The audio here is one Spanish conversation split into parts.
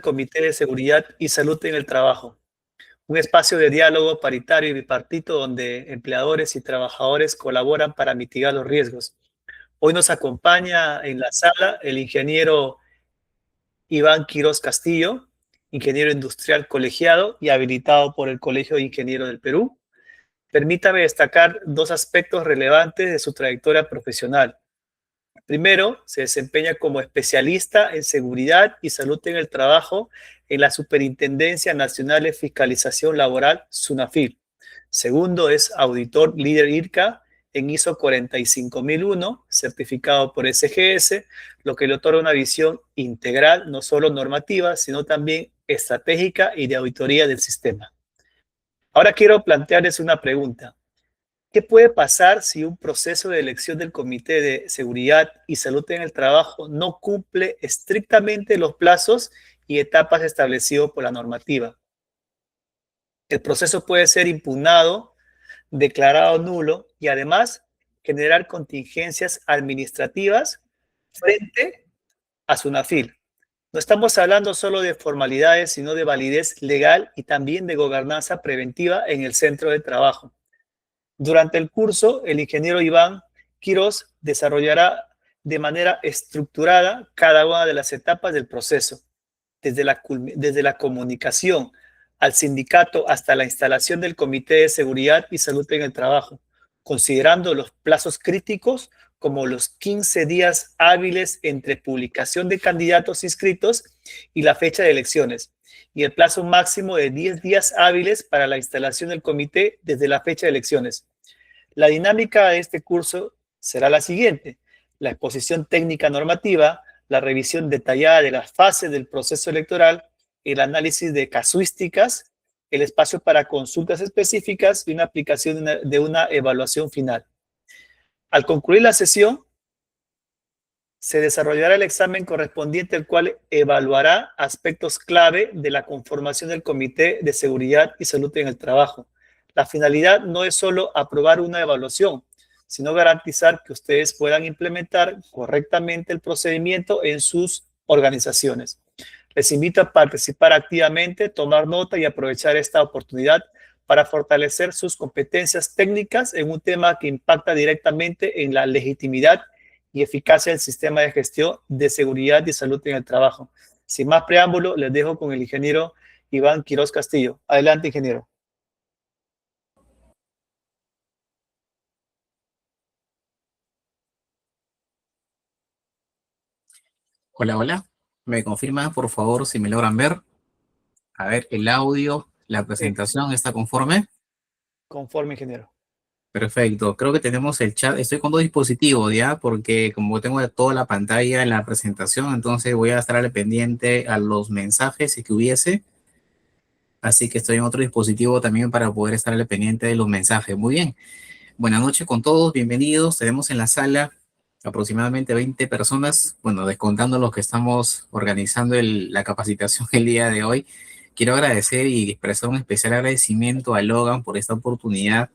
Comité de Seguridad y Salud en el Trabajo, un espacio de diálogo paritario y bipartito donde empleadores y trabajadores colaboran para mitigar los riesgos. Hoy nos acompaña en la sala el ingeniero Iván Quiroz Castillo, ingeniero industrial colegiado y habilitado por el Colegio de Ingenieros del Perú. Permítame destacar dos aspectos relevantes de su trayectoria profesional. Primero, se desempeña como especialista en seguridad y salud en el trabajo en la Superintendencia Nacional de Fiscalización Laboral, SUNAFIL. Segundo, es auditor líder IRCA en ISO 45001, certificado por SGS, lo que le otorga una visión integral, no solo normativa, sino también estratégica y de auditoría del sistema. Ahora quiero plantearles una pregunta. ¿Qué puede pasar si un proceso de elección del Comité de Seguridad y Salud en el Trabajo no cumple estrictamente los plazos y etapas establecidos por la normativa? El proceso puede ser impugnado, declarado nulo y además generar contingencias administrativas frente a SUNAFIL. No estamos hablando solo de formalidades, sino de validez legal y también de gobernanza preventiva en el centro de trabajo. Durante el curso, el ingeniero Iván Quiroz desarrollará de manera estructurada cada una de las etapas del proceso, desde la comunicación al sindicato hasta la instalación del Comité de Seguridad y Salud en el Trabajo, considerando los plazos críticos como los 15 días hábiles entre publicación de candidatos inscritos y la fecha de elecciones, y el plazo máximo de 10 días hábiles para la instalación del comité desde la fecha de elecciones. La dinámica de este curso será la siguiente: la exposición técnica normativa, la revisión detallada de las fases del proceso electoral, el análisis de casuísticas, el espacio para consultas específicas y una aplicación de una evaluación final. Al concluir la sesión, se desarrollará el examen correspondiente, el cual evaluará aspectos clave de la conformación del Comité de Seguridad y Salud en el Trabajo. La finalidad no es solo aprobar una evaluación, sino garantizar que ustedes puedan implementar correctamente el procedimiento en sus organizaciones. Les invito a participar activamente, tomar nota y aprovechar esta oportunidad para fortalecer sus competencias técnicas en un tema que impacta directamente en la legitimidad y eficacia del sistema de gestión de seguridad y salud en el trabajo. Sin más preámbulo, les dejo con el ingeniero Iván Quiroz Castillo. Adelante, ingeniero. Hola, hola. ¿Me confirman, por favor, si me logran ver? A ver, el audio, la presentación, ¿está conforme? Conforme, ingeniero. Perfecto. Creo que tenemos el chat. Estoy con dos dispositivos ya, porque como tengo toda la pantalla en la presentación, entonces voy a estar al pendiente a los mensajes si que hubiese. Así que estoy en otro dispositivo también para poder estar al pendiente de los mensajes. Muy bien. Buenas noches con todos. Bienvenidos. Tenemos en la sala aproximadamente 20 personas, bueno, descontando los que estamos organizando la capacitación el día de hoy. Quiero agradecer y expresar un especial agradecimiento a Logan por esta oportunidad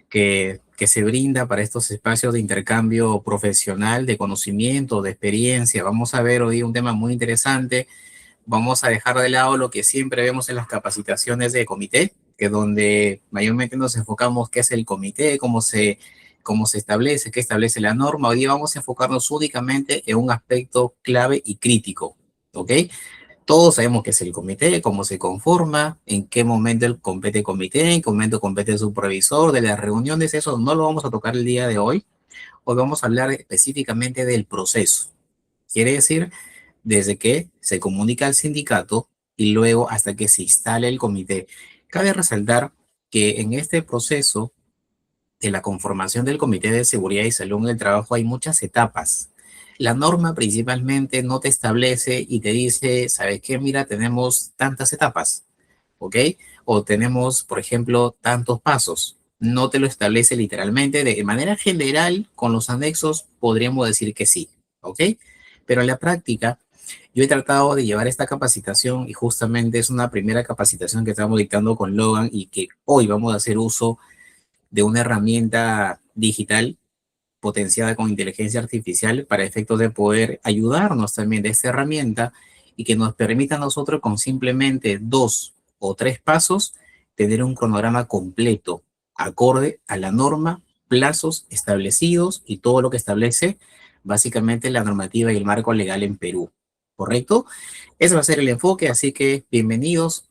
que se brinda para estos espacios de intercambio profesional, de conocimiento, de experiencia. Vamos a ver hoy un tema muy interesante. Vamos a dejar de lado lo que siempre vemos en las capacitaciones de comité, que es donde mayormente nos enfocamos qué es el comité, cómo se establece, qué establece la norma. Hoy día vamos a enfocarnos únicamente en un aspecto clave y crítico, ¿ok? Todos sabemos qué es el comité, cómo se conforma, en qué momento compete el comité, en qué momento compete el supervisor, de las reuniones. Eso no lo vamos a tocar el día de hoy. Hoy vamos a hablar específicamente del proceso. Quiere decir, desde que se comunica al sindicato y luego hasta que se instale el comité. Cabe resaltar que en este proceso de la conformación del Comité de Seguridad y Salud en el Trabajo hay muchas etapas. La norma principalmente no te establece y te dice, ¿sabes qué? Mira, tenemos tantas etapas, ¿ok? O tenemos, por ejemplo, tantos pasos. No te lo establece literalmente. De manera general, con los anexos podríamos decir que sí, ¿ok? Pero en la práctica, yo he tratado de llevar esta capacitación y justamente es una primera capacitación que estamos dictando con Logan y que hoy vamos a hacer uso de una herramienta digital potenciada con inteligencia artificial para efectos de poder ayudarnos también de esta herramienta y que nos permita a nosotros con simplemente 2 o 3 pasos tener un cronograma completo, acorde a la norma, plazos establecidos y todo lo que establece básicamente la normativa y el marco legal en Perú. ¿Correcto? Ese va a ser el enfoque, así que bienvenidos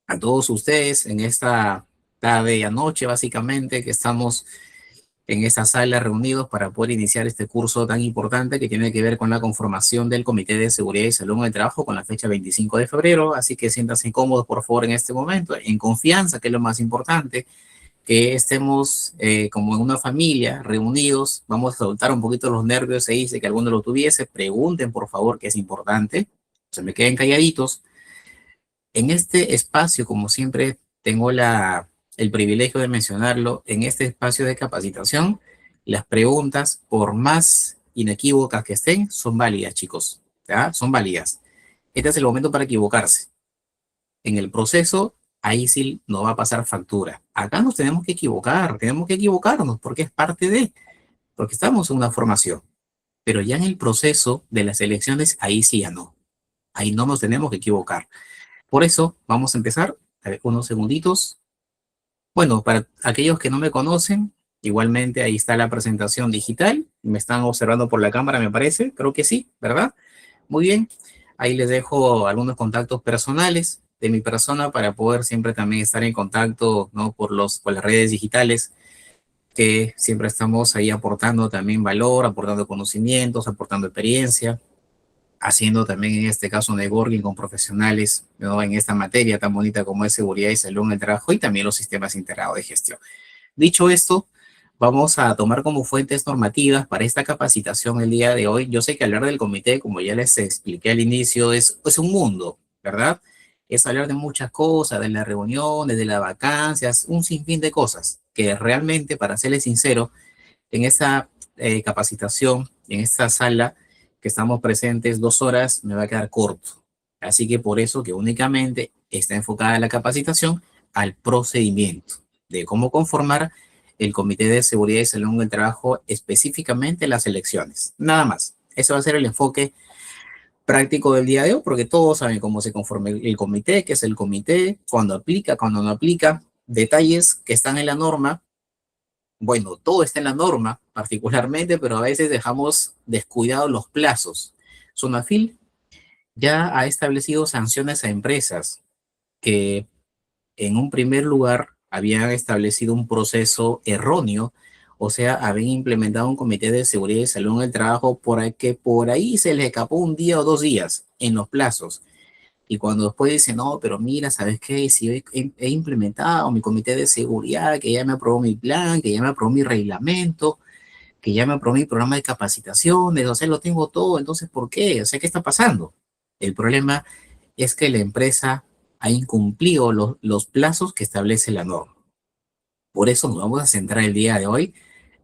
a todos ustedes en esta tarde y noche, básicamente, que estamos en esta sala reunidos para poder iniciar este curso tan importante que tiene que ver con la conformación del Comité de Seguridad y Salud en el Trabajo con la fecha 25 de febrero. Así que siéntanse cómodos, por favor, en este momento, en confianza, que es lo más importante, que estemos como en una familia, reunidos. Vamos a soltar un poquito los nervios, se dice que alguno lo tuviese. Pregunten, por favor, que es importante. Se me queden calladitos. En este espacio, como siempre, tengo el privilegio de mencionarlo, en este espacio de capacitación, las preguntas, por más inequívocas que estén, son válidas, chicos. ¿Ya? Son válidas. Este es el momento para equivocarse. En el proceso, ahí sí no va a pasar factura. Acá nos tenemos que equivocar, tenemos que equivocarnos porque es parte porque estamos en una formación. Pero ya en el proceso de las elecciones, ahí sí ya no. Ahí no nos tenemos que equivocar. Por eso, vamos a empezar. A ver, unos segunditos. Bueno, para aquellos que no me conocen, igualmente ahí está la presentación digital. Me están observando por la cámara, me parece. Creo que sí, ¿verdad? Muy bien. Ahí les dejo algunos contactos personales de mi persona para poder siempre también estar en contacto, ¿no? Por las redes digitales, que siempre estamos ahí aportando también valor, aportando conocimientos, aportando experiencia, haciendo también en este caso networking con profesionales, ¿no? En esta materia tan bonita como es seguridad y salud en el trabajo y también los sistemas integrados de gestión. Dicho esto, vamos a tomar como fuentes normativas para esta capacitación el día de hoy. Yo sé que hablar del comité, como ya les expliqué al inicio, es un mundo, ¿verdad? Es hablar de muchas cosas, de las reuniones, de las vacancias, un sinfín de cosas que realmente, para serles sincero, en esta capacitación, en esta sala que estamos presentes 2 horas, me va a quedar corto. Así que por eso que únicamente está enfocada la capacitación al procedimiento de cómo conformar el Comité de Seguridad y Salud en el Trabajo, específicamente las elecciones. Nada más. Ese va a ser el enfoque práctico del día de hoy, porque todos saben cómo se conforma el comité, qué es el comité, cuándo aplica, cuándo no aplica, detalles que están en la norma. Bueno, todo está en la norma particularmente, pero a veces dejamos descuidados los plazos. Sonafil ya ha establecido sanciones a empresas que en un primer lugar habían establecido un proceso erróneo, o sea, habían implementado un comité de seguridad y salud en el trabajo que por ahí se les escapó un día o 2 días en los plazos. Y cuando después dicen, no, pero mira, ¿sabes qué? Si he implementado mi comité de seguridad, que ya me aprobó mi plan, que ya me aprobó mi reglamento, que ya me aprobó mi programa de capacitaciones, o sea, lo tengo todo, entonces, ¿por qué? O sea, ¿qué está pasando? El problema es que la empresa ha incumplido los plazos que establece la norma. Por eso nos vamos a centrar el día de hoy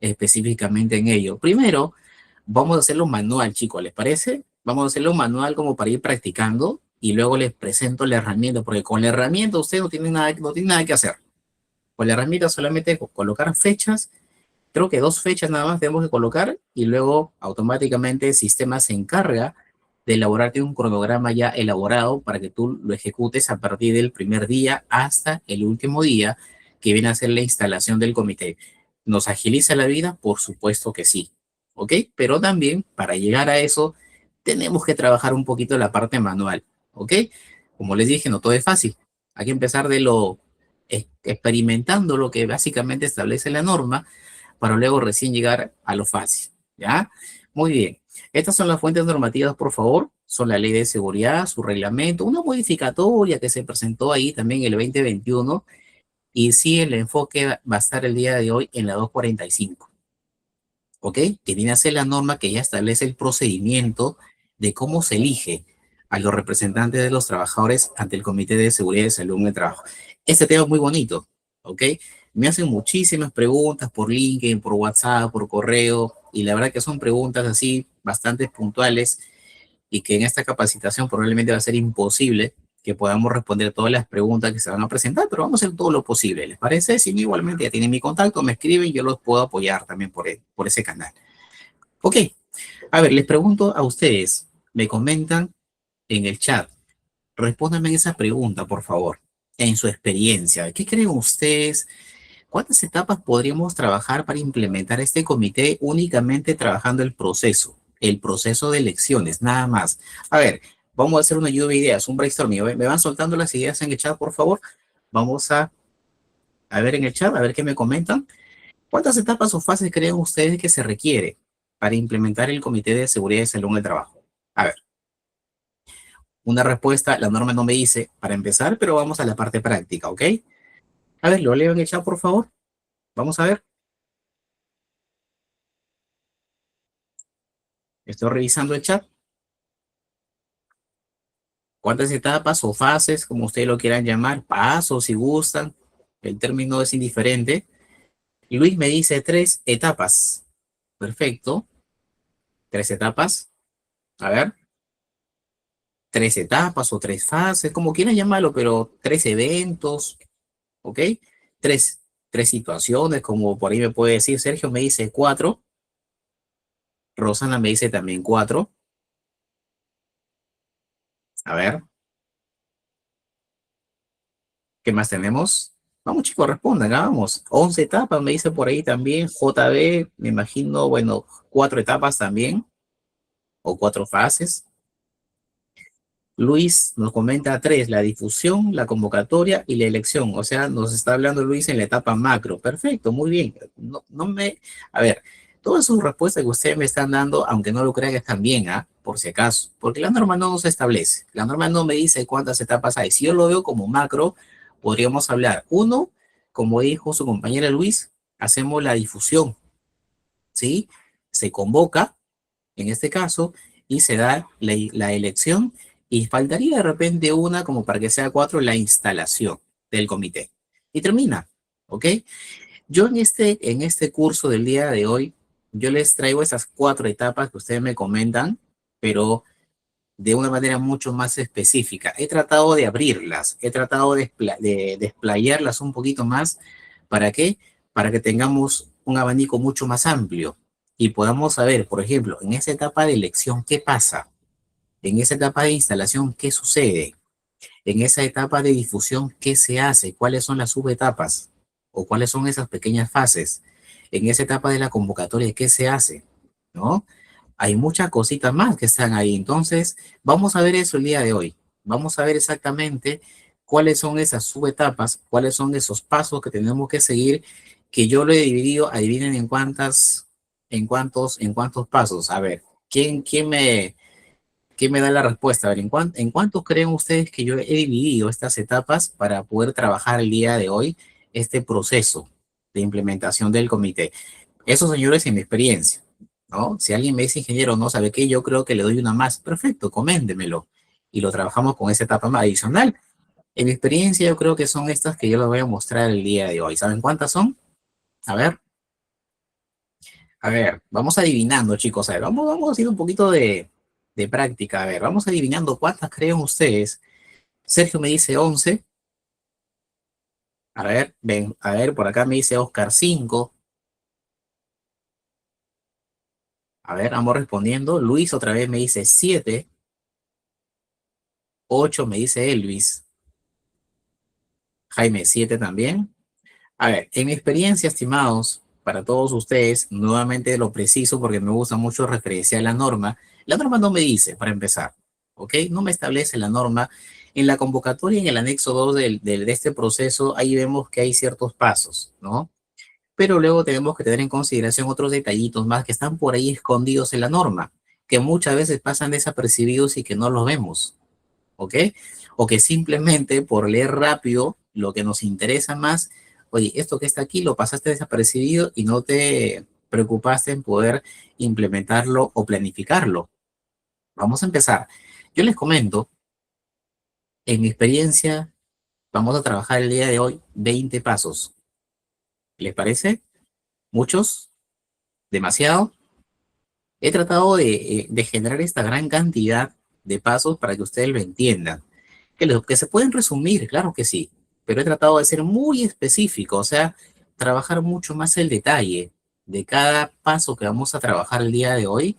específicamente en ello. Primero, vamos a hacerlo manual, chicos, ¿les parece? Vamos a hacerlo manual como para ir practicando y luego les presento la herramienta, porque con la herramienta usted no tiene nada que hacer. Con la herramienta solamente colocar fechas, creo que 2 fechas nada más tenemos que colocar y luego automáticamente el sistema se encarga de elaborarte un cronograma ya elaborado para que tú lo ejecutes a partir del primer día hasta el último día que viene a ser la instalación del comité. ¿Nos agiliza la vida? Por supuesto que sí, ¿ok? Pero también para llegar a eso tenemos que trabajar un poquito la parte manual, ¿ok? Como les dije, no todo es fácil. Hay que empezar experimentando lo que básicamente establece la norma para luego recién llegar a lo fácil, ¿ya? Muy bien. Estas son las fuentes normativas, por favor. Son la ley de seguridad, su reglamento, una modificatoria que se presentó ahí también el 2021 y sí, el enfoque va a estar el día de hoy en la 245, ¿ok? Que viene a ser la norma que ya establece el procedimiento de cómo se elige a los representantes de los trabajadores ante el Comité de Seguridad y Salud en el Trabajo. Este tema es muy bonito, ¿ok? Me hacen muchísimas preguntas por LinkedIn, por WhatsApp, por correo, y la verdad que son preguntas así bastante puntuales y que en esta capacitación probablemente va a ser imposible que podamos responder todas las preguntas que se van a presentar, pero vamos a hacer todo lo posible. ¿Les parece? Si no, igualmente ya tienen mi contacto, me escriben, yo los puedo apoyar también por ese canal. Ok, a ver, les pregunto a ustedes, me comentan en el chat. Respóndanme esa pregunta, por favor. En su experiencia, ¿qué creen ustedes? ¿Cuántas etapas podríamos trabajar para implementar este comité únicamente trabajando el proceso de elecciones, nada más? A ver, vamos a hacer una lluvia de ideas, un brainstorming. ¿Me van soltando las ideas en el chat, por favor? Vamos a ver en el chat, a ver qué me comentan. ¿Cuántas etapas o fases creen ustedes que se requiere para implementar el comité de seguridad y salud en el trabajo? A ver, una respuesta, la norma no me dice para empezar, pero vamos a la parte práctica, ¿ok? A ver, lo leo en el chat, por favor. Vamos a ver. Estoy revisando el chat. ¿Cuántas etapas o fases, como ustedes lo quieran llamar, pasos si gustan? El término es indiferente. Y Luis me dice 3 etapas. Perfecto. 3 etapas. A ver, 3 etapas o 3 fases, como quieran llamarlo, pero 3 eventos, ¿ok? Tres, tres situaciones, como por ahí me puede decir, Sergio me dice 4, Rosana me dice también 4. A ver, ¿qué más tenemos? Vamos chicos, respondan, vamos. 11 etapas me dice por ahí también, JB, me imagino, bueno, 4 etapas también, o 4 fases. Luis nos comenta 3, la difusión, la convocatoria y la elección. O sea, nos está hablando Luis en la etapa macro. Perfecto, muy bien. A ver, todas sus respuestas que ustedes me están dando, aunque no lo crean, están bien, ¿ah? Por si acaso, porque la norma no nos establece. La norma no me dice cuántas etapas hay. Si yo lo veo como macro, podríamos hablar. Uno, como dijo su compañera Luis, hacemos la difusión, ¿sí? Se convoca en este caso, y se da la elección, y faltaría de repente una, como para que sea 4, la instalación del comité. Y termina, ¿ok? Yo en este curso del día de hoy, yo les traigo esas 4 etapas que ustedes me comentan, pero de una manera mucho más específica. He tratado de abrirlas, he tratado de desplayarlas un poquito más. ¿Para qué? Para que tengamos un abanico mucho más amplio y podamos saber, por ejemplo, en esa etapa de elección, ¿qué pasa? En esa etapa de instalación, ¿qué sucede? En esa etapa de difusión, ¿qué se hace? ¿Cuáles son las subetapas? ¿O cuáles son esas pequeñas fases? En esa etapa de la convocatoria, ¿qué se hace? ¿No? Hay muchas cositas más que están ahí. Entonces, vamos a ver eso el día de hoy. Vamos a ver exactamente cuáles son esas subetapas, cuáles son esos pasos que tenemos que seguir, que yo lo he dividido, adivinen en cuántos pasos. A ver, ¿quién me da la respuesta? A ver, ¿en cuántos creen ustedes que yo he dividido estas etapas para poder trabajar el día de hoy este proceso de implementación del comité? Eso, señores, en mi experiencia, ¿no? Si alguien me dice ingeniero, no sabe qué, yo creo que le doy una más. Perfecto, coméndemelo. Y lo trabajamos con esa etapa más adicional. En mi experiencia, yo creo que son estas que yo les voy a mostrar el día de hoy. ¿Saben cuántas son? A ver, vamos adivinando, chicos. A ver, vamos haciendo un poquito de práctica. A ver, vamos adivinando cuántas creen ustedes. Sergio me dice 11. A ver, ven, a ver, por acá me dice Oscar 5. A ver, vamos respondiendo. Luis otra vez me dice 7. 8 me dice Elvis. Jaime 7 también. A ver, en mi experiencia, estimados, para todos ustedes, nuevamente lo preciso porque me gusta mucho referenciar la norma no me dice, para empezar, ¿ok? No me establece la norma. En la convocatoria, en el anexo 2 de este proceso, ahí vemos que hay ciertos pasos, ¿no? Pero luego tenemos que tener en consideración otros detallitos más que están por ahí escondidos en la norma, que muchas veces pasan desapercibidos y que no los vemos, ¿ok? O que simplemente por leer rápido lo que nos interesa más, oye, esto que está aquí lo pasaste desapercibido y no te preocupaste en poder implementarlo o planificarlo. Vamos a empezar. Yo les comento, en mi experiencia, vamos a trabajar el día de hoy 20 pasos. ¿Les parece? ¿Muchos? ¿Demasiado? He tratado de generar esta gran cantidad de pasos para que ustedes lo entiendan. Que se pueden resumir, claro que sí, pero he tratado de ser muy específico, o sea, trabajar mucho más el detalle de cada paso que vamos a trabajar el día de hoy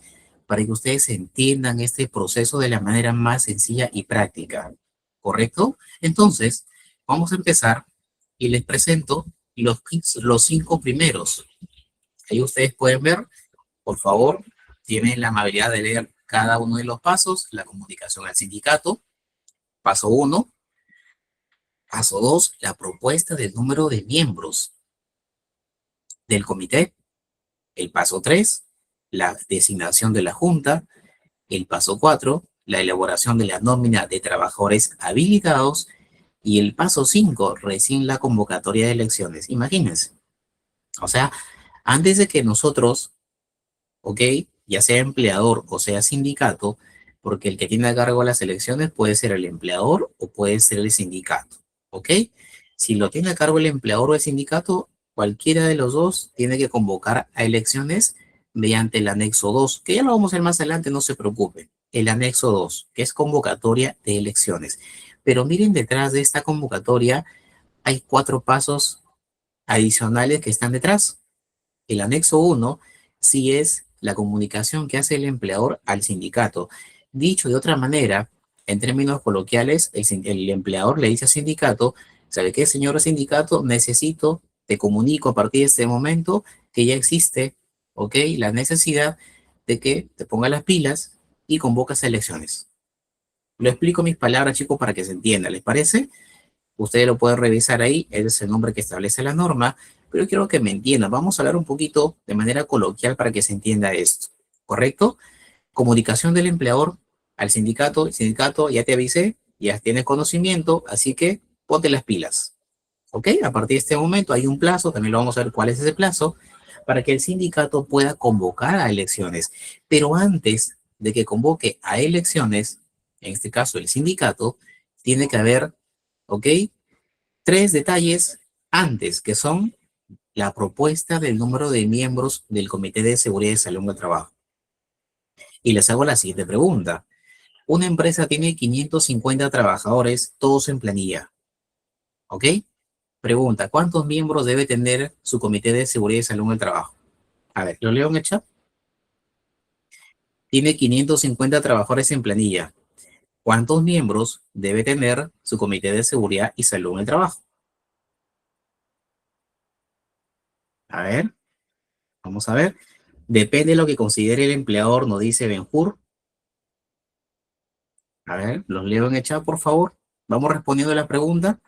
para que ustedes entiendan este proceso de la manera más sencilla y práctica, ¿correcto? Entonces, vamos a empezar y les presento los 5 primeros. Ahí ustedes pueden ver, por favor, tienen la amabilidad de leer cada uno de los pasos: la comunicación al sindicato, paso 1, paso 2, la propuesta del número de miembros del comité, el paso 3, la designación de la junta, el paso 4, la elaboración de la nómina de trabajadores habilitados, y el paso 5, recién la convocatoria de elecciones. Imagínense. O sea, antes de que nosotros, ¿ok? Ya sea empleador o sea sindicato, porque el que tiene a cargo las elecciones puede ser el empleador o puede ser el sindicato, ¿ok? Si lo tiene a cargo el empleador o el sindicato, cualquiera de los dos tiene que convocar a elecciones mediante el anexo 2, que ya lo vamos a ver más adelante, no se preocupen. El anexo 2, que es convocatoria de elecciones. Pero miren, detrás de esta convocatoria hay 4 pasos adicionales que están detrás. El anexo 1 sí es la comunicación que hace el empleador al sindicato. Dicho de otra manera, en términos coloquiales, el empleador le dice al sindicato: ¿sabe qué, señor sindicato? Necesito, te comunico a partir de este momento que ya existe, ¿ok?, la necesidad de que te pongas las pilas y convocas a elecciones. Lo explico en mis palabras, chicos, para que se entienda, ¿les parece? Ustedes lo pueden revisar ahí, ese es el nombre que establece la norma, pero quiero que me entiendan. Vamos a hablar un poquito de manera coloquial para que se entienda esto, ¿correcto? Comunicación del empleador al sindicato. El sindicato: ya te avisé, ya tienes conocimiento, así que ponte las pilas, ¿ok? A partir de este momento hay un plazo, también lo vamos a ver cuál es ese plazo, para que el sindicato pueda convocar a elecciones. Pero antes de que convoque a elecciones, en este caso el sindicato, tiene que haber, ¿ok?, 3 detalles antes, que son la propuesta del número de miembros del Comité de Seguridad y Salud en el Trabajo. Y les hago la siguiente pregunta. Una empresa tiene 550 trabajadores, todos en planilla, ¿ok? Pregunta: ¿cuántos miembros debe tener su Comité de Seguridad y Salud en el Trabajo? A ver, lo leo en el chat. Tiene 550 trabajadores en planilla. ¿Cuántos miembros debe tener su Comité de Seguridad y Salud en el Trabajo? A ver, vamos a ver. Depende de lo que considere el empleador, nos dice Benjur. A ver, los leo en el chat, por favor. Vamos respondiendo a la pregunta.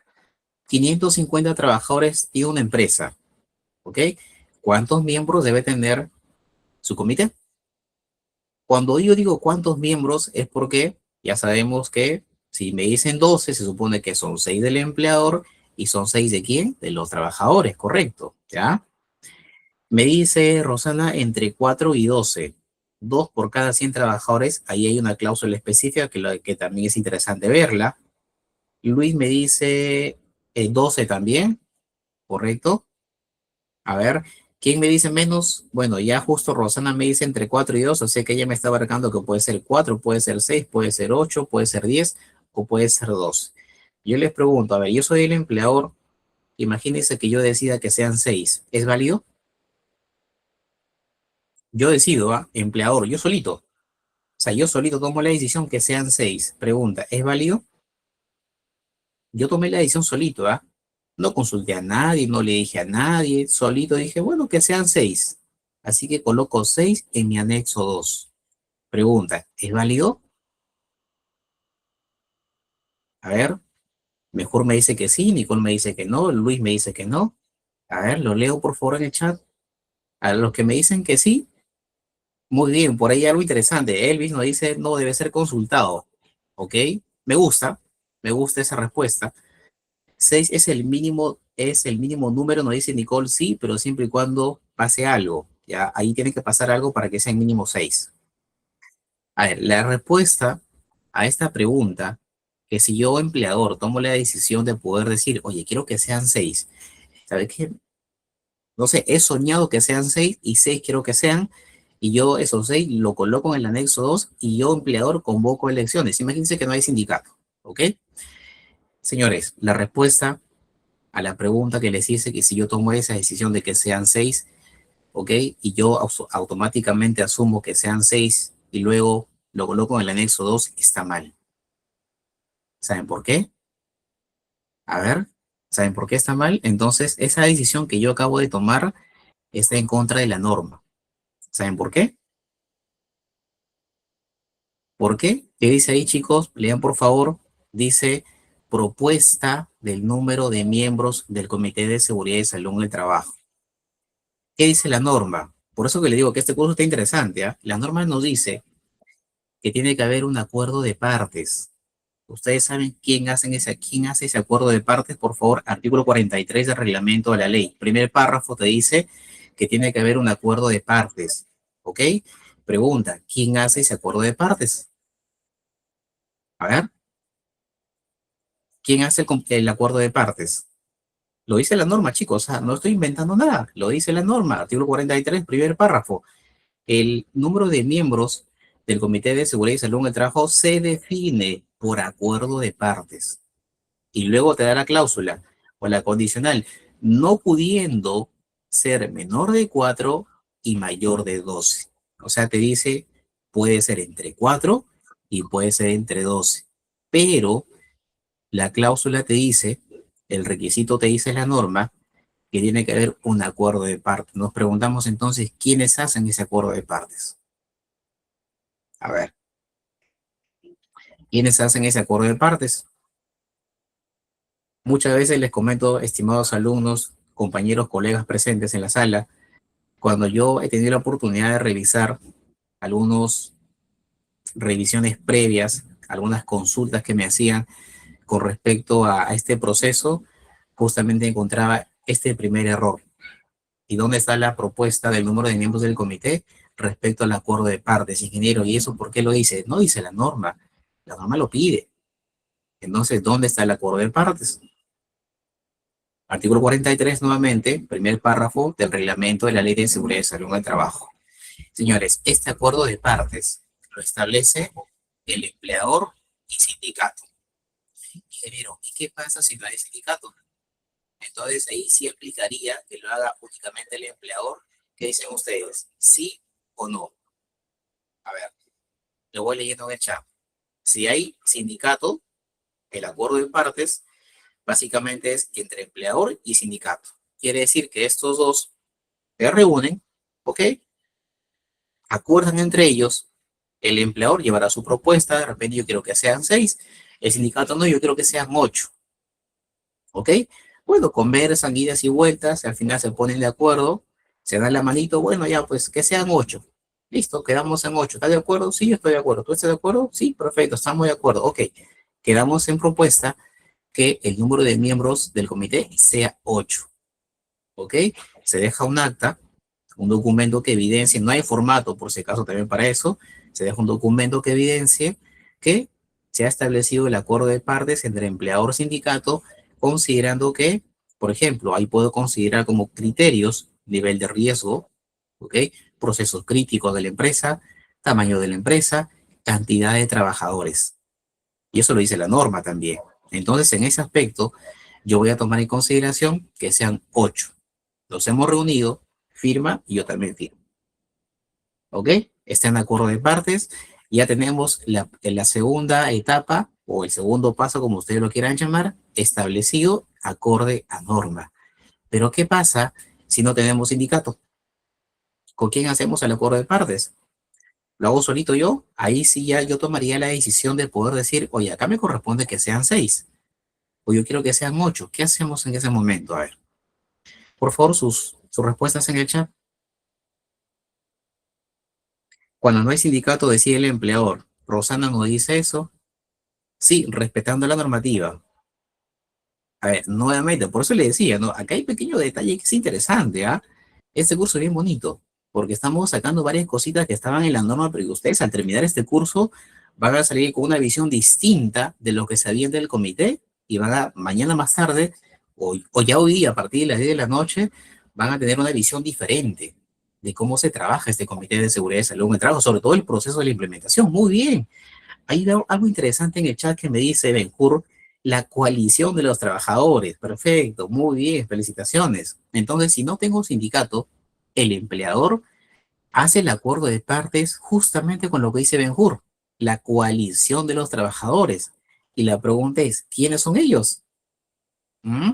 550 trabajadores tiene una empresa, ¿ok? ¿Cuántos miembros debe tener su comité? Cuando yo digo cuántos miembros es porque ya sabemos que si me dicen 12, se supone que son 6 del empleador y son 6 de quién, de los trabajadores, correcto, ¿ya? Me dice Rosana entre 4 y 12, 2 por cada 100 trabajadores. Ahí hay una cláusula específica que también es interesante verla. Luis me dice 12 también, correcto. A ver, ¿quién me dice menos? Bueno, ya justo Rosana me dice entre 4 y 2, o sea que ella me está abarcando que puede ser 4, puede ser 6, puede ser 8, puede ser 10 o puede ser 2. Yo les pregunto, a ver, yo soy el empleador, imagínense que yo decida que sean 6, ¿es válido? Yo decido, ¿ah? Empleador, yo solito. O sea, yo solito tomo la decisión que sean 6. Pregunta, ¿es válido? Yo tomé la decisión solito, ¿ah? No consulté a nadie, no le dije a nadie, solito dije, bueno, que sean 6. Así que coloco 6 en mi anexo 2. Pregunta, ¿es válido? A ver, mejor me dice que sí, Nicole me dice que no, Luis me dice que no. A ver, lo leo por favor en el chat. A los que me dicen que sí, muy bien, por ahí algo interesante. Elvis nos dice, no, debe ser consultado. ¿Ok? Me gusta, me gusta esa respuesta. 6 es el mínimo número, nos dice Nicole, sí, pero siempre y cuando pase algo. Ya, ahí tiene que pasar algo para que sea el mínimo 6. A ver, la respuesta a esta pregunta, que si yo empleador tomo la decisión de poder decir, oye, quiero que sean 6, ¿sabes qué? No sé, he soñado que sean 6 y 6 quiero que sean, y yo esos 6 lo coloco en el anexo 2 y yo empleador convoco elecciones. Imagínense que no hay sindicato, ¿ok? Señores, la respuesta a la pregunta que les hice, que si yo tomo esa decisión de que sean 6, ¿ok? Y yo automáticamente asumo que sean 6, y luego lo coloco en el anexo 2, está mal. ¿Saben por qué? A ver, ¿saben por qué está mal? Entonces, esa decisión que yo acabo de tomar está en contra de la norma. ¿Saben por qué? ¿Por qué? ¿Qué dice ahí, chicos? Lean, por favor. Dice propuesta del número de miembros del Comité de Seguridad y Salud en el Trabajo. ¿Qué dice la norma? Por eso que le digo que este curso está interesante, ¿ah? La norma nos dice que tiene que haber un acuerdo de partes. ¿Ustedes saben quién hace ese acuerdo de partes? Por favor, artículo 43 del reglamento de la ley. Primer párrafo te dice que tiene que haber un acuerdo de partes. ¿Ok? Pregunta, ¿quién hace ese acuerdo de partes? A ver, ¿quién hace el acuerdo de partes? Lo dice la norma, chicos. O sea, no estoy inventando nada. Lo dice la norma. Artículo 43, primer párrafo. El número de miembros del Comité de Seguridad y Salud en el Trabajo se define por acuerdo de partes. Y luego te da la cláusula o la condicional, no pudiendo ser menor de 4 y mayor de 12. O sea, te dice, puede ser entre 4 y puede ser entre 12. Pero la cláusula te dice, el requisito te dice la norma, que tiene que haber un acuerdo de partes. Nos preguntamos entonces, ¿quiénes hacen ese acuerdo de partes? A ver, ¿quiénes hacen ese acuerdo de partes? Muchas veces les comento, estimados alumnos, compañeros, colegas presentes en la sala, cuando yo he tenido la oportunidad de revisar algunas revisiones previas, algunas consultas que me hacían con respecto a este proceso, justamente encontraba este primer error. ¿Y dónde está la propuesta del número de miembros del comité respecto al acuerdo de partes, ingeniero? ¿Y eso por qué lo dice? No dice la norma lo pide. Entonces, ¿dónde está el acuerdo de partes? Artículo 43, nuevamente, primer párrafo del reglamento de la Ley de Seguridad y Salud en el Trabajo. Señores, este acuerdo de partes lo establece el empleador y sindicato. Ingeniero, ¿y qué pasa si no hay sindicato? Entonces ahí sí aplicaría que lo haga únicamente el empleador. ¿Qué dicen ustedes? ¿Sí o no? A ver, lo voy leyendo en el chat. Si hay sindicato, el acuerdo de partes básicamente es entre empleador y sindicato. Quiere decir que estos dos se reúnen, ¿ok? Acuerdan entre ellos, el empleador llevará su propuesta, de repente yo quiero que sean 6, el sindicato no, yo quiero que sean 8, ¿ok? Bueno, conversan, idas y vueltas, al final se ponen de acuerdo, se dan la manito, bueno, ya, pues que sean 8. Listo, quedamos en 8. ¿Estás de acuerdo? Sí, yo estoy de acuerdo. ¿Tú estás de acuerdo? Sí, perfecto, estamos de acuerdo. Ok, quedamos en propuesta que el número de miembros del comité sea 8. ¿Ok? Se deja un acta, un documento que evidencie, no hay formato por si acaso también para eso, se deja un documento que evidencie que se ha establecido el acuerdo de partes entre empleador y sindicato, considerando que, por ejemplo, ahí puedo considerar como criterios nivel de riesgo, ¿ok? Procesos críticos de la empresa, tamaño de la empresa, cantidad de trabajadores. Y eso lo dice la norma también. Entonces, en ese aspecto, yo voy a tomar en consideración que sean 8. Los hemos reunido, firma y yo también firmo. ¿Ok? Está en acuerdo de partes. Ya tenemos la segunda etapa o el segundo paso, como ustedes lo quieran llamar, establecido acorde a norma. Pero ¿qué pasa si no tenemos sindicato? ¿Con quién hacemos el acuerdo de partes? ¿Lo hago solito yo? Ahí sí ya yo tomaría la decisión de poder decir, oye, acá me corresponde que sean 6, o yo quiero que sean 8. ¿Qué hacemos en ese momento? A ver, por favor, sus respuestas en el chat. Cuando no hay sindicato, decide el empleador. Rosana nos dice eso. Sí, respetando la normativa. A ver, nuevamente, por eso le decía, ¿no? Acá hay pequeño detalle que es interesante, ¿ah? Este curso es bien bonito, porque estamos sacando varias cositas que estaban en la norma, pero que ustedes al terminar este curso van a salir con una visión distinta de lo que sabían del comité y van a, mañana más tarde, o ya hoy día, a partir de las 10 de la noche, van a tener una visión diferente de cómo se trabaja este comité de seguridad y salud en el trabajo, sobre todo el proceso de la implementación. Muy bien. Hay algo interesante en el chat que me dice Benjur, la coalición de los trabajadores. Perfecto, muy bien, felicitaciones. Entonces, si no tengo sindicato, el empleador hace el acuerdo de partes justamente con lo que dice Ben-Hur, la coalición de los trabajadores. Y la pregunta es, ¿quiénes son ellos? ¿Mm?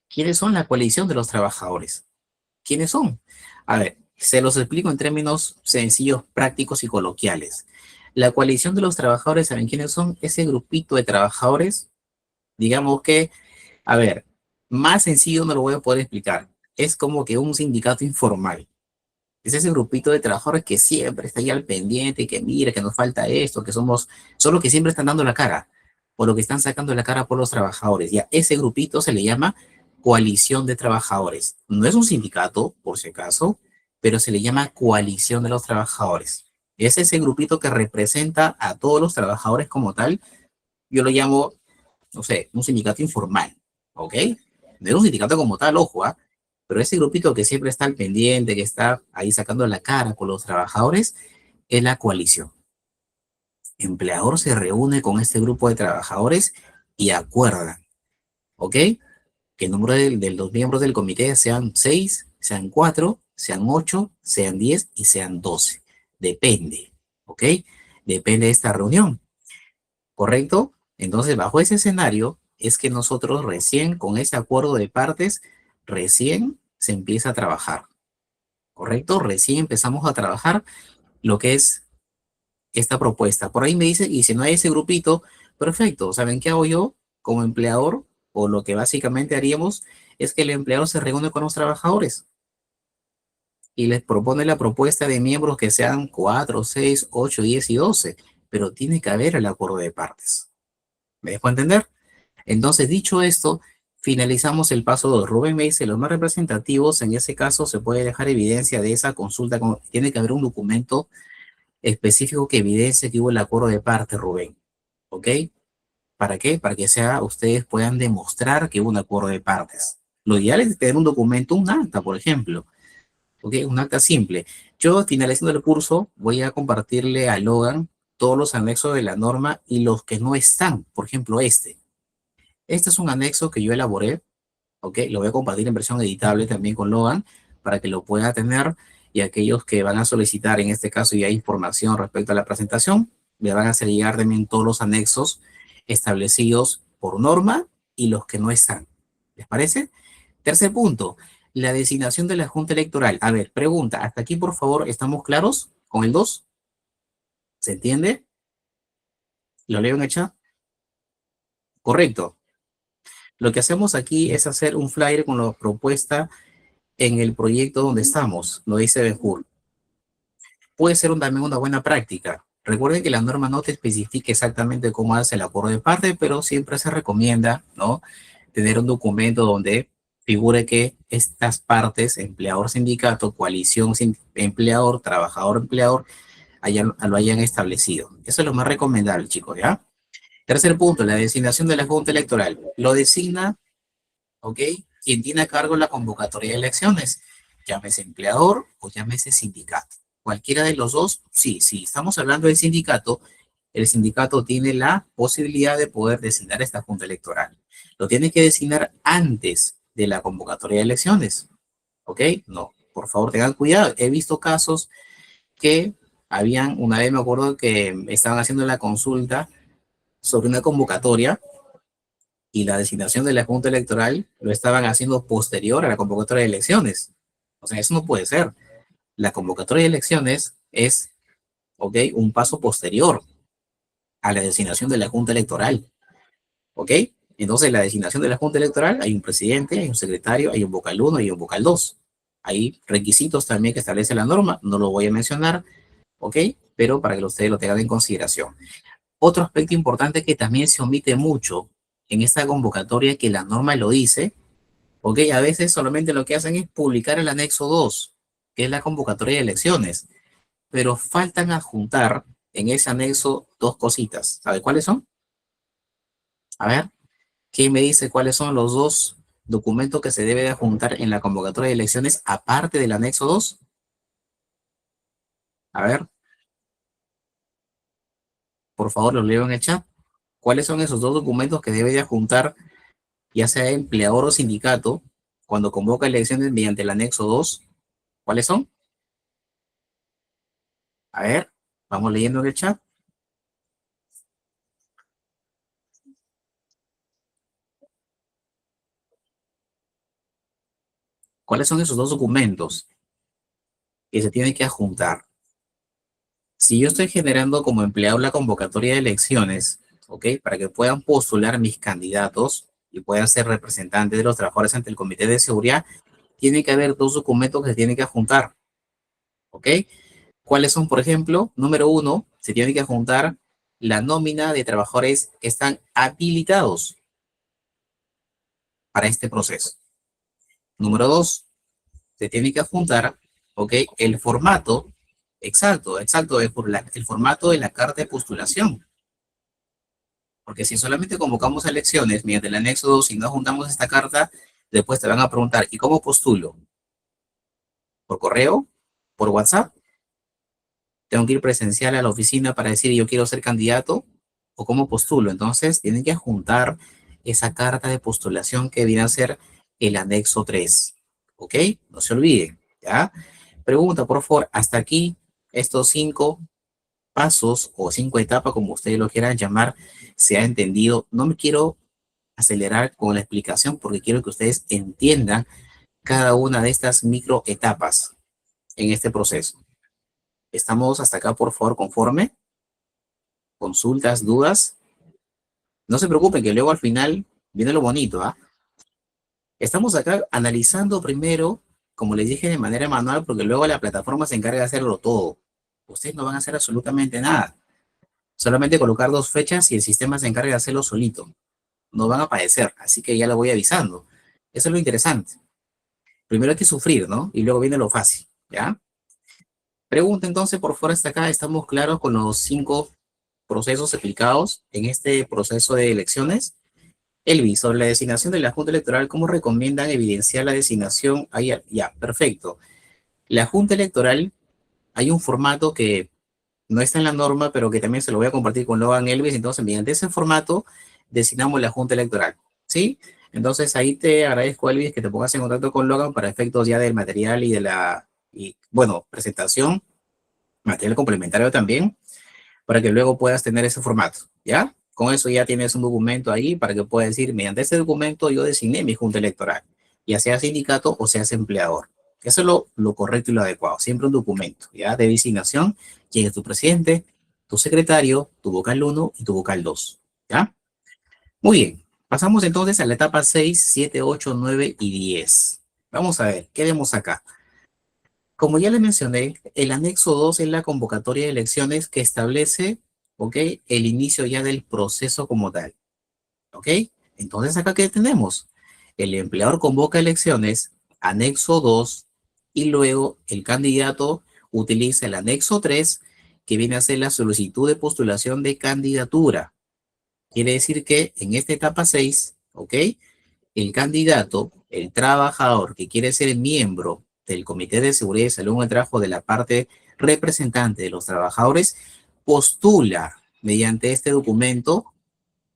¿Quiénes son la coalición de los trabajadores? ¿Quiénes son? A ver, se los explico en términos sencillos, prácticos y coloquiales. La coalición de los trabajadores, ¿saben quiénes son? Ese grupito de trabajadores, digamos que, a ver, más sencillo no lo voy a poder explicar. Es como que un sindicato informal. Es ese grupito de trabajadores que siempre está ahí al pendiente, que mira, que nos falta esto, que somos, solo que siempre están dando la cara, por lo que están sacando la cara por los trabajadores. Ya, ese grupito se le llama coalición de trabajadores. No es un sindicato, por si acaso, pero se le llama coalición de los trabajadores. Es ese grupito que representa a todos los trabajadores como tal. Yo lo llamo, no sé, un sindicato informal, ¿ok? No es un sindicato como tal, ojo, ¿ah? Pero ese grupito que siempre está al pendiente, que está ahí sacando la cara con los trabajadores, es la coalición. Empleador se reúne con este grupo de trabajadores y acuerdan, ¿ok? Que el número de los miembros del comité sean 6, sean 4, sean 8, sean 10 y sean 12. Depende, ¿ok? Depende de esta reunión, ¿correcto? Entonces, bajo ese escenario, es que nosotros recién, con ese acuerdo de partes, recién se empieza a trabajar, ¿correcto? Recién empezamos a trabajar lo que es esta propuesta. Por ahí me dice, y si no hay ese grupito, perfecto, ¿saben qué hago yo como empleador? O lo que básicamente haríamos es que el empleador se reúne con los trabajadores y les propone la propuesta de miembros que sean 4, 6, 8, 10 y 12, pero tiene que haber el acuerdo de partes. ¿Me dejo entender? Entonces, dicho esto, finalizamos el paso 2. Rubén me dice, los más representativos, en ese caso se puede dejar evidencia de esa consulta, tiene que haber un documento específico que evidencie que hubo el acuerdo de parte, Rubén. ¿Ok? ¿Para qué? Para que ustedes puedan demostrar que hubo un acuerdo de partes. Lo ideal es tener un documento, un acta, por ejemplo. ¿Ok? Un acta simple. Yo, finalizando el curso, voy a compartirle a Logan todos los anexos de la norma y los que no están. Por ejemplo, este. Este es un anexo que yo elaboré. ¿Ok? Lo voy a compartir en versión editable también con Logan para que lo pueda tener y aquellos que van a solicitar, en este caso, ya información respecto a la presentación, le van a hacer llegar también todos los anexos establecidos por norma y los que no están. ¿Les parece? Tercer punto, la designación de la Junta Electoral. A ver, pregunta, hasta aquí por favor, ¿estamos claros con el 2? ¿Se entiende? ¿Lo leo en el chat? Correcto. Lo que hacemos aquí es hacer un flyer con la propuesta en el proyecto donde estamos, lo dice Benjur. Puede ser también una buena práctica. Recuerden que la norma no te especifica exactamente cómo hace el acuerdo de parte, pero siempre se recomienda, ¿no? Tener un documento donde figure que estas partes, empleador, sindicato, coalición, empleador, trabajador, empleador, lo hayan establecido. Eso es lo más recomendable, chicos, ¿ya? Tercer punto, la designación de la Junta Electoral. Lo designa, ¿ok? Quien tiene a cargo la convocatoria de elecciones, llámese empleador o llámese sindicato. Cualquiera de los dos, sí, si estamos hablando del sindicato, el sindicato tiene la posibilidad de poder designar esta junta electoral. Lo tiene que designar antes de la convocatoria de elecciones, ¿ok? No, por favor tengan cuidado. He visto casos que una vez me acuerdo que estaban haciendo la consulta sobre una convocatoria y la designación de la Junta Electoral lo estaban haciendo posterior a la convocatoria de elecciones. O sea, eso no puede ser. La convocatoria de elecciones es, ¿ok? Un paso posterior a la designación de la Junta Electoral, ¿ok? Entonces, la designación de la Junta Electoral, hay un presidente, hay un secretario, hay un vocal 1 y un vocal 2. Hay requisitos también que establece la norma, no lo voy a mencionar, ¿ok? Pero para que ustedes lo tengan en consideración. Otro aspecto importante que también se omite mucho en esta convocatoria, que la norma lo dice, ¿ok? A veces solamente lo que hacen es publicar el anexo 2, que es la convocatoria de elecciones, pero faltan adjuntar en ese anexo dos cositas. ¿Sabe cuáles son? A ver, ¿quién me dice cuáles son los dos documentos que se debe de adjuntar en la convocatoria de elecciones aparte del anexo 2? A ver, por favor, lo leo en el chat. ¿Cuáles son esos dos documentos que debe de adjuntar, ya sea empleador o sindicato, cuando convoca elecciones mediante el anexo 2? ¿Cuáles son? A ver, vamos leyendo en el chat. ¿Cuáles son esos dos documentos que se tienen que adjuntar? Si yo estoy generando como empleado la convocatoria de elecciones, ¿ok? Para que puedan postular mis candidatos y puedan ser representantes de los trabajadores ante el Comité de Seguridad, tiene que haber dos documentos que se tienen que adjuntar, ¿ok? ¿Cuáles son, por ejemplo? Número uno, se tiene que adjuntar la nómina de trabajadores que están habilitados para este proceso. Número dos, se tiene que adjuntar, ¿ok? El formato, exacto, el formato de la carta de postulación. Porque si solamente convocamos a elecciones mediante el anexo 2 y no juntamos esta carta, después te van a preguntar, ¿y cómo postulo? ¿Por correo? ¿Por WhatsApp? ¿Tengo que ir presencial a la oficina para decir yo quiero ser candidato? ¿O cómo postulo? Entonces tienen que juntar esa carta de postulación que viene a ser el anexo 3. ¿Ok? No se olviden, ¿ya? Pregunta, por favor, hasta aquí estos 5 pasos o 5 etapas, como ustedes lo quieran llamar, se ha entendido. No me quiero acelerar con la explicación porque quiero que ustedes entiendan cada una de estas micro etapas en este proceso. ¿Estamos hasta acá, por favor, conforme? ¿Consultas, dudas? No se preocupen que luego al final viene lo bonito, ¿ah? Estamos acá analizando primero, como les dije, de manera manual, porque luego la plataforma se encarga de hacerlo todo. Ustedes no van a hacer absolutamente nada. Solamente colocar dos fechas y el sistema se encarga de hacerlo solito. No van a padecer, así que ya lo voy avisando. Eso es lo interesante. Primero hay que sufrir, ¿no? Y luego viene lo fácil, ¿ya? Pregunta entonces, por fuera hasta acá, ¿estamos claros con los 5 procesos aplicados en este proceso de elecciones? Elvi, sobre la designación de la Junta Electoral, ¿cómo recomiendan evidenciar la designación? Ahí, ya, perfecto. La Junta Electoral, hay un formato que no está en la norma, pero que también se lo voy a compartir con Logan Elvis. Entonces, mediante ese formato, designamos la Junta Electoral, ¿sí? Entonces, ahí te agradezco, Elvis, que te pongas en contacto con Logan para efectos ya del material y de la, y, bueno, presentación, material complementario también, para que luego puedas tener ese formato, ¿ya? Con eso ya tienes un documento ahí para que puedas decir, mediante este documento yo designé mi junta electoral, ya sea sindicato o sea empleador. Eso es lo correcto y lo adecuado. Siempre un documento, ¿ya? De designación, quién es tu presidente, tu secretario, tu vocal 1 y tu vocal 2, ¿ya? Muy bien. Pasamos entonces a la etapa 6, 7, 8, 9 y 10. Vamos a ver, ¿qué vemos acá? Como ya le mencioné, el anexo 2 es la convocatoria de elecciones que establece, ¿ok? El inicio ya del proceso como tal, ¿ok? Entonces, ¿acá qué tenemos? El empleador convoca elecciones, anexo 2, y luego el candidato utiliza el anexo 3, que viene a ser la solicitud de postulación de candidatura. Quiere decir que en esta etapa 6, ¿ok? El candidato, el trabajador que quiere ser miembro del Comité de Seguridad y Salud en el Trabajo de la parte representante de los trabajadores, postula mediante este documento,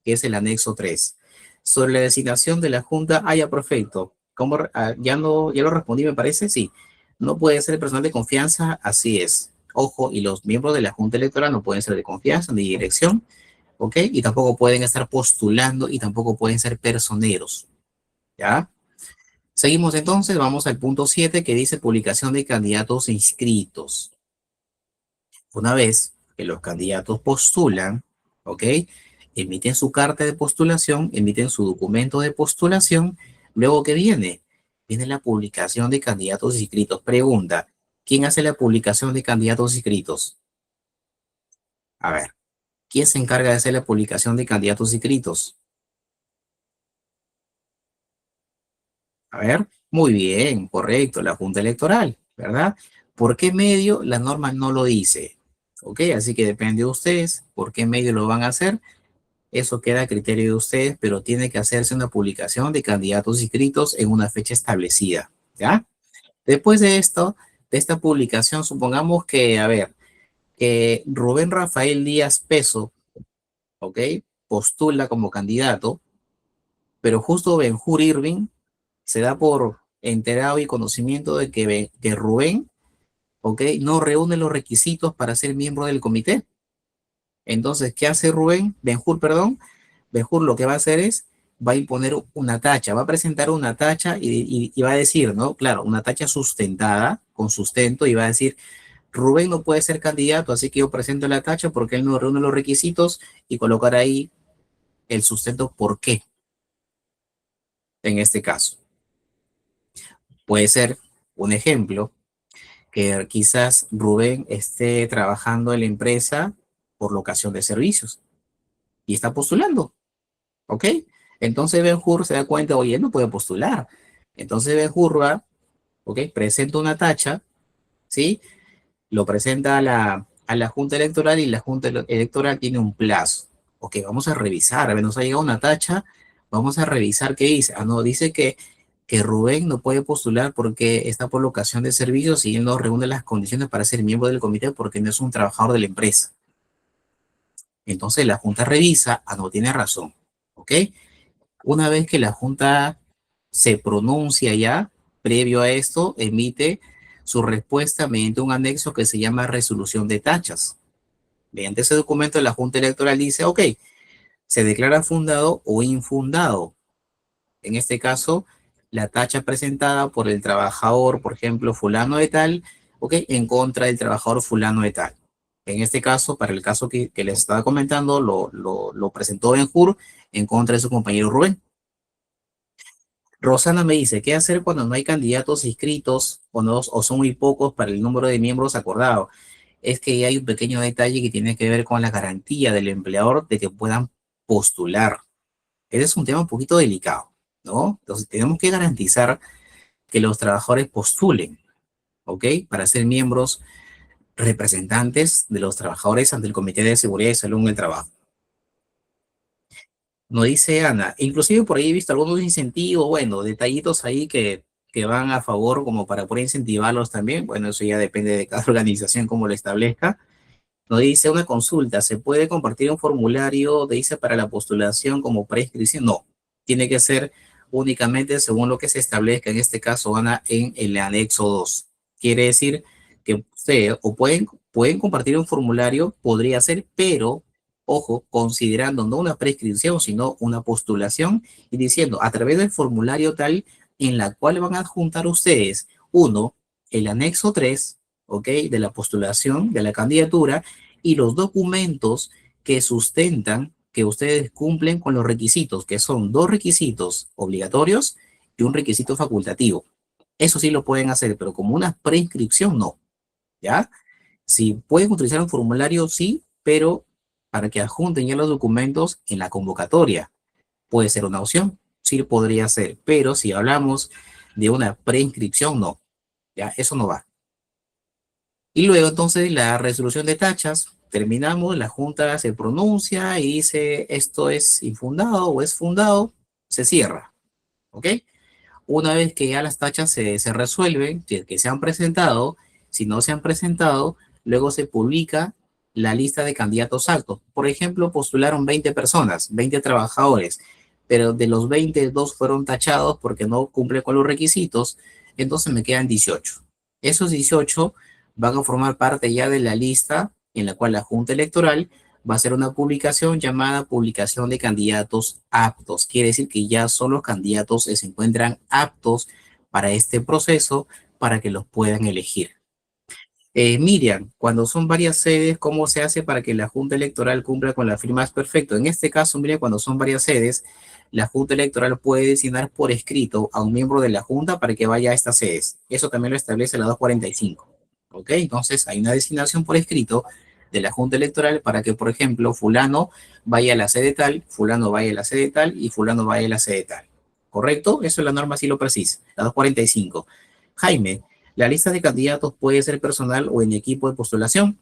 que es el anexo 3. Sobre la designación de la Junta, ya perfecto. ¿Cómo, ya, no, ya lo respondí, me parece? Sí. No puede ser personal de confianza, así es. Ojo, y los miembros de la Junta Electoral no pueden ser de confianza ni dirección, ¿ok? Y tampoco pueden estar postulando y tampoco pueden ser personeros, ¿ya? Seguimos entonces, vamos al punto 7 que dice publicación de candidatos inscritos. Una vez que los candidatos postulan, ¿ok? Emiten su carta de postulación, emiten su documento de postulación, luego ¿qué viene? Viene la publicación de candidatos inscritos. Pregunta, ¿quién hace la publicación de candidatos inscritos? A ver, ¿quién se encarga de hacer la publicación de candidatos inscritos? A ver, muy bien, correcto, la Junta Electoral, ¿verdad? ¿Por qué medio? La norma no lo dice, ¿ok? Así que depende de ustedes por qué medio lo van a hacer. Eso queda a criterio de ustedes, pero tiene que hacerse una publicación de candidatos inscritos en una fecha establecida, ¿ya? Después de esto, de esta publicación, supongamos que, a ver, que Rubén Rafael Díaz Peso, ¿ok? Postula como candidato, pero justo Benjur Irving se da por enterado y conocimiento de que Rubén, ¿ok? No reúne los requisitos para ser miembro del comité. Entonces, ¿qué hace Benjur, perdón? Benjur lo que va a hacer es, va a imponer una tacha, va a presentar una tacha y va a decir, ¿no? Claro, una tacha sustentada, con sustento, y va a decir, Rubén no puede ser candidato, así que yo presento la tacha porque él no reúne los requisitos y colocar ahí el sustento por qué, en este caso. Puede ser un ejemplo que quizás Rubén esté trabajando en la empresa por locación de servicios y está postulando, ¿ok? Entonces Ben-Hur se da cuenta, oye, él no puede postular. Entonces Ben-Hur va, ¿ok? Presenta una tacha, ¿sí? Lo presenta a la Junta Electoral y la Junta Electoral tiene un plazo. Ok, vamos a revisar, a ver, nos ha llegado una tacha, vamos a revisar qué dice. Ah, no, dice que Rubén no puede postular porque está por locación de servicios y él no reúne las condiciones para ser miembro del comité porque no es un trabajador de la empresa. Entonces la Junta revisa, ah, no, tiene razón, ¿ok? Una vez que la Junta se pronuncia ya, previo a esto, emite su respuesta mediante un anexo que se llama resolución de tachas. Mediante ese documento, la Junta Electoral dice, ok, se declara fundado o infundado. En este caso, la tacha presentada por el trabajador, por ejemplo, fulano de tal, ok, en contra del trabajador fulano de tal. En este caso, para el caso que les estaba comentando, lo presentó Benjur en contra de su compañero Rubén. Rosana me dice, ¿qué hacer cuando no hay candidatos inscritos o son muy pocos para el número de miembros acordado? Es que hay un pequeño detalle que tiene que ver con la garantía del empleador de que puedan postular. Ese es un tema un poquito delicado, ¿no? Entonces tenemos que garantizar que los trabajadores postulen, ¿ok? Para ser miembros representantes de los trabajadores ante el Comité de Seguridad y Salud en el Trabajo. Nos dice Ana, inclusive por ahí he visto algunos incentivos, bueno, detallitos ahí que van a favor como para poder incentivarlos también. Bueno, eso ya depende de cada organización como lo establezca. Nos dice una consulta, ¿se puede compartir un formulario, dice, para la postulación como prescripción? No, tiene que ser únicamente según lo que se establezca, en este caso, Ana, en el anexo 2. Quiere decir que ustedes o pueden compartir un formulario, podría ser, pero, ojo, considerando no una prescripción, sino una postulación y diciendo a través del formulario tal en la cual van a adjuntar ustedes, uno, el anexo 3, ¿ok? De la postulación de la candidatura y los documentos que sustentan que ustedes cumplen con los requisitos, que son 2 requisitos obligatorios y un requisito facultativo. Eso sí lo pueden hacer, pero como una prescripción no, ¿ya? Si pueden utilizar un formulario, sí, pero para que adjunten ya los documentos en la convocatoria, puede ser una opción, sí podría ser, pero si hablamos de una prescripción, no, ¿ya? Eso no va. Y luego entonces la resolución de tachas, terminamos, la Junta se pronuncia y dice esto es infundado o es fundado, se cierra, ¿ok? Una vez que ya las tachas se resuelven, que se han presentado, si no se han presentado, luego se publica la lista de candidatos altos. Por ejemplo, postularon 20 personas, 20 trabajadores, pero de los 20, 2 fueron tachados porque no cumplen con los requisitos, entonces me quedan 18. Esos 18 van a formar parte ya de la lista en la cual la Junta Electoral va a hacer una publicación llamada publicación de candidatos aptos. Quiere decir que ya son los candidatos que se encuentran aptos para este proceso para que los puedan elegir. Miriam, cuando son varias sedes, ¿cómo se hace para que la Junta Electoral cumpla con las firmas? Perfecto. En este caso, Miriam, cuando son varias sedes, la Junta Electoral puede designar por escrito a un miembro de la Junta para que vaya a estas sedes. Eso también lo establece la 245. ¿Ok? Entonces, hay una designación por escrito de la Junta Electoral para que, por ejemplo, fulano vaya a la sede tal, fulano vaya a la sede tal y fulano vaya a la sede tal. ¿Correcto? Eso es la norma, así lo precisa, la 245. Jaime, la lista de candidatos puede ser personal o en equipo de postulación.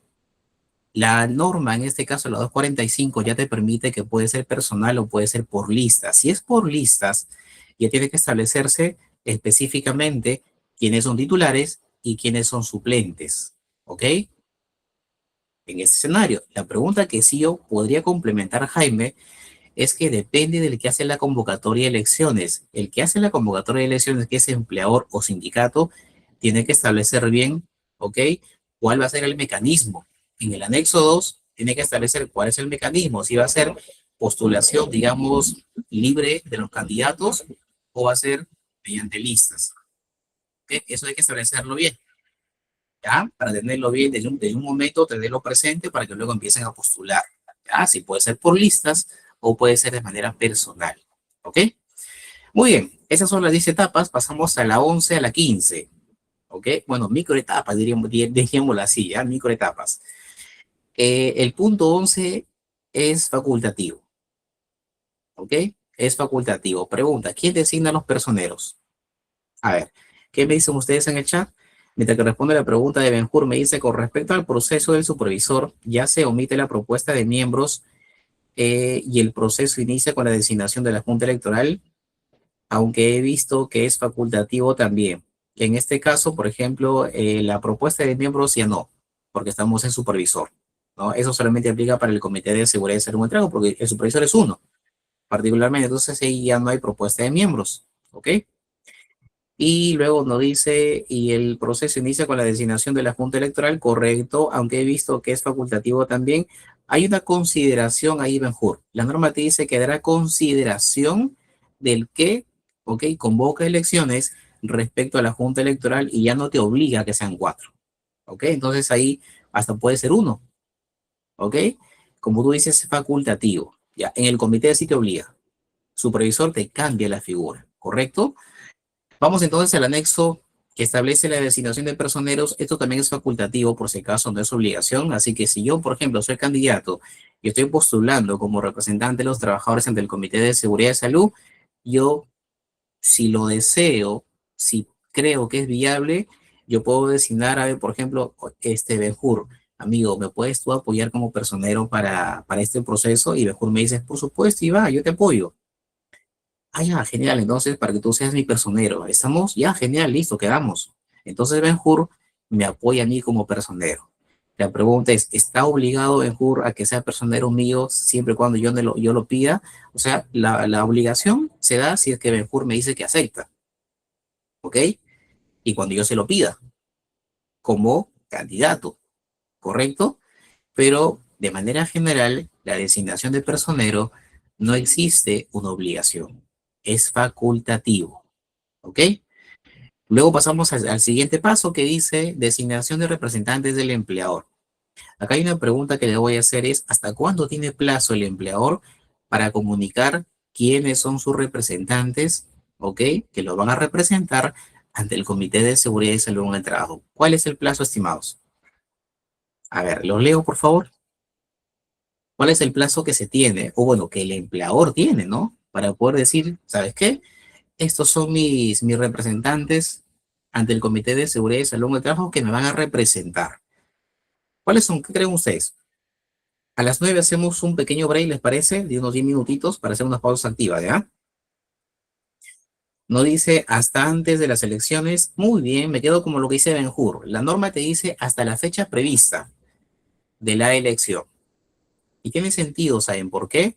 La norma, en este caso la 245, ya te permite que puede ser personal o puede ser por listas. Si es por listas, ya tiene que establecerse específicamente quiénes son titulares y quiénes son suplentes. ¿Ok? En este escenario, la pregunta que sí yo podría complementar, Jaime, es que depende del que hace la convocatoria de elecciones. El que hace la convocatoria de elecciones, que es empleador o sindicato, tiene que establecer bien, ¿ok? ¿Cuál va a ser el mecanismo? En el anexo 2 tiene que establecer cuál es el mecanismo, si va a ser postulación, digamos, libre de los candidatos o va a ser mediante listas. ¿Ok? Eso hay que establecerlo bien, ¿ya? Para tenerlo bien desde un momento, tenerlo presente para que luego empiecen a postular, ¿ya? Si puede ser por listas o puede ser de manera personal, ¿ok? Muy bien, esas son las 10 etapas, pasamos a la 11, a la 15, ¿ok? Bueno, microetapas, diríamoslo así, ¿ya? Microetapas. El punto 11 es facultativo, ¿ok? Es facultativo. Pregunta, ¿quién designa los personeros? A ver, ¿qué me dicen ustedes en el chat? Mientras que responde la pregunta de Benjur, me dice, con respecto al proceso del supervisor, ya se omite la propuesta de miembros y el proceso inicia con la designación de la Junta Electoral, aunque he visto que es facultativo también. En este caso, por ejemplo, la propuesta de miembros ya no, porque estamos en supervisor, ¿no? Eso solamente aplica para el Comité de Seguridad y Salud Trago, porque el supervisor es uno, particularmente. Entonces ahí ya no hay propuesta de miembros, ¿ok? Y luego nos dice, y el proceso inicia con la designación de la Junta Electoral, correcto, aunque he visto que es facultativo también. Hay una consideración ahí, Benjur. La norma te dice que dará consideración del que, ok, convoca elecciones respecto a la Junta Electoral y ya no te obliga a que sean cuatro, ok. Entonces ahí hasta puede ser uno, ok. Como tú dices, es facultativo. Ya, en el comité sí te obliga. Supervisor te cambia la figura, ¿correcto? Vamos entonces al anexo que establece la designación de personeros. Esto también es facultativo, por si acaso no es obligación. Así que si yo, por ejemplo, soy candidato y estoy postulando como representante de los trabajadores ante el Comité de Seguridad y Salud, yo, si lo deseo, si creo que es viable, yo puedo designar a, por ejemplo, Benjur, amigo, ¿me puedes tú apoyar como personero para este proceso? Y Benjur me dice, por supuesto, y va, yo te apoyo. Ah, ya, genial. Entonces, para que tú seas mi personero, ¿estamos? Ya, genial, listo, quedamos. Entonces, Ben-Hur me apoya a mí como personero. La pregunta es, ¿está obligado Ben-Hur a que sea personero mío siempre y cuando yo lo pida? O sea, la obligación se da si es que Ben-Hur me dice que acepta, ¿ok? Y cuando yo se lo pida, como candidato, ¿correcto? Pero de manera general, la designación de personero no existe una obligación, es facultativo. ¿Ok? Luego pasamos al siguiente paso que dice designación de representantes del empleador. Acá hay una pregunta que le voy a hacer es, ¿hasta cuándo tiene plazo el empleador para comunicar quiénes son sus representantes, ¿ok? Que lo van a representar ante el Comité de Seguridad y Salud en el Trabajo. ¿Cuál es el plazo, estimados? A ver, los leo, por favor. ¿Cuál es el plazo que se tiene? O bueno, que el empleador tiene, ¿no? Para poder decir, ¿sabes qué? Estos son mis representantes ante el Comité de Seguridad y Salud en el Trabajo que me van a representar. ¿Cuáles son? ¿Qué creen ustedes? A las 9 hacemos un pequeño break, ¿les parece? De unos 10 minutitos para hacer unas pausas activas, ¿ya? No dice hasta antes de las elecciones. Muy bien, me quedo como lo que dice Benjur. La norma te dice hasta la fecha prevista de la elección. Y tiene sentido, ¿saben por qué?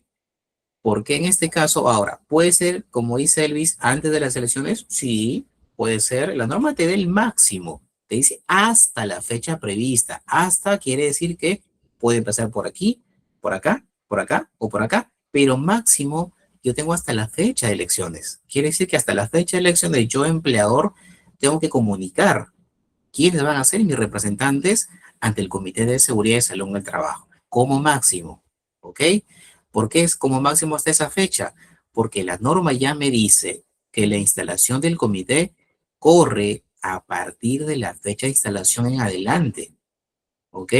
Porque en este caso, ahora, puede ser, como dice Elvis, antes de las elecciones, sí, puede ser. La norma te da el máximo, te dice hasta la fecha prevista. Hasta quiere decir que puede empezar por aquí, por acá o por acá, pero máximo yo tengo hasta la fecha de elecciones. Quiere decir que hasta la fecha de elecciones yo, empleador, tengo que comunicar quiénes van a ser mis representantes ante el Comité de Seguridad y Salud en el Trabajo, como máximo, ¿ok? ¿Por qué es como máximo hasta esa fecha? Porque la norma ya me dice que la instalación del comité corre a partir de la fecha de instalación en adelante, ¿ok?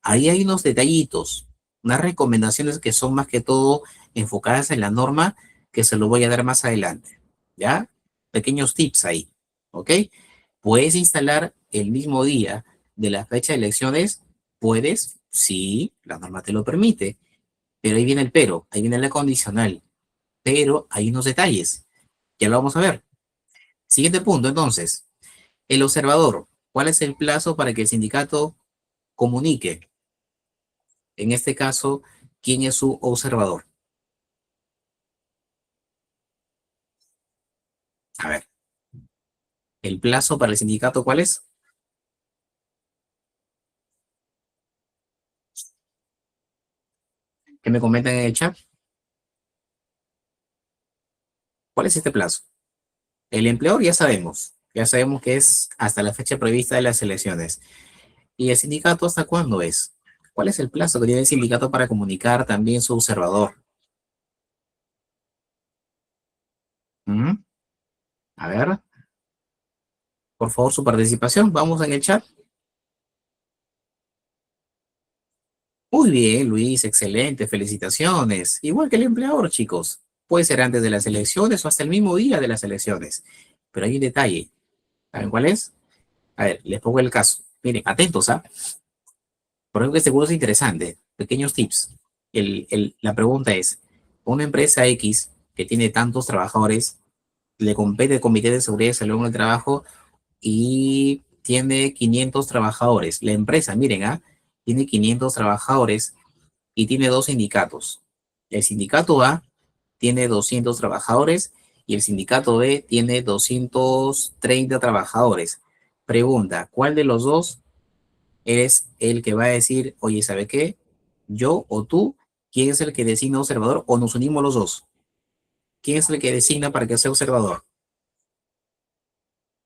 Ahí hay unos detallitos, unas recomendaciones que son más que todo enfocadas en la norma que se lo voy a dar más adelante, ¿ya? Pequeños tips ahí, ¿ok? ¿Puedes instalar el mismo día de la fecha de elecciones? ¿Puedes? Sí, la norma te lo permite, pero ahí viene el pero, ahí viene la condicional, pero hay unos detalles, ya lo vamos a ver. Siguiente punto, entonces, el observador. ¿Cuál es el plazo para que el sindicato comunique? En este caso, ¿quién es su observador? A ver, ¿el plazo para el sindicato cuál es? ¿Qué me comentan en el chat? ¿Cuál es este plazo? El empleador ya sabemos que es hasta la fecha prevista de las elecciones. ¿Y el sindicato hasta cuándo es? ¿Cuál es el plazo que tiene el sindicato para comunicar también su observador? ¿Mm? A ver, por favor, su participación. Vamos en el chat. Muy bien, Luis, excelente, felicitaciones. Igual que el empleador, chicos. Puede ser antes de las elecciones o hasta el mismo día de las elecciones. Pero hay un detalle. ¿Saben cuál es? A ver, les pongo el caso. Miren, atentos, ¿ah? Por ejemplo, este curso es interesante. Pequeños tips. La pregunta es, una empresa X que tiene tantos trabajadores, le compete el Comité de Seguridad y Salud en el Trabajo y tiene 500 trabajadores. La empresa, miren, ¿ah? Tiene 500 trabajadores y tiene dos sindicatos. El sindicato A tiene 200 trabajadores y el sindicato B tiene 230 trabajadores. Pregunta, ¿cuál de los dos es el que va a decir, oye, ¿sabe qué? Yo o tú, ¿quién es el que designa observador o nos unimos los dos? ¿Quién es el que designa para que sea observador?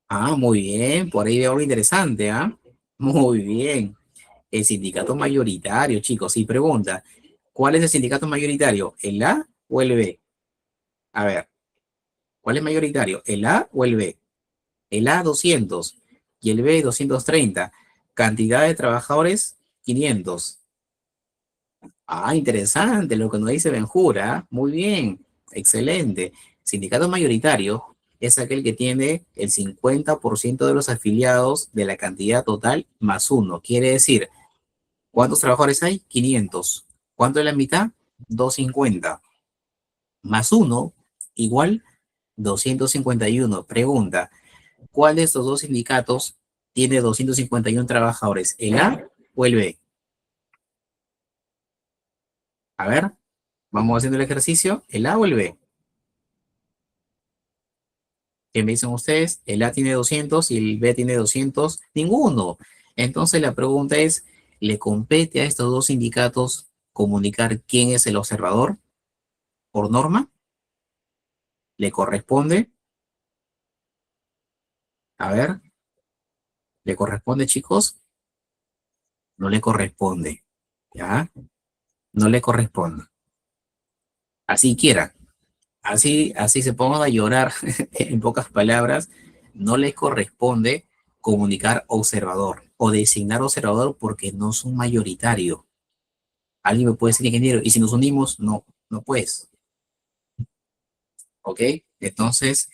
Ah, muy bien, por ahí veo algo interesante, ¿ah? Muy bien. El sindicato mayoritario, chicos. Y pregunta, ¿cuál es el sindicato mayoritario? ¿El A o el B? A ver, ¿cuál es mayoritario? ¿El A o el B? El A 200 y el B 230. Cantidad de trabajadores 500. Ah, interesante lo que nos dice Benjura. Muy bien, excelente. Sindicato mayoritario es aquel que tiene el 50% de los afiliados de la cantidad total más uno. Quiere decir, ¿cuántos trabajadores hay? 500. ¿Cuánto es la mitad? 250. Más uno igual 251. Pregunta, ¿cuál de estos dos sindicatos tiene 251 trabajadores? ¿El A o el B? A ver, vamos haciendo el ejercicio. ¿El A o el B? ¿Qué me dicen ustedes? El A tiene 200 y el B tiene 200. Ninguno. Entonces la pregunta es, ¿le compete a estos dos sindicatos comunicar quién es el observador por norma? ¿Le corresponde? A ver, ¿le corresponde, chicos? No le corresponde. ¿Ya? No le corresponde. Así quiera. Así se pongan a llorar, en pocas palabras, no les corresponde comunicar observador o designar observador porque no son mayoritario. Alguien me puede decir, ingeniero, y si nos unimos, no, no puedes. ¿Ok? Entonces,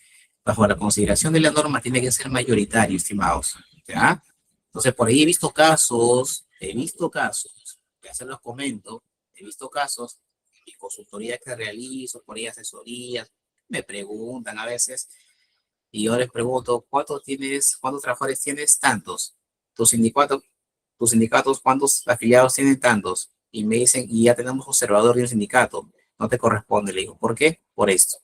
bajo la consideración de la norma, tiene que ser mayoritario, estimados. ¿Ya? Entonces, por ahí he visto casos, ya se los comento, he visto casos, en mi consultoría que realizo, por ahí asesorías, me preguntan a veces, y yo les pregunto, ¿cuántos trabajadores tienes? Tantos. ¿Tus sindicatos, tus sindicatos, cuántos afiliados tienen? Tantos. Y me dicen, y ya tenemos observador de un sindicato, no te corresponde. Le digo, ¿por qué? Por esto.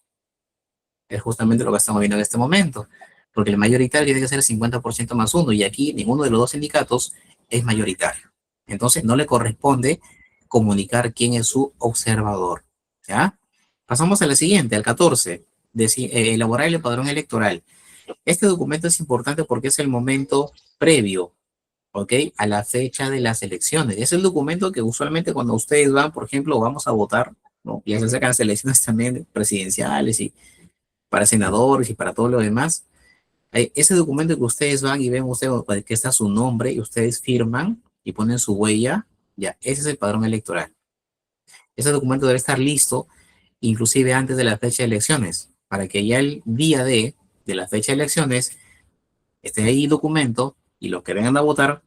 Es justamente lo que estamos viendo en este momento, porque el mayoritario tiene que ser el 50% más uno, y aquí ninguno de los dos sindicatos es mayoritario. Entonces no le corresponde comunicar quién es su observador. ¿Ya? Pasamos a la siguiente, al 14, elaborar el padrón electoral. Este documento es importante porque es el momento previo, ¿ok? A la fecha de las elecciones. Es el documento que usualmente cuando ustedes van, por ejemplo, vamos a votar, ¿no? Ya se sacan las elecciones también presidenciales y para senadores y para todo lo demás. Ese documento que ustedes van y ven ustedes que está su nombre y ustedes firman y ponen su huella, ya, ese es el padrón electoral. Ese documento debe estar listo inclusive antes de la fecha de elecciones, para que ya el día de la fecha de elecciones esté ahí el documento y los que vengan a votar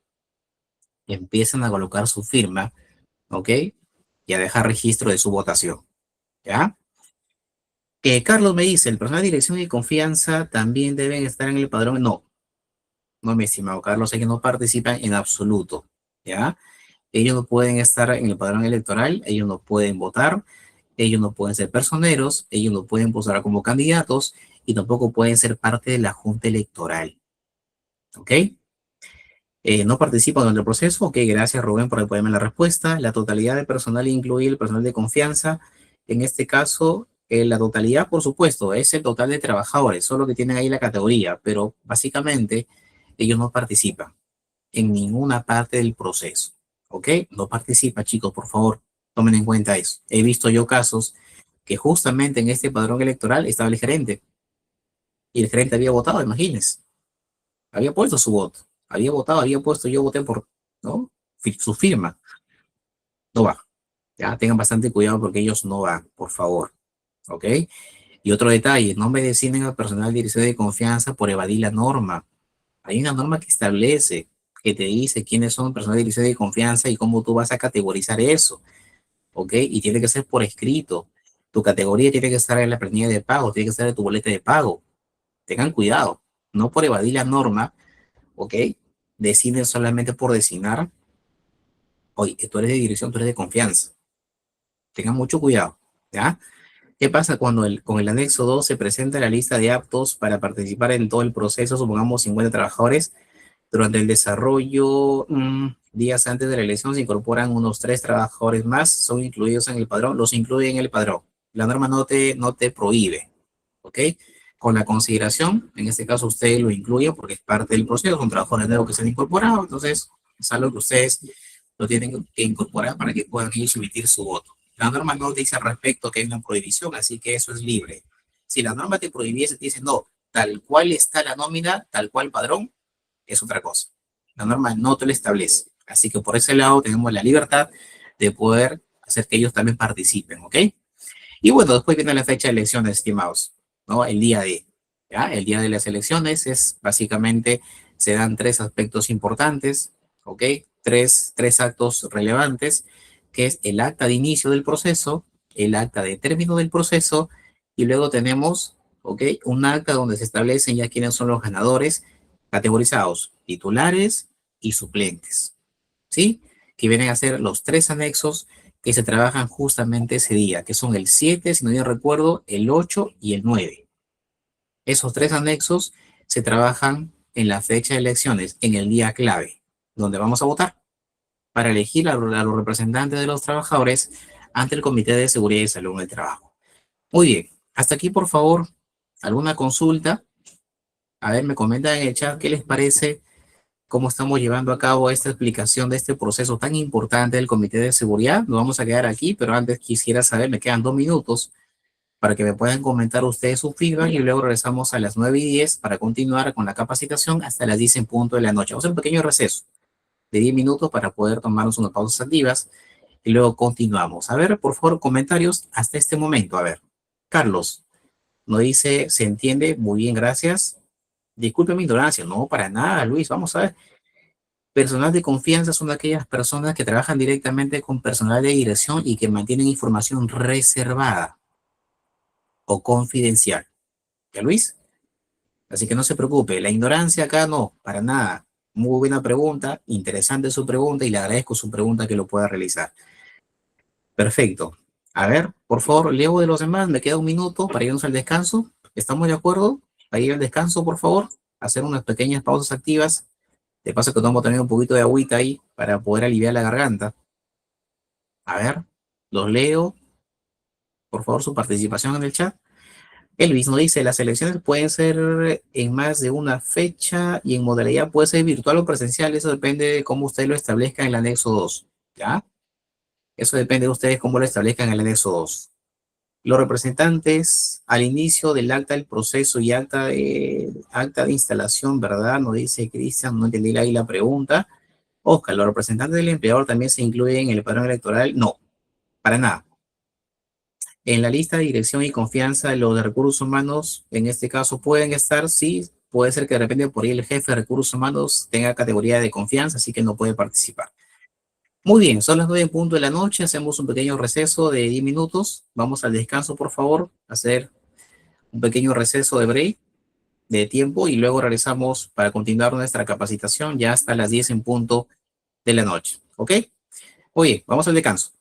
empiezan a colocar su firma, ¿ok? Y a dejar registro de su votación, ¿ya? Carlos me dice, el personal de dirección y confianza también deben estar en el padrón. No, no, mi estimado Carlos, ellos no participan en absoluto, ¿ya? Ellos no pueden estar en el padrón electoral, ellos no pueden votar, ellos no pueden ser personeros, ellos no pueden posar como candidatos y tampoco pueden ser parte de la junta electoral, ¿ok? ¿No participa durante el proceso? Ok, gracias Rubén por ponerme la respuesta. La totalidad de personal incluye el personal de confianza. En este caso, la totalidad, por supuesto, es el total de trabajadores, solo que tienen ahí la categoría, pero básicamente ellos no participan en ninguna parte del proceso. ¿Ok? No participa, chicos, por favor, tomen en cuenta eso. He visto yo casos que justamente en este padrón electoral estaba el gerente y el gerente había votado, imagínense, había puesto su voto, había votado, había puesto, yo voté por, ¿no? Su firma, no va. Ya tengan bastante cuidado porque ellos no van, por favor. ¿Ok? Y otro detalle, no me designen al personal de dirección de confianza por evadir la norma. Hay una norma que establece, que te dice quiénes son personas de dirección de confianza y cómo tú vas a categorizar eso. ¿Ok? Y tiene que ser por escrito. Tu categoría tiene que estar en la planilla de pago, tiene que estar en tu boleta de pago. Tengan cuidado, no por evadir la norma, ¿ok? Deciden solamente por designar, oye, que tú eres de dirección, tú eres de confianza. Tengan mucho cuidado, ¿ya? ¿Qué pasa cuando con el anexo 2 se presenta la lista de aptos para participar en todo el proceso? Supongamos 50 trabajadores. Durante el desarrollo, días antes de la elección, se incorporan unos 3 trabajadores más, son incluidos en el padrón, los incluye en el padrón. La norma no te prohíbe, ¿ok? Con la consideración, en este caso usted lo incluye porque es parte del proceso, son trabajadores nuevos que se han incorporado, entonces es algo que ustedes lo tienen que incorporar para que puedan ellos emitir su voto. La norma no dice al respecto que hay una prohibición, así que eso es libre. Si la norma te prohibiese, te dice no, tal cual está la nómina, tal cual padrón, es otra cosa. La norma no te lo establece. Así que por ese lado tenemos la libertad de poder hacer que ellos también participen, ¿ok? Y bueno, después viene la fecha de elecciones, estimados, ¿no? El día de, ¿ya? El día de las elecciones es básicamente, se dan 3 aspectos importantes, ¿ok? Tres actos relevantes, que es el acta de inicio del proceso, el acta de término del proceso, y luego tenemos, ¿ok? Un acta donde se establecen ya quiénes son los ganadores, categorizados, titulares y suplentes, ¿sí? Que vienen a ser los 3 anexos que se trabajan justamente ese día, que son el 7, si no yo recuerdo, el 8 y el 9. Esos 3 anexos se trabajan en la fecha de elecciones, en el día clave, donde vamos a votar para elegir a los representantes de los trabajadores ante el Comité de Seguridad y Salud en el Trabajo. Muy bien, hasta aquí por favor, alguna consulta. A ver, me comentan en el chat qué les parece cómo estamos llevando a cabo esta explicación de este proceso tan importante del Comité de Seguridad. Nos vamos a quedar aquí, pero antes quisiera saber, me quedan 2 minutos para que me puedan comentar ustedes su feedback y luego regresamos a las 9:10 para continuar con la capacitación hasta las 10 en punto de la noche. Vamos a hacer un pequeño receso de 10 minutos para poder tomarnos unas pausas activas y luego continuamos. A ver, por favor, comentarios hasta este momento. A ver, Carlos, nos dice, ¿se entiende? Muy bien, gracias. Disculpe mi ignorancia. No, para nada, Luis. Vamos a ver. Personal de confianza son aquellas personas que trabajan directamente con personal de dirección y que mantienen información reservada o confidencial. ¿Ya, Luis? Así que no se preocupe, la ignorancia acá no, para nada. Muy buena pregunta, interesante su pregunta y le agradezco su pregunta que lo pueda realizar. Perfecto. A ver, por favor, leo de los demás, me queda 1 minuto para irnos al descanso. ¿Estamos de acuerdo? Para ir al descanso, por favor, hacer unas pequeñas pausas activas. De paso que tomo también un poquito de agüita ahí para poder aliviar la garganta. A ver, los leo. Por favor, su participación en el chat. Elvis nos dice, las elecciones pueden ser en más de una fecha y en modalidad puede ser virtual o presencial. Eso depende de cómo usted lo establezca en el anexo 2. ¿Ya? Eso depende de ustedes cómo lo establezcan en el anexo 2. Los representantes al inicio del acta del proceso y acta de instalación, ¿verdad? Nos dice Cristian, no entendí ahí la pregunta. Oscar, ¿los representantes del empleador también se incluyen en el padrón electoral? No, para nada. En la lista de dirección y confianza, los de recursos humanos, en este caso, pueden estar, sí, puede ser que de repente por ahí el jefe de recursos humanos tenga categoría de confianza, así que no puede participar. Muy bien, son las 9 en punto de la noche, hacemos un pequeño receso de 10 minutos, vamos al descanso, por favor, hacer un pequeño receso de break, de tiempo, y luego regresamos para continuar nuestra capacitación ya hasta las 10 en punto de la noche, ¿ok? Oye, vamos al descanso.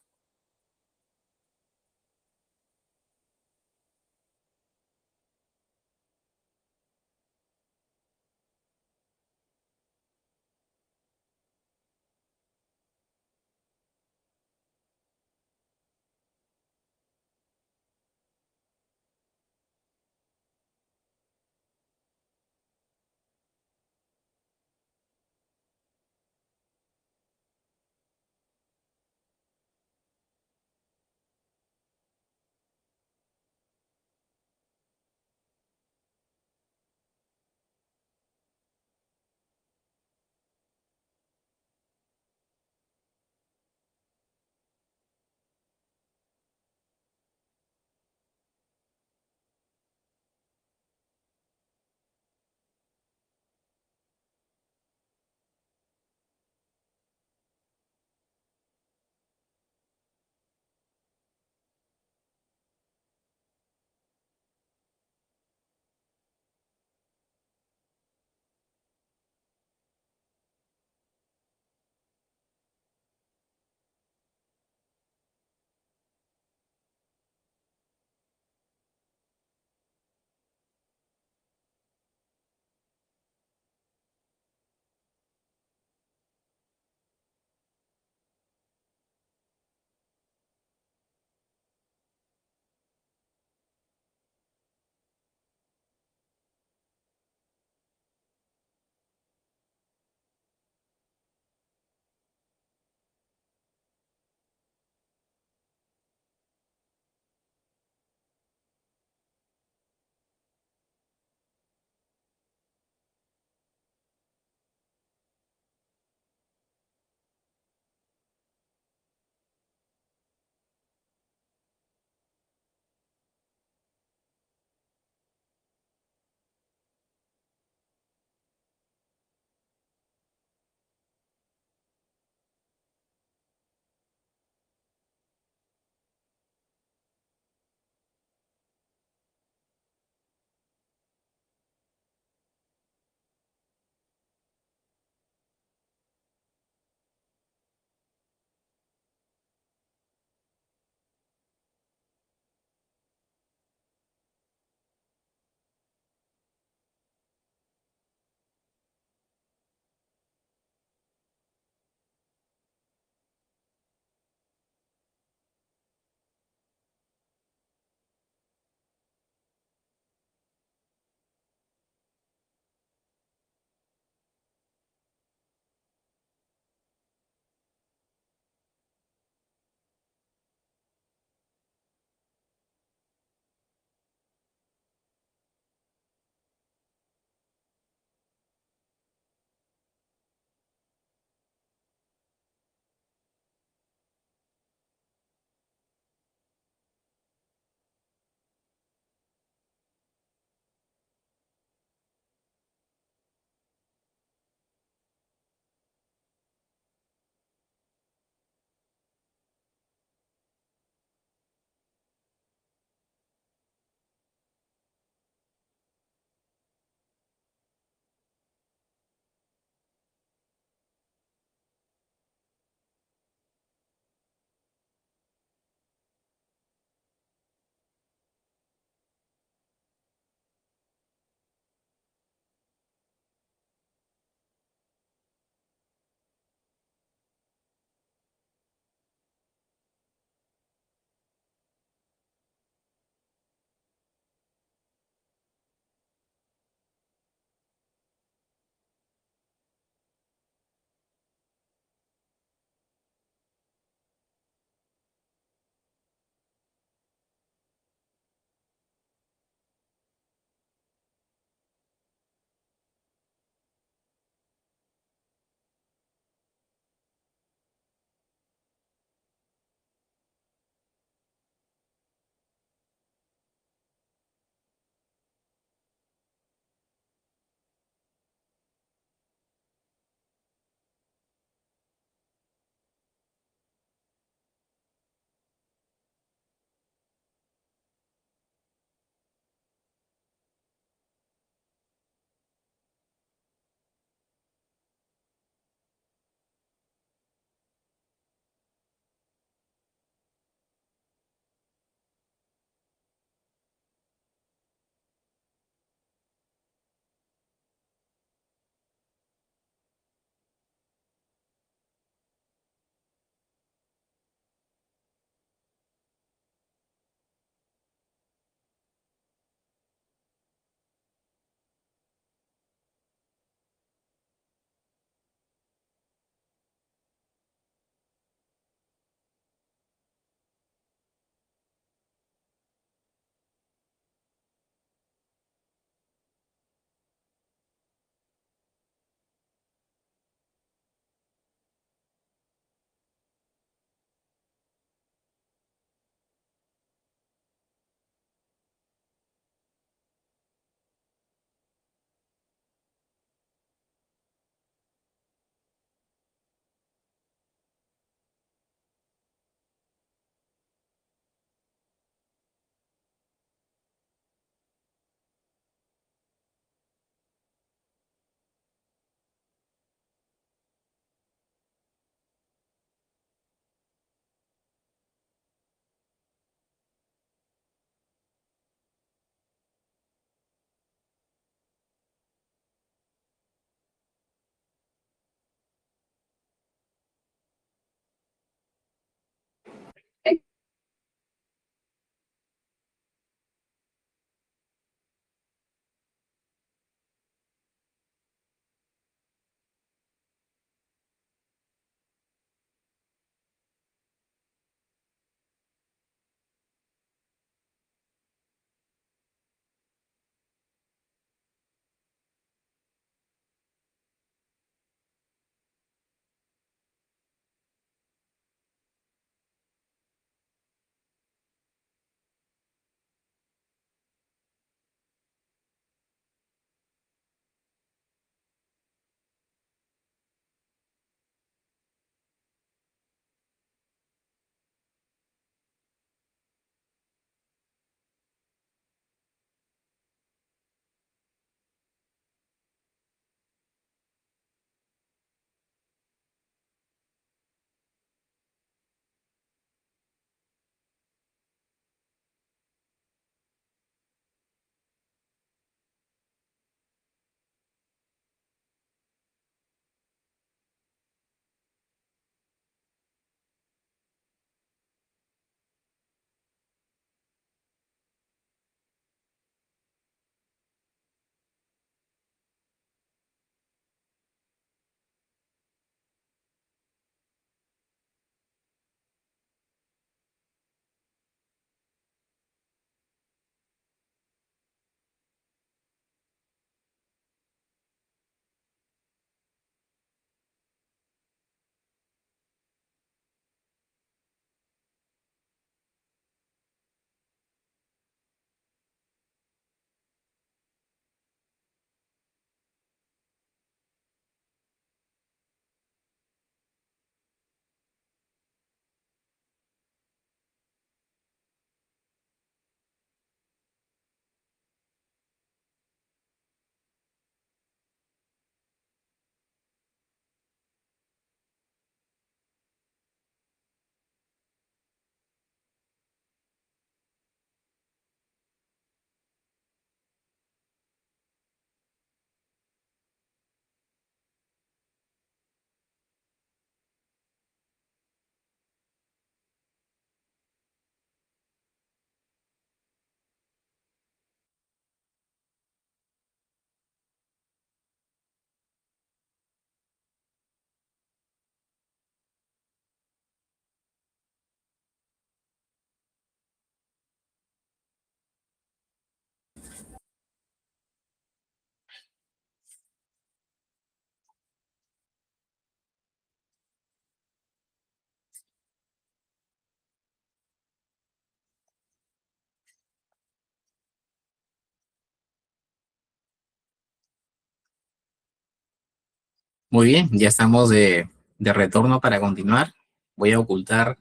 Muy bien, ya estamos de retorno para continuar. Voy a ocultar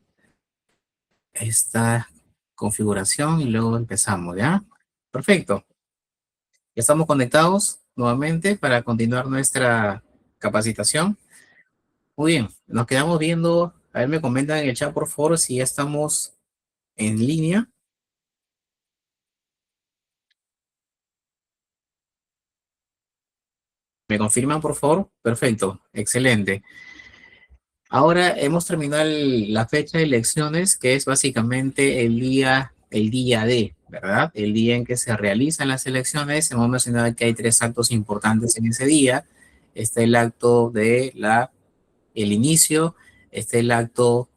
esta configuración y luego empezamos, ¿ya? Perfecto. Ya estamos conectados nuevamente para continuar nuestra capacitación. Muy bien, nos quedamos viendo. A ver, me comentan en el chat, por favor, si ya estamos en línea. ¿Me confirman, por favor? Perfecto, excelente. Ahora hemos terminado la fecha de elecciones, que es básicamente el día de, ¿verdad? El día en que se realizan las elecciones. Hemos mencionado que hay tres actos importantes en ese día. Está el acto de el inicio, está el acto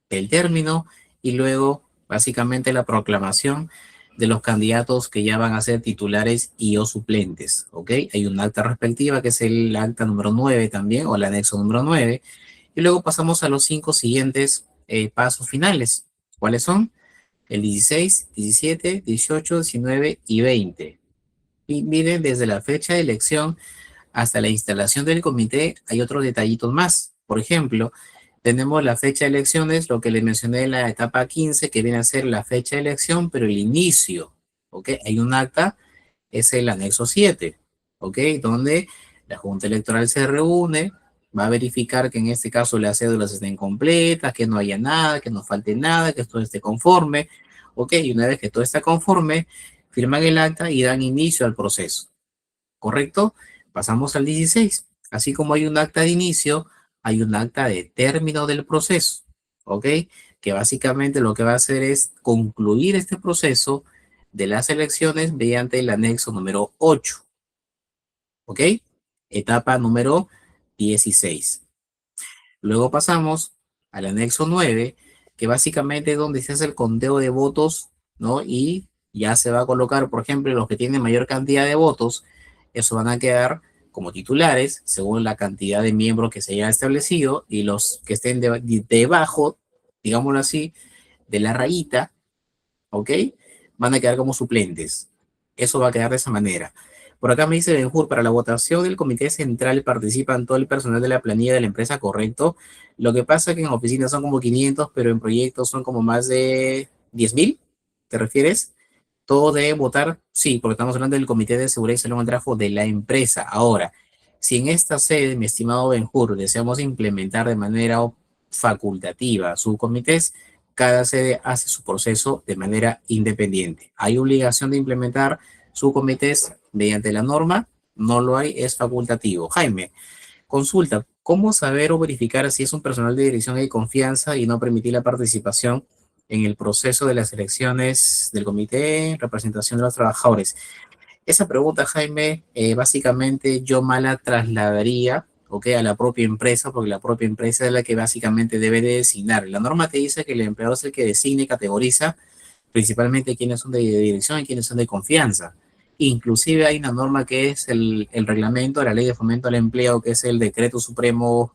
del término y luego básicamente la proclamación de los candidatos que ya van a ser titulares y o suplentes, ¿ok? Hay un acta respectiva que es el acta número 9 también, o el anexo número 9, y luego pasamos a los cinco siguientes pasos finales. ¿Cuáles son? El 16, 17, 18, 19 y 20. Y miren, desde la fecha de elección hasta la instalación del comité hay otros detallitos más. Por ejemplo, tenemos la fecha de elecciones, lo que les mencioné en la etapa 15, que viene a ser la fecha de elección, pero el inicio, ¿ok? Hay un acta, es el anexo 7, ¿ok? Donde la Junta Electoral se reúne, va a verificar que en este caso las cédulas estén completas, que no haya nada, que no falte nada, que todo esté conforme, ¿ok? Y una vez que todo está conforme, firman el acta y dan inicio al proceso. ¿Correcto? Pasamos al 16. Así como hay un acta de inicio, hay un acta de término del proceso, ¿ok? Que básicamente lo que va a hacer es concluir este proceso de las elecciones mediante el anexo número 8, ¿ok? Etapa número 16. Luego pasamos al anexo 9, que básicamente es donde se hace el conteo de votos, ¿no? Y ya se va a colocar, por ejemplo, los que tienen mayor cantidad de votos, eso van a quedar como titulares según la cantidad de miembros que se haya establecido, y los que estén debajo, digámoslo así, de la rayita, ¿ok? Van a quedar como suplentes. Eso va a quedar de esa manera. Por acá me dice Benjur, para la votación del comité central participan todo el personal de la planilla de la empresa, correcto. Lo que pasa es que en oficinas son como 500, pero en proyectos son como más de 10.000, ¿te refieres? Todo debe votar, sí, porque estamos hablando del comité de seguridad y salud del trabajo de la empresa. Ahora, si en esta sede, mi estimado Benjur, deseamos implementar de manera facultativa subcomités, cada sede hace su proceso de manera independiente. ¿Hay obligación de implementar subcomités mediante la norma? No lo hay, es facultativo. Jaime, consulta, ¿cómo saber o verificar si es un personal de dirección y confianza y no permitir la participación en el proceso de las elecciones del comité en representación de los trabajadores? Esa pregunta, Jaime, básicamente yo me la trasladaría, ¿ok? A la propia empresa, porque la propia empresa es la que básicamente debe de designar. La norma te dice que el empleador es el que designa y categoriza principalmente quiénes son de dirección y quiénes son de confianza. Inclusive hay una norma que es el reglamento de la Ley de Fomento al Empleo, que es el decreto supremo,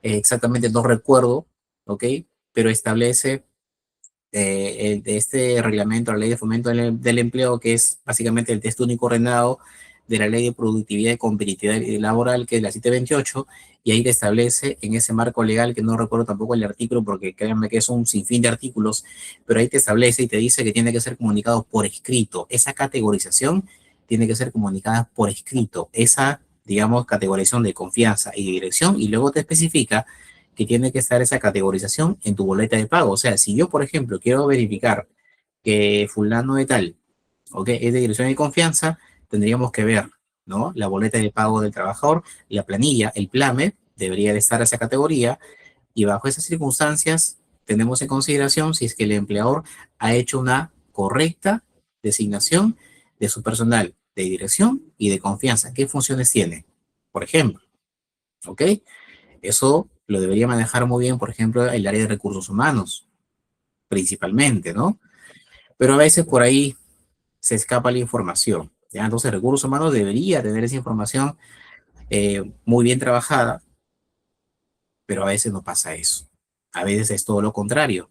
exactamente no recuerdo, ¿ok? Pero establece de este reglamento, la ley de fomento del empleo, que es básicamente el texto único ordenado de la ley de productividad y competitividad laboral, que es la 728, y ahí te establece en ese marco legal, que no recuerdo tampoco el artículo, porque créanme que es un sinfín de artículos, pero ahí te establece y te dice que tiene que ser comunicado por escrito. Esa categorización tiene que ser comunicada por escrito, esa, digamos, categorización de confianza y dirección, y luego te especifica que tiene que estar esa categorización en tu boleta de pago. O sea, si yo, por ejemplo, quiero verificar que fulano de tal, ¿ok? Es de dirección de confianza, tendríamos que ver, ¿no? La boleta de pago del trabajador, la planilla, el PLAME, debería de estar esa categoría, y bajo esas circunstancias tenemos en consideración si es que el empleador ha hecho una correcta designación de su personal de dirección y de confianza. ¿Qué funciones tiene? Por ejemplo, ¿ok? Eso lo debería manejar muy bien, por ejemplo, el área de recursos humanos, principalmente, ¿no? Pero a veces por ahí se escapa la información, ¿ya? Entonces, recursos humanos debería tener esa información muy bien trabajada, pero a veces no pasa eso. A veces es todo lo contrario.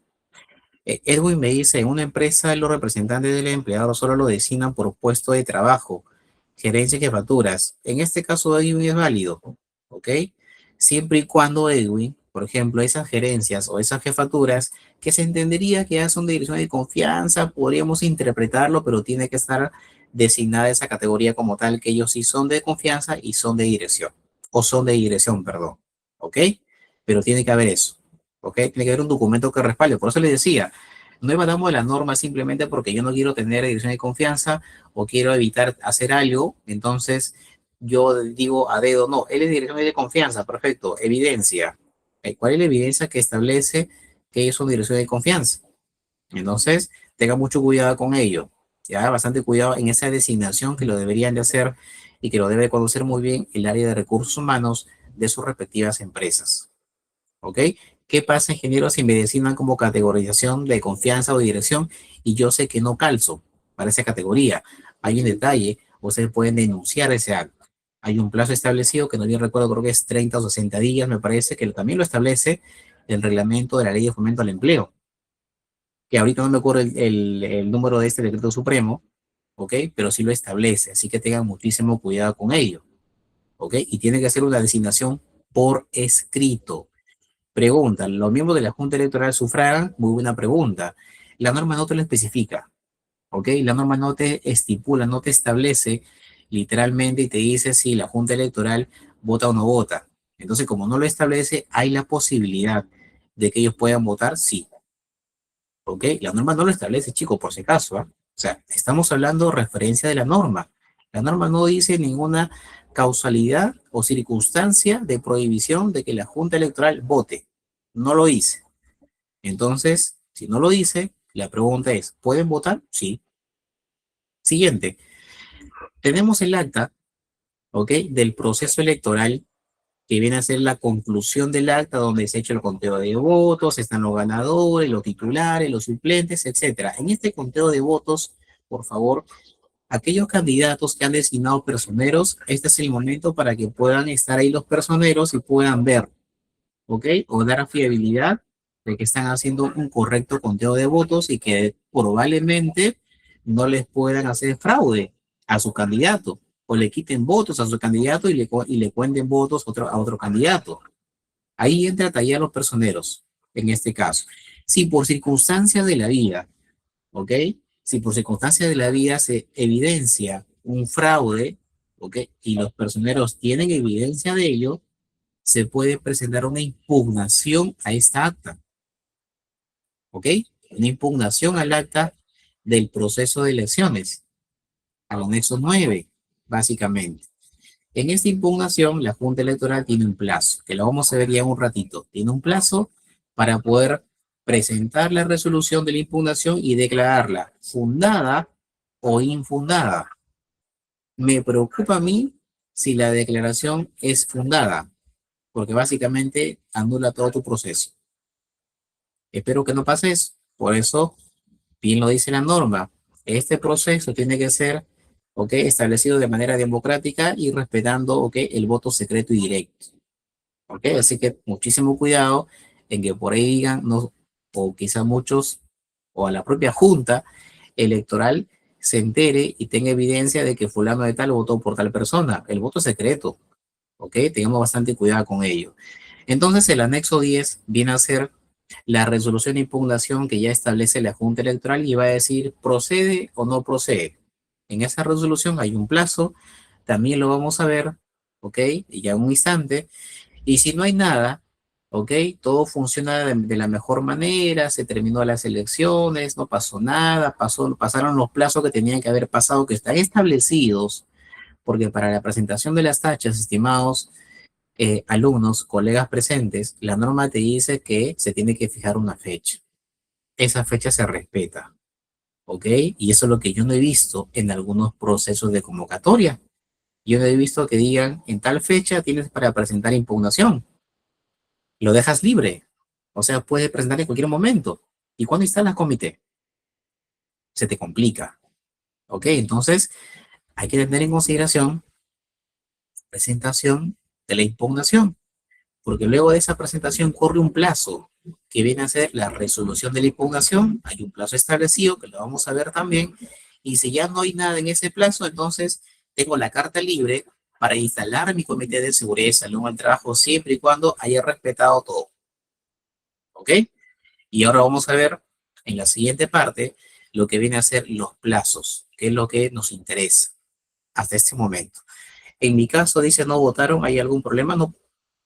Edwin me dice, en una empresa los representantes del empleado solo lo designan por puesto de trabajo, gerencia y jefaturas. En este caso, Edwin es válido, ¿ok? siempre y cuando, Edwin, por ejemplo, esas gerencias o esas jefaturas que se entendería que ya son de dirección de confianza, podríamos interpretarlo, pero tiene que estar designada esa categoría como tal, que ellos sí son de confianza y son de dirección, o son de dirección, perdón, ¿ok? Pero tiene que haber eso, ¿ok? Tiene que haber un documento que respalde. Por eso les decía, no evadamos de la norma simplemente porque yo no quiero tener dirección de confianza o quiero evitar hacer algo, entonces yo digo a dedo, no, él es dirección de confianza, perfecto, evidencia. ¿Cuál es la evidencia que establece que es una dirección de confianza? Entonces, tenga mucho cuidado con ello, ya, bastante cuidado en esa designación que lo deberían de hacer y que lo debe conocer muy bien el área de recursos humanos de sus respectivas empresas. ¿Ok? ¿Qué pasa, ingeniero, si me designan como categorización de confianza o dirección y yo sé que no calzo para esa categoría? Hay un detalle, ustedes pueden denunciar ese acto. Hay un plazo establecido que no bien recuerdo, creo que es 30 o 60 días, me parece, que también lo establece el reglamento de la Ley de Fomento al Empleo, que ahorita no me acuerdo el número de este decreto supremo, ¿ok? Pero sí lo establece, así que tengan muchísimo cuidado con ello, ¿ok? Y tiene que hacer una designación por escrito. Pregunta, ¿los miembros de la Junta Electoral sufragan? Muy buena pregunta. La norma no te lo especifica, ¿ok? La norma no te estipula, no te establece literalmente y te dice si la Junta Electoral vota o no vota. Entonces, como no lo establece, hay la posibilidad de que ellos puedan votar, sí, ¿ok? La norma no lo establece, chicos, por si acaso, ¿ah? O sea, estamos hablando referencia de la norma. La norma no dice ninguna causalidad o circunstancia de prohibición de que la Junta Electoral vote. No lo dice. Entonces, si no lo dice, la pregunta es, ¿pueden votar? Sí. Siguiente, tenemos el acta, ¿ok? Del proceso electoral que viene a ser la conclusión del acta donde se ha hecho el conteo de votos, están los ganadores, los titulares, los suplentes, etcétera. En este conteo de votos, por favor, aquellos candidatos que han designado personeros, este es el momento para que puedan estar ahí los personeros y puedan ver, ¿ok? O dar fiabilidad de que están haciendo un correcto conteo de votos y que probablemente no les puedan hacer fraude a su candidato o le quiten votos a su candidato y le cuenten votos a otro candidato. Ahí entra a tallar los personeros, en este caso. Si por circunstancias de la vida, ¿ok? Si por circunstancias de la vida se evidencia un fraude, ¿ok? Y los personeros tienen evidencia de ello, se puede presentar una impugnación a esta acta, ¿ok? Una impugnación al acta del proceso de elecciones, al anexo 9, básicamente. En esta impugnación, la Junta Electoral tiene un plazo, que lo vamos a ver ya en un ratito. Tiene un plazo para poder presentar la resolución de la impugnación y declararla fundada o infundada. Me preocupa a mí si la declaración es fundada, porque básicamente anula todo tu proceso. Espero que no pase eso. Por eso, bien lo dice la norma, este proceso tiene que ser, ¿ok? Establecido de manera democrática y respetando, ¿ok? El voto secreto y directo, ¿ok? Así que muchísimo cuidado en que por ahí digan, no, o quizá muchos, o a la propia junta electoral se entere y tenga evidencia de que fulano de tal votó por tal persona. El voto es secreto, ¿ok? Tengamos bastante cuidado con ello. Entonces, el anexo 10 viene a ser la resolución de impugnación que ya establece la Junta Electoral y va a decir procede o no procede. En esa resolución hay un plazo, también lo vamos a ver, ¿ok? Y ya en un instante. Y si no hay nada, ¿ok? Todo funciona de la mejor manera, se terminó las elecciones, no pasó nada, pasaron los plazos que tenían que haber pasado, que están establecidos, porque para la presentación de las tachas, estimados alumnos, colegas presentes, la norma te dice que se tiene que fijar una fecha. Esa fecha se respeta, ¿ok? Y eso es lo que yo no he visto en algunos procesos de convocatoria. Yo no he visto que digan, en tal fecha tienes para presentar impugnación. Lo dejas libre. O sea, puedes presentar en cualquier momento. ¿Y cuando instalas comité? Se te complica, ¿ok? Entonces, hay que tener en consideración presentación de la impugnación, porque luego de esa presentación corre un plazo que viene a ser la resolución de la impugnación. Hay un plazo establecido que lo vamos a ver también. Y si ya no hay nada en ese plazo, entonces tengo la carta libre para instalar mi comité de seguridad y salud al trabajo siempre y cuando haya respetado todo. ¿Ok? Y ahora vamos a ver en la siguiente parte lo que viene a ser los plazos, que es lo que nos interesa hasta este momento. En mi caso dice no votaron, ¿hay algún problema? No,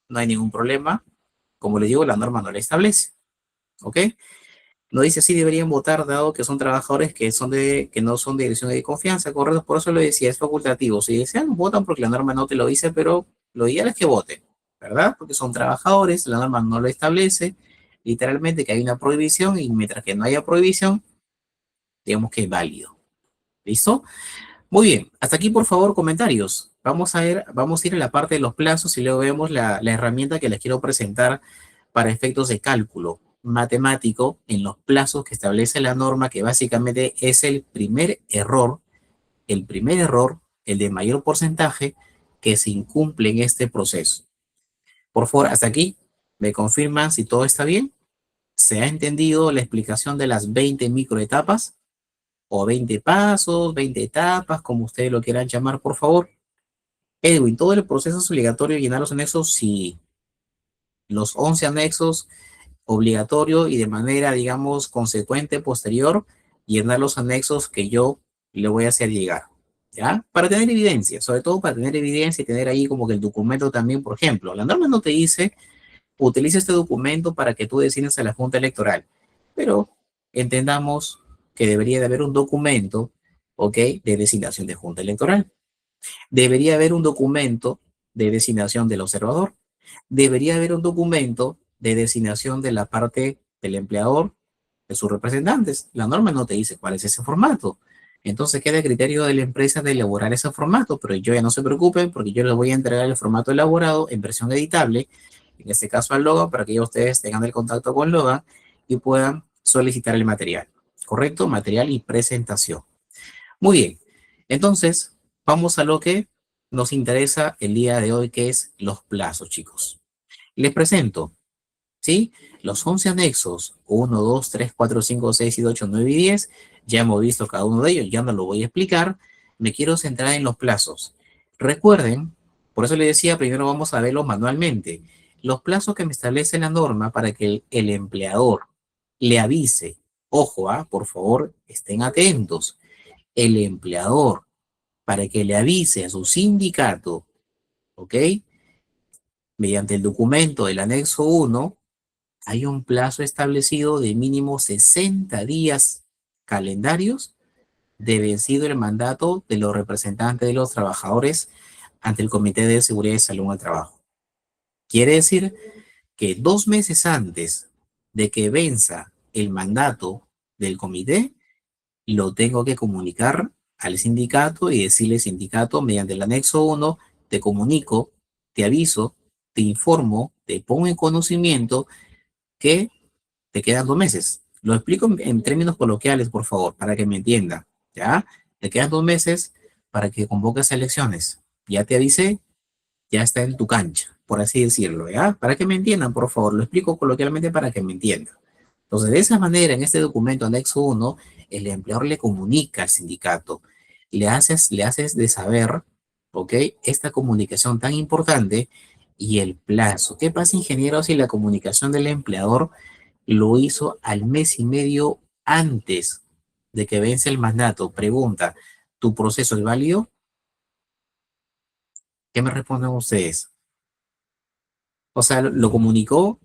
no hay ningún problema. Como les digo, la norma no la establece. ¿Ok? No dice si deberían votar dado que son trabajadores que no son de dirección de confianza, correcto, por eso lo decía, es facultativo. Si desean, votan porque la norma no te lo dice, pero lo ideal es que voten, ¿verdad? Porque son trabajadores, la norma no lo establece, literalmente que hay una prohibición y mientras que no haya prohibición, digamos que es válido. ¿Listo? Muy bien, hasta aquí por favor comentarios. Vamos a ir a la parte de los plazos y luego vemos la herramienta que les quiero presentar para efectos de cálculo matemático en los plazos que establece la norma, que básicamente es el primer error, el de mayor porcentaje que se incumple en este proceso. Por favor, hasta aquí, me confirman si todo está bien. ¿Se ha entendido la explicación de las 20 microetapas? O 20 pasos, 20 etapas, como ustedes lo quieran llamar, por favor. Edwin, ¿todo el proceso es obligatorio llenar los anexos? Sí. Los 11 anexos obligatorio y de manera, digamos, consecuente, posterior, llenar los anexos que yo le voy a hacer llegar, ¿ya? Para tener evidencia, sobre todo para tener evidencia y tener ahí como que el documento también, por ejemplo, la norma no te dice, utiliza este documento para que tú designes a la Junta Electoral, pero entendamos que debería de haber un documento, ¿ok?, de designación de Junta Electoral. Debería haber un documento de designación del observador. Debería haber un documento de designación de la parte del empleador, de sus representantes. La norma no te dice cuál es ese formato. Entonces queda a criterio de la empresa de elaborar ese formato, pero yo ya no se preocupen porque yo les voy a entregar el formato elaborado en versión editable, en este caso al Logan, para que ya ustedes tengan el contacto con Logan y puedan solicitar el material. ¿Correcto? Material y presentación. Muy bien. Entonces, vamos a lo que nos interesa el día de hoy, que es los plazos, chicos. Les presento, ¿sí? Los 11 anexos, 1, 2, 3, 4, 5, 6, 7, 8, 9 y 10. Ya hemos visto cada uno de ellos, ya no lo voy a explicar. Me quiero centrar en los plazos. Recuerden, por eso les decía, primero vamos a verlo manualmente. Los plazos que me establece la norma para que el empleador le avise. Ojo, por favor, estén atentos. El empleador, para que le avise a su sindicato, ¿ok? Mediante el documento del anexo 1, hay un plazo establecido de mínimo 60 días calendarios de vencido el mandato de los representantes de los trabajadores ante el Comité de Seguridad y Salud al Trabajo. Quiere decir que 2 meses antes de que venza el mandato del comité, lo tengo que comunicar al sindicato y decirle, sindicato, mediante el anexo 1, te comunico, te aviso, te informo, te pongo en conocimiento que te quedan 2 meses. Lo explico en términos coloquiales, por favor, para que me entienda, ¿ya? Te quedan 2 meses para que convoques elecciones. Ya te avisé, ya está en tu cancha, por así decirlo, ¿ya? Para que me entiendan, por favor, lo explico coloquialmente para que me entiendan. Entonces, de esa manera, en este documento anexo 1, el empleador le comunica al sindicato, le haces de saber, ¿ok? Esta comunicación tan importante y el plazo. ¿Qué pasa, ingeniero, si la comunicación del empleador lo hizo al mes y medio antes de que vence el mandato? Pregunta, ¿tu proceso es válido? ¿Qué me responden ustedes? O sea, lo comunicó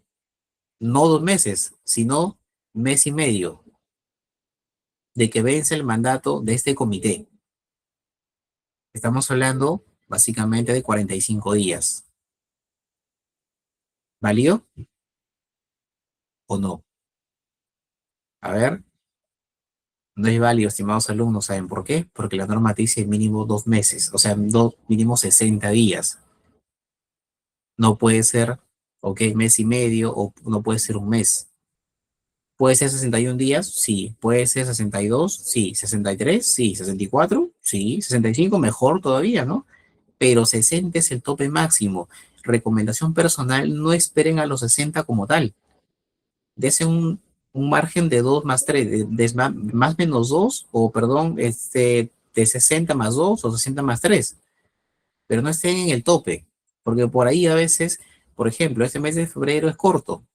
no 2 meses, sino mes y medio de que vence el mandato de este comité. Estamos hablando básicamente de 45 días. ¿Válido o no? A ver, no es válido, estimados alumnos. ¿Saben por qué? Porque la norma te dice mínimo 2 meses, o sea, mínimo 60 días. No puede ser, ok, mes y medio o no puede ser un mes. ¿Puede ser 61 días? Sí. ¿Puede ser 62? Sí. ¿63? Sí. ¿64? Sí. ¿65? Mejor todavía, ¿no? Pero 60 es el tope máximo. Recomendación personal, no esperen a los 60 como tal. Dese un margen de 2 más 3, más menos 2, o perdón, de 60 más 2 o 60 más 3. pero no estén en el tope, porque por ahí a veces, por ejemplo, este mes de febrero es corto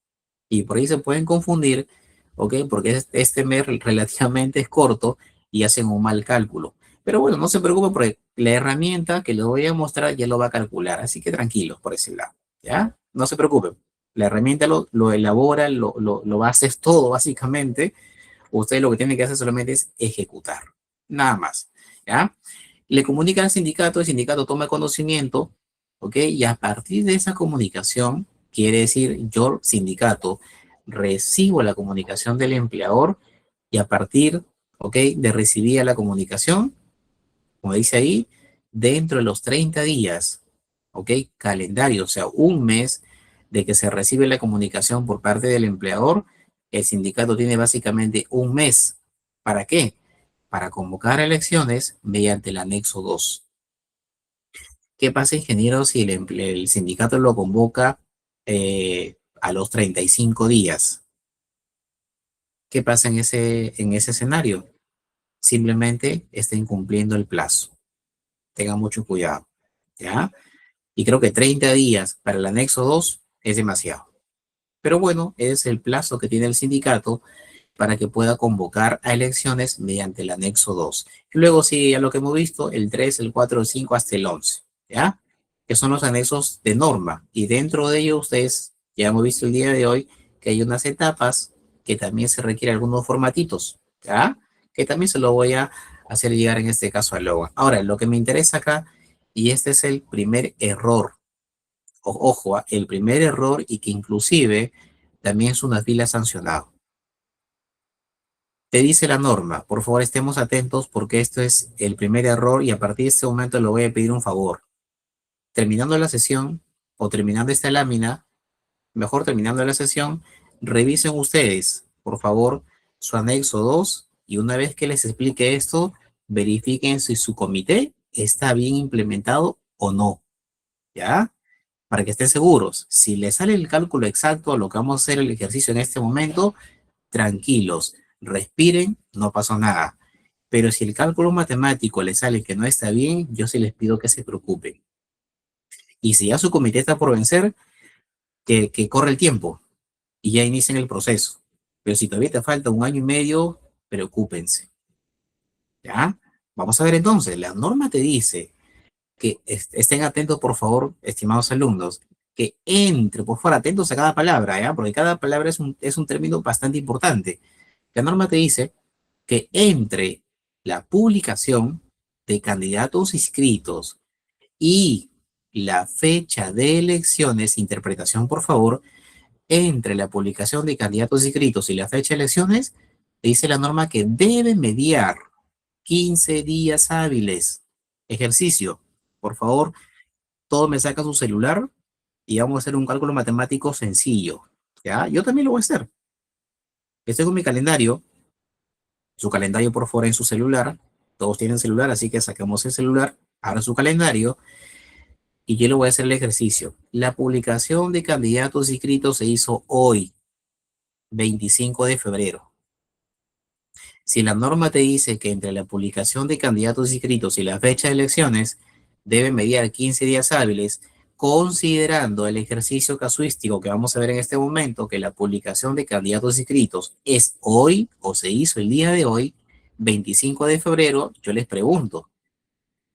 y por ahí se pueden confundir, ¿ok? Porque este mes relativamente es corto y hacen un mal cálculo. Pero bueno, no se preocupen porque la herramienta que les voy a mostrar ya lo va a calcular, así que tranquilos por ese lado, ¿ya? No se preocupen. La herramienta lo elabora, lo va a hacer todo básicamente. Usted lo que tiene que hacer solamente es ejecutar, nada más, ¿ya? Le comunica al sindicato, el sindicato toma conocimiento, ¿ok? Y a partir de esa comunicación, quiere decir, yo, sindicato, recibo la comunicación del empleador y a partir, ¿ok? De recibir la comunicación, como dice ahí, dentro de los 30 días, ¿ok? Calendario, o sea, un mes de que se recibe la comunicación por parte del empleador, el sindicato tiene básicamente un mes. ¿Para qué? Para convocar elecciones mediante el anexo 2. ¿Qué pasa, ingeniero, si el sindicato lo convoca a los 35 días? ¿Qué pasa en ese escenario? Simplemente está incumpliendo el plazo. Tenga mucho cuidado, ¿ya? Y creo que 30 días para el anexo 2 es demasiado. Pero bueno, es el plazo que tiene el sindicato para que pueda convocar a elecciones mediante el anexo 2. Luego sigue ya lo que hemos visto, el 3, el 4, el 5 hasta el 11, ¿ya? Que son los anexos de norma. Y dentro de ellos, ustedes ya hemos visto el día de hoy que hay unas etapas que también se requieren algunos formatitos, ¿ya? Que también se lo voy a hacer llegar en este caso a Logan. Ahora, lo que me interesa acá, y este es el primer error, ojo, el primer error y que inclusive también es una fila sancionado. Te dice la norma, por favor estemos atentos porque esto es el primer error y a partir de este momento le voy a pedir un favor. Terminando la sesión o terminando esta lámina, mejor terminando la sesión, revisen ustedes, por favor, su anexo 2 y una vez que les explique esto, verifiquen si su comité está bien implementado o no, ¿ya? Para que estén seguros. Si les sale el cálculo exacto a lo que vamos a hacer el ejercicio en este momento, tranquilos, respiren, no pasó nada. Pero si el cálculo matemático les sale que no está bien, yo sí les pido que se preocupen. Y si ya su comité está por vencer, que corre el tiempo y ya inicien el proceso. Pero si todavía te falta un año y medio, preocúpense. ¿Ya? Vamos a ver entonces, la norma te dice que estén atentos, por favor, estimados alumnos, que entre, por favor, atentos a cada palabra, ¿ya? Porque cada palabra es un término bastante importante. La norma te dice que entre la publicación de candidatos inscritos y la fecha de elecciones, interpretación por favor, entre la publicación de candidatos inscritos y la fecha de elecciones, dice la norma que debe mediar 15 días hábiles. Ejercicio, por favor, todo me saca su celular y vamos a hacer un cálculo matemático sencillo. ¿Ya? Yo también lo voy a hacer. Estoy con mi calendario, su calendario por favor en su celular. Todos tienen celular, así que sacamos el celular, abra su calendario y yo le voy a hacer el ejercicio. La publicación de candidatos inscritos se hizo hoy, 25 de febrero. Si la norma te dice que entre la publicación de candidatos inscritos y la fecha de elecciones debe mediar 15 días hábiles, considerando el ejercicio casuístico que vamos a ver en este momento, que la publicación de candidatos inscritos es hoy o se hizo el día de hoy, 25 de febrero, yo les pregunto,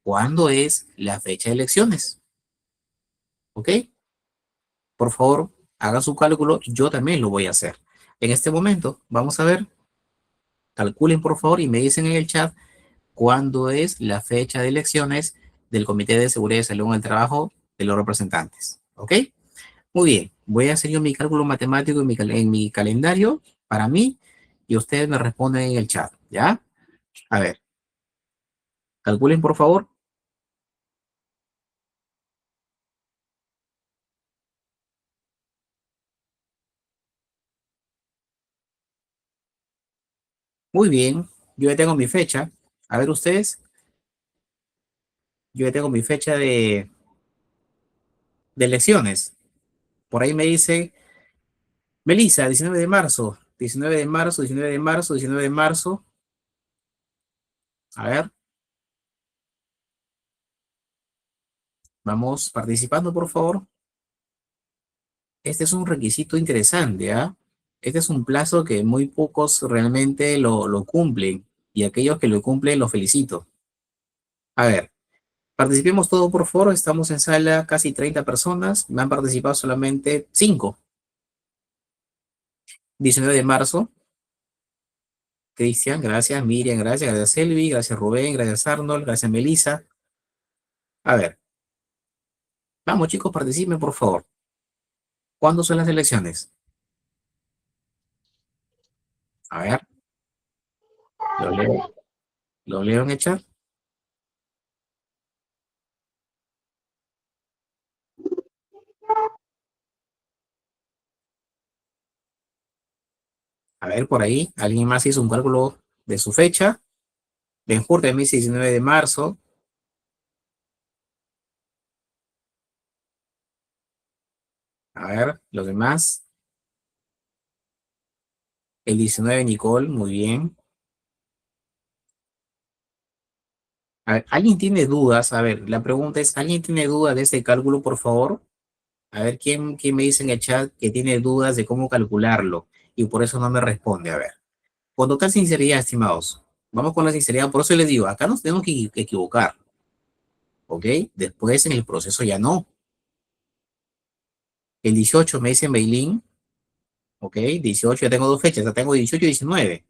¿cuándo es la fecha de elecciones? ¿Ok? Por favor, haga su cálculo, yo también lo voy a hacer. En este momento, vamos a ver, calculen por favor y me dicen en el chat cuándo es la fecha de elecciones del Comité de Seguridad y Salud en el Trabajo de los representantes. ¿Ok? Muy bien, voy a hacer yo mi cálculo matemático en mi calendario para mí y ustedes me responden en el chat, ¿ya? A ver, calculen por favor. Muy bien, yo ya tengo mi fecha. A ver ustedes, yo ya tengo mi fecha de elecciones. Por ahí me dice Melissa, 19 de marzo, 19 de marzo, 19 de marzo, 19 de marzo. A ver, Vamos participando, por favor. Este es un requisito interesante, ¿ah? Este es un plazo que muy pocos realmente lo cumplen y aquellos que lo cumplen los felicito. A ver, participemos todos, por favor. Estamos en sala casi 30 personas. Me han participado solamente 5. 19 de marzo. Cristian, gracias. Miriam, gracias. Gracias, Selvi. Gracias, Rubén. Gracias, Arnold. Gracias, Melissa. A ver, vamos, chicos, participen, por favor. ¿Cuándo son las elecciones? A ver, lo leo, lo leo en el chat. A ver, por ahí, alguien más hizo un cálculo de su fecha. Benjur me dice 19 de marzo. A ver, los demás. El 19 Nicole, muy bien. A ver, ¿alguien tiene dudas? A ver, la pregunta es, ¿alguien tiene dudas de este cálculo, por favor? A ver, ¿quién me dice en el chat que tiene dudas de cómo calcularlo? Y por eso no me responde. A ver, con total sinceridad, estimados. Vamos con la sinceridad. Por eso les digo, acá nos tenemos que equivocar. ¿Ok? Después en el proceso ya no. El 18 me dice Beilín. ¿Ok? 18, ya tengo dos fechas. Ya tengo 18 y 19.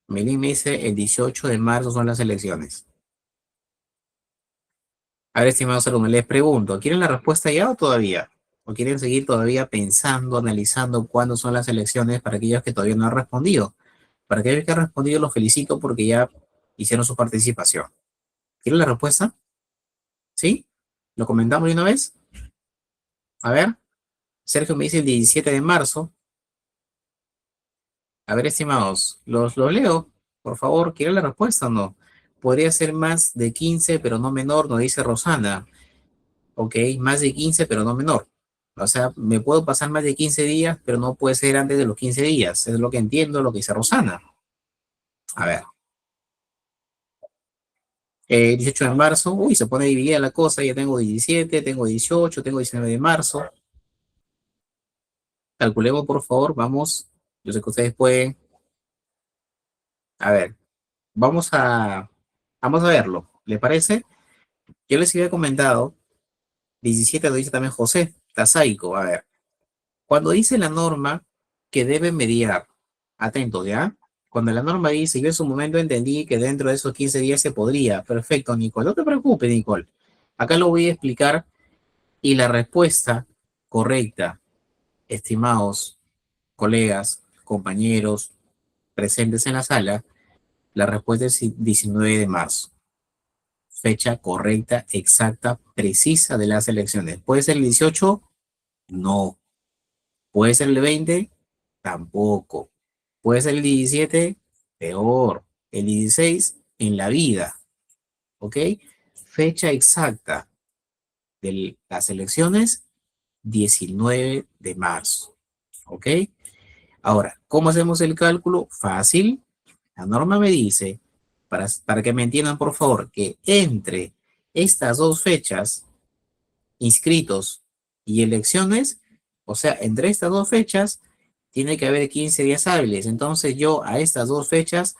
Beilín me dice el 18 de marzo son las elecciones. A ver, estimados alumnos, les pregunto, ¿quieren la respuesta ya o todavía? ¿O quieren seguir todavía pensando, analizando cuándo son las elecciones para aquellos que todavía no han respondido? Para aquellos que han respondido, los felicito porque ya hicieron su participación. ¿Quieren la respuesta? ¿Sí? ¿Lo comentamos de una vez? A ver, Sergio me dice el 17 de marzo. A ver, estimados, los leo. Por favor, ¿quieren la respuesta o no? Podría ser más de 15, pero no menor, nos dice Rosana. Ok, más de 15, pero no menor. O sea, me puedo pasar más de 15 días, pero no puede ser antes de los 15 días. Es lo que entiendo, lo que dice Rosana. A ver, 18 de marzo, uy, se pone dividida la cosa, ya tengo 17, tengo 18, tengo 19 de marzo. Calculemos, por favor, vamos. Yo sé que ustedes pueden. A ver, vamos vamos a verlo. ¿Le parece? Yo les había comentado, 17 lo dice también José Tasaico. A ver, cuando dice la norma que debe mediar, atentos, ¿ya? Cuando la norma dice, yo en su momento entendí que dentro de esos 15 días se podría. Perfecto, Nicole. No te preocupes, Nicole. Acá lo voy a explicar y la respuesta correcta, estimados colegas, compañeros presentes en la sala, la respuesta es 19 de marzo. Fecha correcta, exacta, precisa de las elecciones. ¿Puede ser el 18? No. ¿Puede ser el 20? Tampoco. ¿Puede ser el 17? Peor. El 16 en la vida. ¿Ok? Fecha exacta de las elecciones, 19 de marzo. ¿Ok? Ahora, ¿cómo hacemos el cálculo? Fácil. La norma me dice, para que me entiendan por favor, que entre estas dos fechas, inscritos y elecciones, o sea, entre estas dos fechas, tiene que haber 15 días hábiles. Entonces yo a estas dos fechas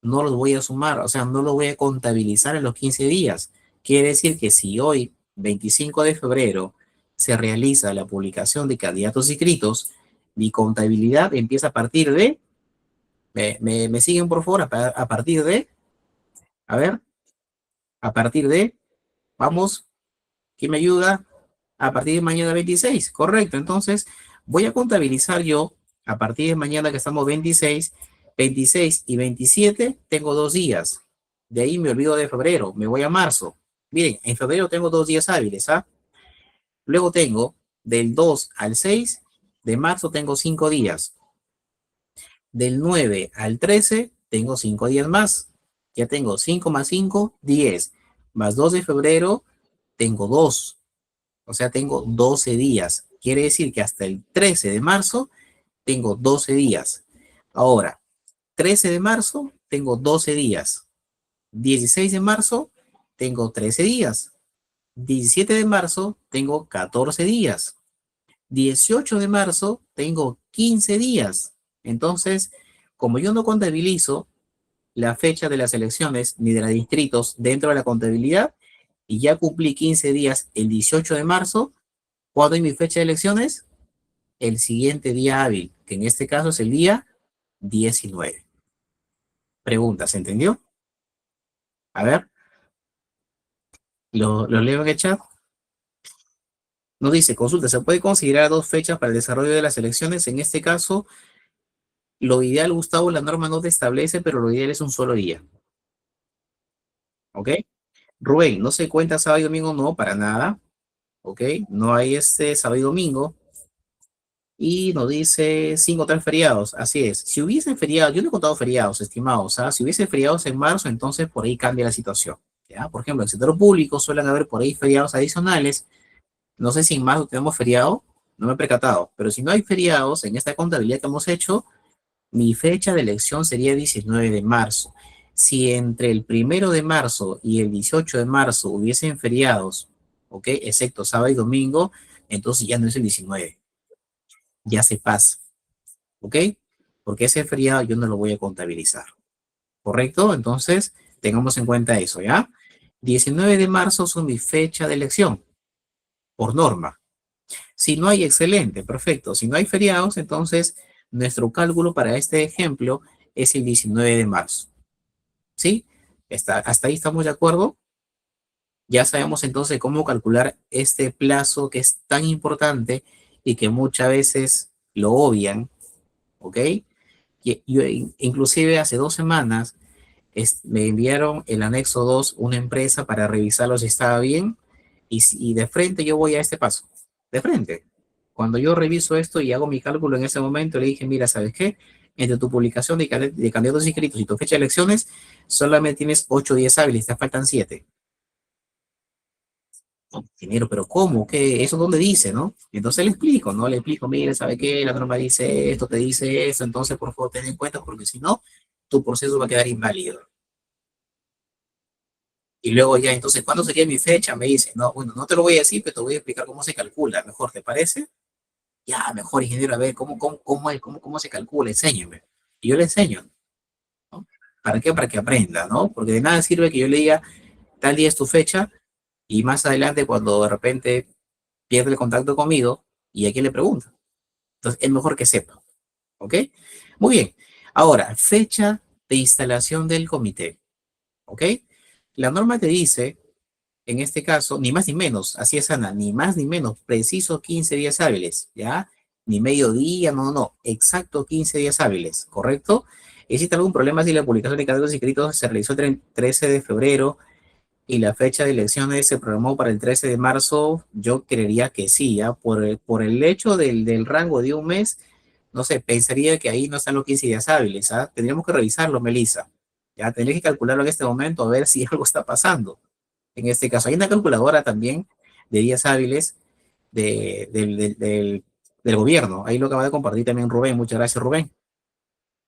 no los voy a sumar, o sea, no los voy a contabilizar en los 15 días. Quiere decir que si hoy, 25 de febrero, se realiza la publicación de candidatos inscritos, mi contabilidad empieza a partir de, me siguen por favor, a partir de, a ver, a partir de, vamos, ¿quién me ayuda? A partir de mañana 26, correcto. Entonces, voy a contabilizar yo, a partir de mañana que estamos 26, 26 y 27, tengo 2 días. De ahí me olvido de febrero, me voy a marzo. Miren, en febrero tengo 2 días hábiles, ¿ah? Luego tengo del 2 al 6 de marzo tengo 5 días. Del 9 al 13 tengo 5 días más. Ya tengo 5 más 5, 10. Más 2 de febrero tengo 2. O sea, tengo 12 días. Quiere decir que hasta el 13 de marzo tengo 12 días. Ahora, 13 de marzo tengo 12 días. 16 de marzo tengo 13 días. 17 de marzo, tengo 14 días. 18 de marzo, tengo 15 días. Entonces, como yo no contabilizo la fecha de las elecciones ni de los distritos dentro de la contabilidad, y ya cumplí 15 días el 18 de marzo, ¿cuándo es mi fecha de elecciones? El siguiente día hábil, que en este caso es el día 19. Pregunta, ¿se entendió? A ver, lo leo en el chat. Nos dice, consulta, ¿se puede considerar dos fechas para el desarrollo de las elecciones? En este caso, lo ideal, Gustavo, la norma no te establece, pero lo ideal es un solo día. ¿Ok? Rubén, no se cuenta sábado y domingo, no, para nada. ¿Ok? No hay este sábado y domingo. Y nos dice 5 3 feriados. Así es. Si hubiese feriados, yo no he contado feriados, estimados. ¿Ah? Si hubiese feriados en marzo, entonces por ahí cambia la situación. ¿Ya? Por ejemplo, en el sector público suelen haber por ahí feriados adicionales. No sé si en marzo tenemos feriado, no me he percatado. Pero si no hay feriados en esta contabilidad que hemos hecho, mi fecha de elección sería 19 de marzo. Si entre el 1 de marzo y el 18 de marzo hubiesen feriados, ¿ok? Excepto sábado y domingo, entonces ya no es el 19, ya se pasa, ¿ok? Porque ese feriado yo no lo voy a contabilizar, ¿correcto? Entonces, tengamos en cuenta eso, ¿ya? 19 de marzo son mi fecha de elección, por norma. Si no hay, excelente, perfecto. Si no hay feriados, entonces nuestro cálculo para este ejemplo es el 19 de marzo. ¿Sí? Hasta ahí estamos de acuerdo. Ya sabemos entonces cómo calcular este plazo que es tan importante y que muchas veces lo obvian, ¿ok? Yo, inclusive hace 2 semanas me enviaron el anexo 2, una empresa para revisarlo si estaba bien, y de frente yo voy a este paso, de frente. Cuando yo reviso esto y hago mi cálculo en ese momento, le dije, mira, ¿sabes qué? Entre tu publicación de candidatos inscritos y tu fecha de elecciones, solamente tienes 8 días hábiles, te faltan 7. No, ingeniero, pero ¿cómo? ¿Qué? ¿Eso dónde dice, no? Entonces le explico, ¿no? Le explico, mire, ¿sabe qué? La norma dice esto, te dice eso, entonces por favor ten en cuenta porque si no, tu proceso va a quedar inválido. Y luego ya, entonces, ¿cuándo sería mi fecha? Me dice, no, bueno, no te lo voy a decir, pero te voy a explicar cómo se calcula. Mejor, ¿te parece? Ya, mejor, ingeniero, a ver, ¿cómo se calcula? Enséñeme. Y yo le enseño, ¿no? ¿Para qué? Para que aprenda, ¿no? Porque de nada sirve que yo le diga, tal día es tu fecha, y más adelante, cuando de repente pierde el contacto conmigo, y aquí le pregunto. Entonces, es mejor que sepa, ¿ok? Muy bien. Ahora, fecha de instalación del comité, ¿ok? La norma te dice en este caso, ni más ni menos, así es Ana, ni más ni menos, preciso 15 días hábiles, ¿ya? Ni mediodía, no, no, no, exacto 15 días hábiles, ¿correcto? ¿Existe algún problema si la publicación de candidatos inscritos se realizó el 13 de febrero y la fecha de elecciones se programó para el 13 de marzo? Yo creería que sí, ¿ya? Por el hecho del rango de un mes, no sé, pensaría que ahí no están los 15 días hábiles, ¿ah? Tendríamos que revisarlo, Melissa. Ya, tendría que calcularlo en este momento a ver si algo está pasando. En este caso, hay una calculadora también de días hábiles del gobierno. Ahí lo acaba de compartir también Rubén. Muchas gracias, Rubén.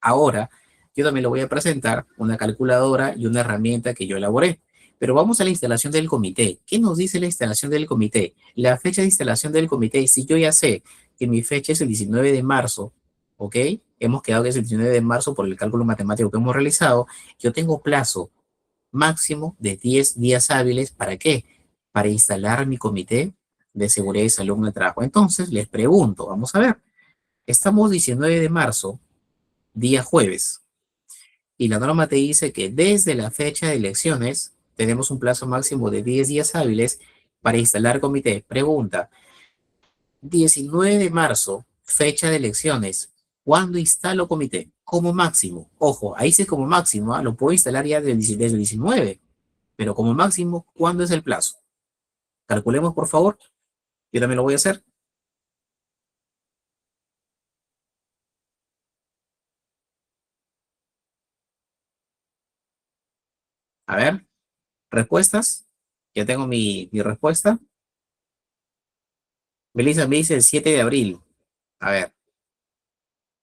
Ahora, yo también le voy a presentar una calculadora y una herramienta que yo elaboré. Pero vamos a la instalación del comité. ¿Qué nos dice la instalación del comité? La fecha de instalación del comité, si yo ya sé que mi fecha es el 19 de marzo, ¿ok? Hemos quedado que es el 19 de marzo por el cálculo matemático que hemos realizado. Yo tengo plazo máximo de 10 días hábiles. ¿Para qué? Para instalar mi comité de seguridad y salud en el trabajo. Entonces, les pregunto, vamos a ver, estamos 19 de marzo, día jueves, y la norma te dice que desde la fecha de elecciones tenemos un plazo máximo de 10 días hábiles para instalar comité. Pregunta, 19 de marzo, fecha de elecciones, ¿cuándo instalo comité? Como máximo. Ojo, ahí sí es como máximo, ¿ah? Lo puedo instalar ya desde el 19, pero como máximo, ¿cuándo es el plazo? Calculemos, por favor. Yo también lo voy a hacer. A ver, respuestas. Ya tengo mi respuesta. Melissa me dice el 7 de abril. A ver,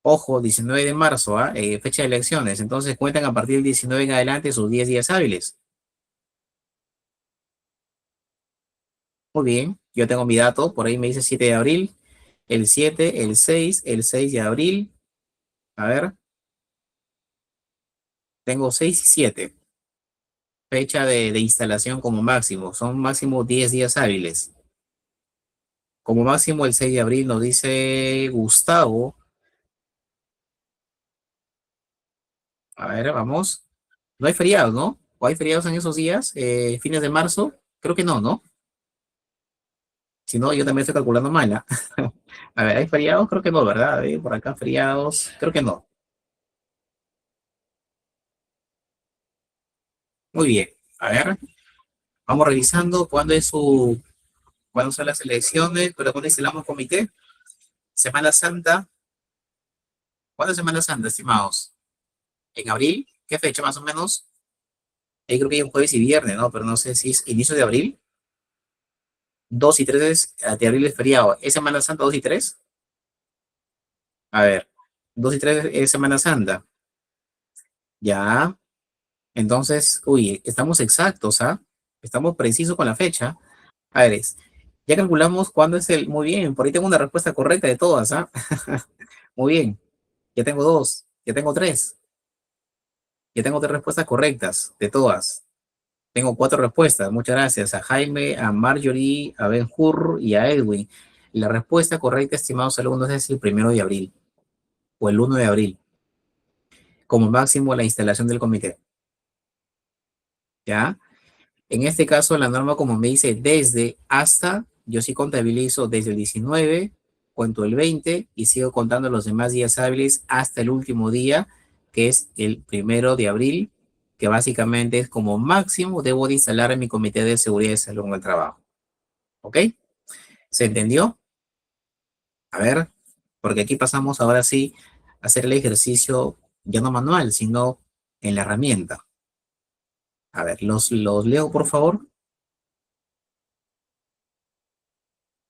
ojo, 19 de marzo, ¿ah? Fecha de elecciones. Entonces cuentan a partir del 19 en adelante sus 10 días hábiles. Muy bien, yo tengo mi dato, por ahí me dice 7 de abril, el 7, el 6 de abril, a ver, tengo 6 y 7, fecha de instalación como máximo, son máximo 10 días hábiles. Como máximo el 6 de abril nos dice Gustavo, a ver, vamos, no hay feriados, ¿no? ¿O hay feriados en esos días? ¿Fines de marzo? Creo que no, ¿no? Si no, yo también estoy calculando mal, ¿ah? A ver, ¿hay feriados? Creo que no, ¿verdad? Por acá feriados, creo que no. Muy bien, a ver, vamos revisando cuándo son las elecciones, pero cuándo instalamos comité. Semana Santa, ¿cuándo es Semana Santa, estimados? ¿En abril? ¿Qué fecha más o menos? Ahí creo que hay un jueves y viernes, ¿no? Pero no sé si es inicio de abril. 2 y 3 de abril es feriado. ¿Es Semana Santa 2 y 3? A ver, 2 y 3 es Semana Santa. Ya, entonces, uy, estamos exactos, ¿ah? Estamos precisos con la fecha. A ver, ya calculamos cuándo es el... Muy bien, por ahí tengo una respuesta correcta de todas, ¿ah? Muy bien, ya tengo dos, ya tengo tres. Ya tengo tres respuestas correctas de todas. Tengo cuatro respuestas. Muchas gracias a Jaime, a Marjorie, a Ben Hur y a Edwin. La respuesta correcta, estimados alumnos, es el 1 de abril o el 1 de abril, como máximo la instalación del comité. ¿Ya? En este caso, la norma, como me dice, desde hasta, yo sí contabilizo desde el 19, cuento el 20 y sigo contando los demás días hábiles hasta el último día, que es el 1 de abril, que básicamente es como máximo debo de instalar en mi comité de seguridad y salud en el trabajo. ¿Ok? ¿Se entendió? A ver, porque aquí pasamos ahora sí a hacer el ejercicio ya no manual, sino en la herramienta. A ver, los leo, por favor.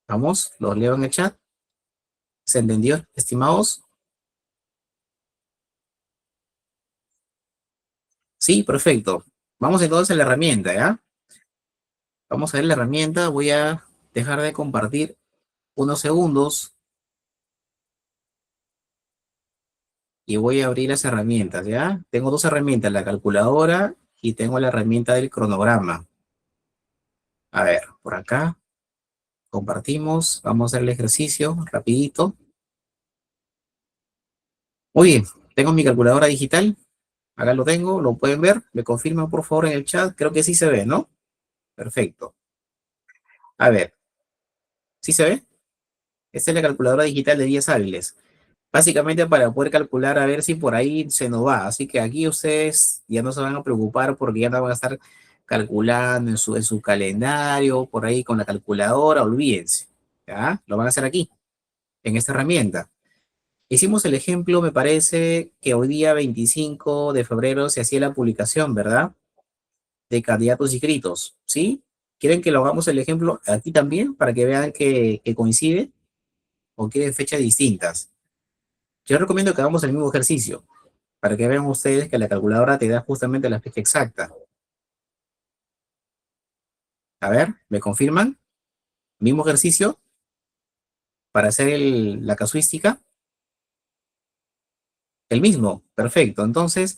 Vamos, los leo en el chat. ¿Se entendió, estimados? Sí, perfecto. Vamos entonces a la herramienta, ¿ya? Vamos a ver la herramienta. Voy a dejar de compartir unos segundos y voy a abrir las herramientas, ¿ya? Tengo dos herramientas, la calculadora y tengo la herramienta del cronograma. A ver, por acá compartimos. Vamos a hacer el ejercicio rapidito. Muy bien, tengo mi calculadora digital. Acá lo tengo, lo pueden ver. Me confirman por favor en el chat. Creo que sí se ve, ¿no? Perfecto. A ver, ¿sí se ve? Esta es la calculadora digital de días hábiles. Básicamente para poder calcular a ver si por ahí se nos va. Así que aquí ustedes ya no se van a preocupar porque ya no van a estar calculando en su calendario, por ahí con la calculadora, olvídense. ¿Ya? Lo van a hacer aquí, en esta herramienta. Hicimos el ejemplo, me parece que hoy día 25 de febrero se hacía la publicación, ¿verdad? De candidatos inscritos, ¿sí? ¿Quieren que lo hagamos el ejemplo aquí también para que vean que coincide o quieren fechas distintas? Yo recomiendo que hagamos el mismo ejercicio para que vean ustedes que la calculadora te da justamente la fecha exacta. A ver, ¿me confirman? Mismo ejercicio para hacer la casuística. El mismo, perfecto. Entonces,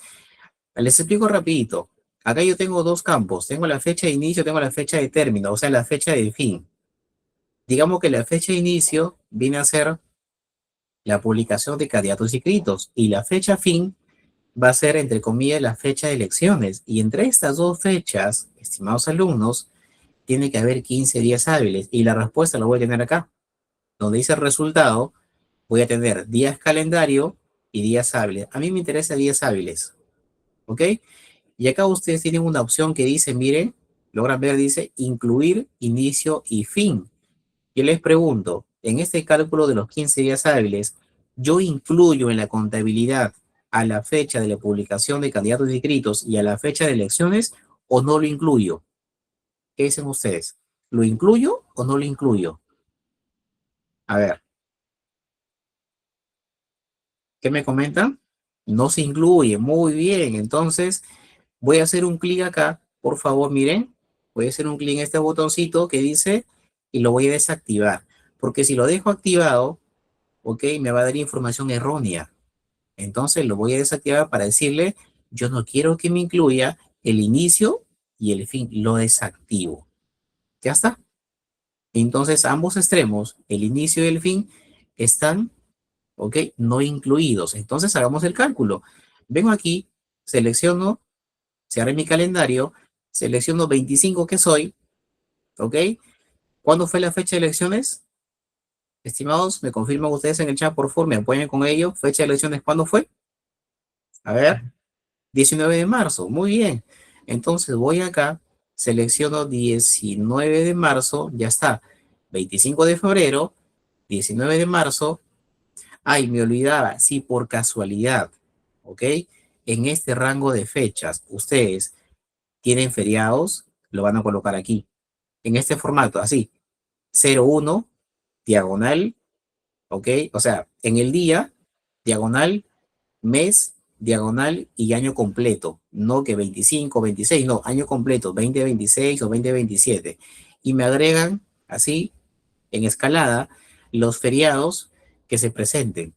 les explico rapidito. Acá yo tengo dos campos. Tengo la fecha de inicio, tengo la fecha de término, o sea, la fecha de fin. Digamos que la fecha de inicio viene a ser la publicación de candidatos inscritos y la fecha fin va a ser, entre comillas, la fecha de elecciones. Y entre estas dos fechas, estimados alumnos, tiene que haber 15 días hábiles. Y la respuesta la voy a tener acá. Donde dice el resultado, voy a tener días calendario y días hábiles. A mí me interesa días hábiles. ¿Ok? Y acá ustedes tienen una opción que dice, miren, logran ver, dice incluir inicio y fin. Yo les pregunto, en este cálculo de los 15 días hábiles, ¿yo incluyo en la contabilidad a la fecha de la publicación de candidatos inscritos y a la fecha de elecciones o no lo incluyo? ¿Qué dicen ustedes? ¿Lo incluyo o no lo incluyo? A ver, ¿qué me comentan? No se incluye. Muy bien. Entonces, voy a hacer un clic acá. Por favor, miren. Voy a hacer un clic en este botoncito que dice y lo voy a desactivar, porque si lo dejo activado, ok, me va a dar información errónea. Entonces lo voy a desactivar para decirle, yo no quiero que me incluya el inicio y el fin, lo desactivo. Ya está. Entonces ambos extremos, el inicio y el fin, están, ok, no incluidos. Entonces hagamos el cálculo. Vengo aquí, selecciono, cierre mi calendario, selecciono 25 que soy, ok. ¿Cuándo fue la fecha de elecciones? Estimados, me confirman ustedes en el chat, por favor, me apoyan con ello. Fecha de elecciones, ¿cuándo fue? A ver, 19 de marzo, muy bien. Entonces voy acá, selecciono 19 de marzo, ya está. 25 de febrero, 19 de marzo. Ay, me olvidaba, sí, por casualidad, ¿ok? En este rango de fechas, ustedes tienen feriados, lo van a colocar aquí, en este formato, así, 01, diagonal, ¿ok? O sea, en el día, diagonal, mes, diagonal y año completo. No que 25, 26, no, año completo, 2026 o 2027. Y me agregan así, en escalada, los feriados que se presenten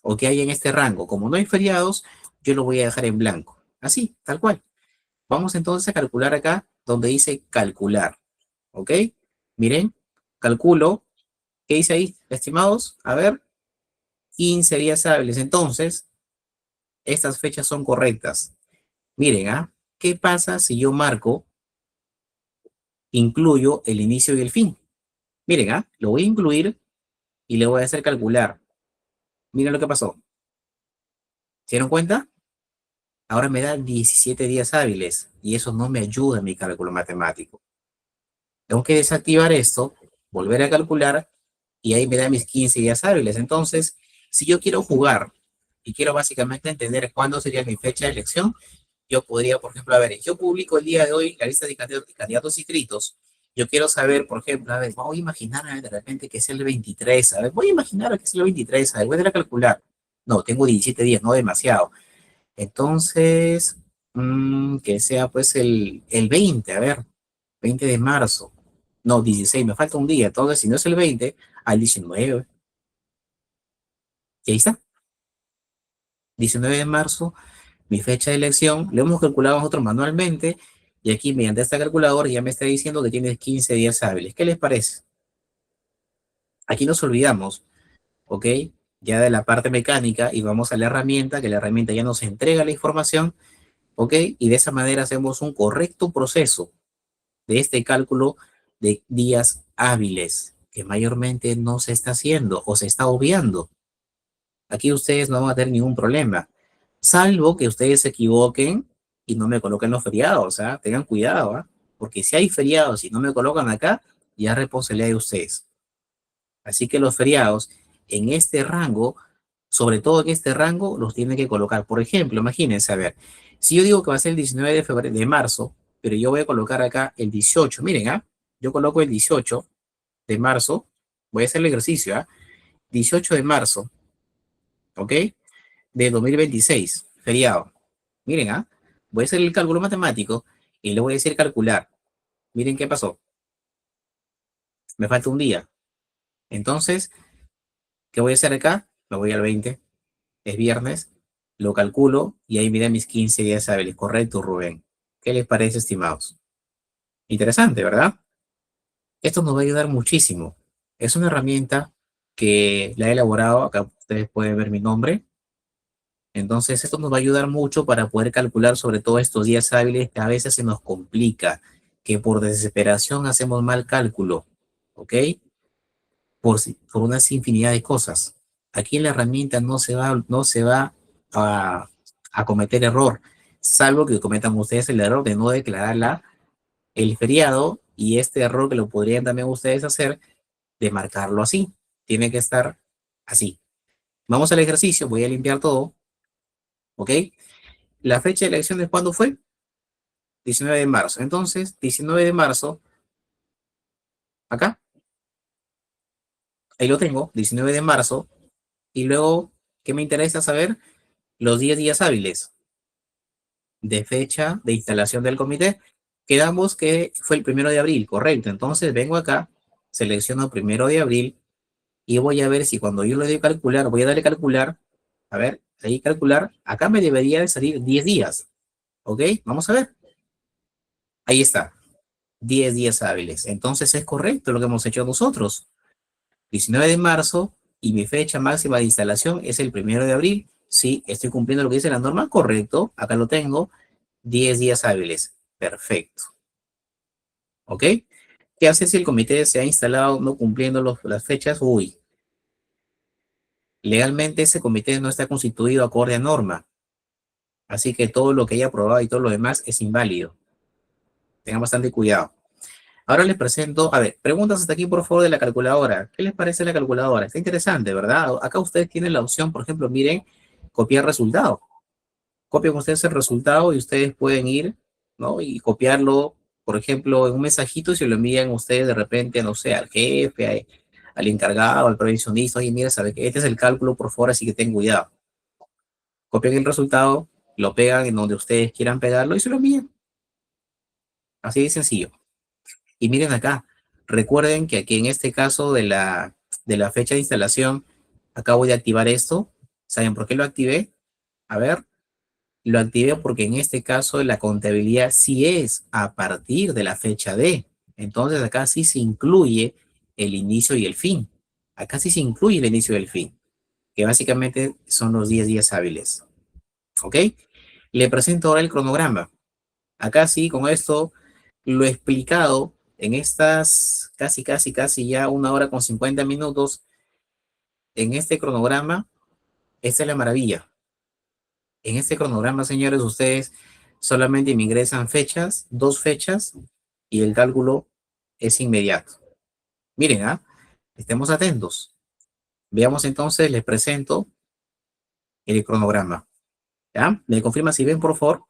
o que hay en este rango. Como no hay feriados, yo lo voy a dejar en blanco. Así, tal cual. Vamos entonces a calcular acá donde dice calcular. ¿Ok? Miren, calculo. ¿Qué dice ahí, estimados? A ver, 15 días hábiles. Entonces, estas fechas son correctas. Miren, ¿ah? ¿Qué pasa si yo marco, incluyo el inicio y el fin? Miren, ¿ah? Lo voy a incluir y le voy a hacer calcular. Miren lo que pasó. ¿Se dieron cuenta? Ahora me da 17 días hábiles y eso no me ayuda en mi cálculo matemático. Tengo que desactivar esto, volver a calcular y ahí me da mis 15 días hábiles. Entonces, si yo quiero jugar y quiero básicamente entender cuándo sería mi fecha de elección, yo podría, por ejemplo, a ver, yo publico el día de hoy la lista de candidatos inscritos. Yo quiero saber, por ejemplo, a ver, voy a imaginar de repente que es el 23, a ver, voy a imaginar que es el 23, a ver, voy a calcular. No, tengo 17 días, no demasiado. Entonces, que sea pues el 20, a ver, 20 de marzo. No, 16, me falta un día. Entonces, si no es el 20, al 19. Y ahí está, 19 de marzo, mi fecha de elección. Lo hemos calculado nosotros manualmente. Y aquí, mediante esta calculadora, ya me está diciendo que tienes 15 días hábiles. ¿Qué les parece? Aquí nos olvidamos, ¿ok? Ya de la parte mecánica y vamos a la herramienta, que la herramienta ya nos entrega la información, ¿ok? Y de esa manera hacemos un correcto proceso de este cálculo de días hábiles, que mayormente no se está haciendo o se está obviando. Aquí ustedes no van a tener ningún problema, salvo que ustedes se equivoquen y no me coloquen los feriados, ¿ah? Tengan cuidado, ¿ah? Porque si hay feriados y no me colocan acá, ya es responsabilidad de ustedes. Así que los feriados en este rango, sobre todo en este rango, los tienen que colocar. Por ejemplo, imagínense, a ver, si yo digo que va a ser el 19 de febrero, de marzo, pero yo voy a colocar acá el 18, miren, ¿ah? Yo coloco el 18 de marzo, voy a hacer el ejercicio, ¿ah? 18 de marzo, ¿ok? De 2026, feriado. Miren, ¿ah? Voy a hacer el cálculo matemático y le voy a decir calcular. Miren qué pasó. Me falta un día. Entonces, ¿qué voy a hacer acá? Me voy al 20, es viernes, lo calculo y ahí me da mis 15 días hábiles. Correcto, Rubén. ¿Qué les parece, estimados? Interesante, ¿verdad? Esto nos va a ayudar muchísimo. Es una herramienta que la he elaborado, acá ustedes pueden ver mi nombre. Entonces, esto nos va a ayudar mucho para poder calcular sobre todo estos días hábiles que a veces se nos complica, que por desesperación hacemos mal cálculo, ¿ok? Por una infinidad de cosas. Aquí la herramienta no se va a cometer error, salvo que cometan ustedes el error de no declarar el feriado y este error que lo podrían también ustedes hacer de marcarlo así. Tiene que estar así. Vamos al ejercicio, voy a limpiar todo, ¿ok? La fecha de elecciones, ¿cuándo fue? 19 de marzo. Entonces, 19 de marzo, acá, ahí lo tengo, 19 de marzo, y luego, ¿qué me interesa saber? Los 10 días hábiles de fecha de instalación del comité. Quedamos que fue el 1 de abril, correcto. Entonces, vengo acá selecciono 1 de abril y voy a ver si cuando yo le doy calcular, voy a darle calcular, a ver, ahí calcular, acá me debería de salir 10 días, ¿ok? Vamos a ver, ahí está, 10 días hábiles. Entonces es correcto lo que hemos hecho nosotros. 19 de marzo y mi fecha máxima de instalación es el 1 de abril. Sí, estoy cumpliendo lo que dice la norma, correcto, acá lo tengo, 10 días hábiles, perfecto, ¿ok? ¿Qué hace si el comité se ha instalado no cumpliendo las fechas? Uy, legalmente ese comité no está constituido acorde a norma, así que todo lo que haya aprobado y todo lo demás es inválido. Tengan bastante cuidado. Ahora les presento, a ver, preguntas hasta aquí por favor de la calculadora. ¿Qué les parece la calculadora? Está interesante, ¿verdad? Acá ustedes tienen la opción, por ejemplo, miren, copiar resultado. Copian ustedes el resultado y ustedes pueden ir, ¿no? Y copiarlo, por ejemplo, en un mensajito y se lo envían ustedes de repente, no sé, al jefe, al encargado, al previsionista. Oye, mira, sabe que este es el cálculo, por favor, así que ten cuidado. Copian el resultado, lo pegan en donde ustedes quieran pegarlo y se lo envían. Así de sencillo. Y miren acá, recuerden que aquí en este caso de la fecha de instalación, acabo de activar esto. ¿Saben por qué lo activé? A ver, lo activé porque en este caso la contabilidad sí es a partir de la fecha de. Entonces acá sí se incluye el inicio y el fin. Acá sí se incluye el inicio y el fin, que básicamente son los 10 días hábiles. ¿Ok? Le presento ahora el cronograma. Acá sí, con esto lo he explicado en estas casi ya 1 hora con 50 minutos. En este cronograma, esta es la maravilla. En este cronograma, señores, ustedes solamente me ingresan fechas, 2 fechas, y el cálculo es inmediato. Miren, estemos atentos. Veamos entonces, les presento el cronograma. ¿Ya? ¿Me confirma si ven, por favor?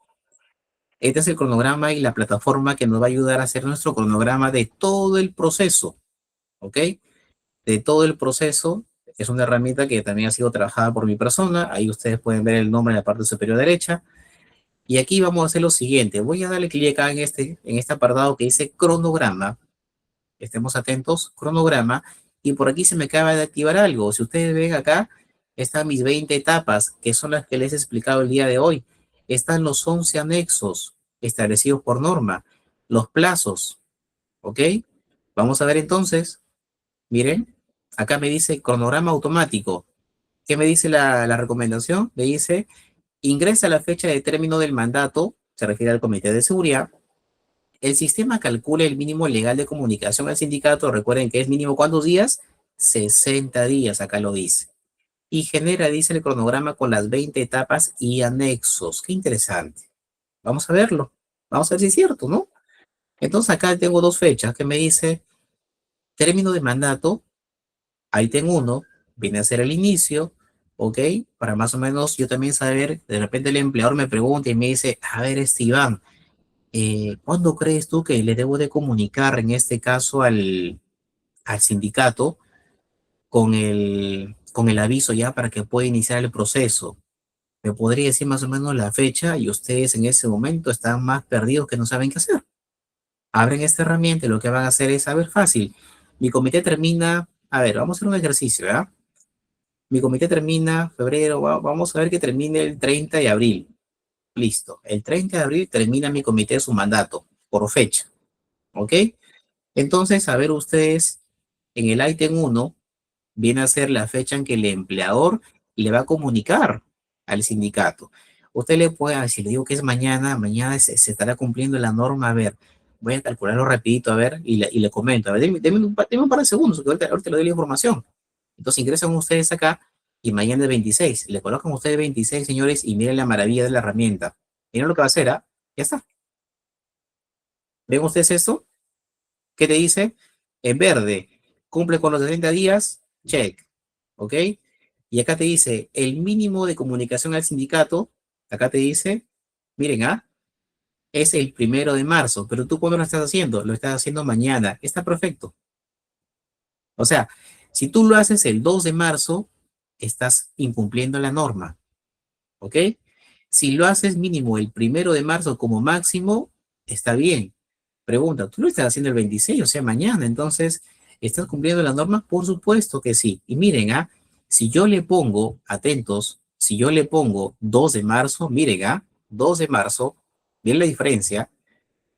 Este es el cronograma y la plataforma que nos va a ayudar a hacer nuestro cronograma de todo el proceso, ¿ok? De todo el proceso. Es una herramienta que también ha sido trabajada por mi persona. Ahí ustedes pueden ver el nombre en la parte superior derecha. Y aquí vamos a hacer lo siguiente. Voy a darle clic acá en este apartado que dice cronograma. Estemos atentos, cronograma. Y por aquí se me acaba de activar algo. Si ustedes ven acá, están mis 20 etapas, que son las que les he explicado el día de hoy. Están los 11 anexos establecidos por norma, los plazos, ¿ok? Vamos a ver entonces, miren, acá me dice cronograma automático. ¿Qué me dice la recomendación? Me dice, ingresa la fecha de término del mandato, se refiere al comité de seguridad. El sistema calcula el mínimo legal de comunicación al sindicato. Recuerden que es mínimo ¿cuántos días? 60 días, acá lo dice. Y genera, dice el cronograma con las 20 etapas y anexos. Qué interesante. Vamos a verlo. Vamos a ver si es cierto, ¿no? Entonces acá tengo 2 fechas que me dice término de mandato. Ahí tengo uno. Viene a ser el inicio. ¿Ok? Para más o menos yo también saber, de repente el empleador me pregunta y me dice, a ver, Iván, ¿cuándo crees tú que le debo de comunicar en este caso al sindicato con el aviso ya para que pueda iniciar el proceso? Me podría decir más o menos la fecha y ustedes en ese momento están más perdidos que no saben qué hacer. Abren esta herramienta y lo que van a hacer es, a ver, fácil. Mi comité termina, a ver, vamos a hacer un ejercicio, ¿ya? Mi comité termina febrero, vamos a ver que termine el 30 de abril. Listo. El 30 de abril termina mi comité su mandato por fecha. ¿Ok? Entonces, a ver ustedes, en el ítem 1 viene a ser la fecha en que el empleador le va a comunicar al sindicato. Usted le puede decir, le digo que es mañana, mañana se estará cumpliendo la norma, a ver, voy a calcularlo rapidito, a ver, y le comento, a ver, deme un par de segundos, que ahorita le doy la información. Entonces ingresan ustedes acá y mañana es 26, le colocan ustedes 26, señores, y miren la maravilla de la herramienta. Miren lo que va a hacer, ¿ah? Ya está. ¿Ven ustedes esto? ¿Qué te dice? En verde, cumple con los 60 días, check, ¿ok? Y acá te dice el mínimo de comunicación al sindicato, acá te dice, miren, es el 1 de marzo, pero tú ¿cuándo lo estás haciendo? Lo estás haciendo mañana, está perfecto. O sea, si tú lo haces el 2 de marzo, estás incumpliendo la norma, ¿ok? Si lo haces mínimo el 1 de marzo como máximo, está bien. Pregunta, tú lo estás haciendo el 26, o sea, mañana, entonces ¿Estás cumpliendo la norma? Por supuesto que sí. Y miren, si yo le pongo, atentos, si yo le pongo 2 de marzo, miren, 2 de marzo, miren la diferencia,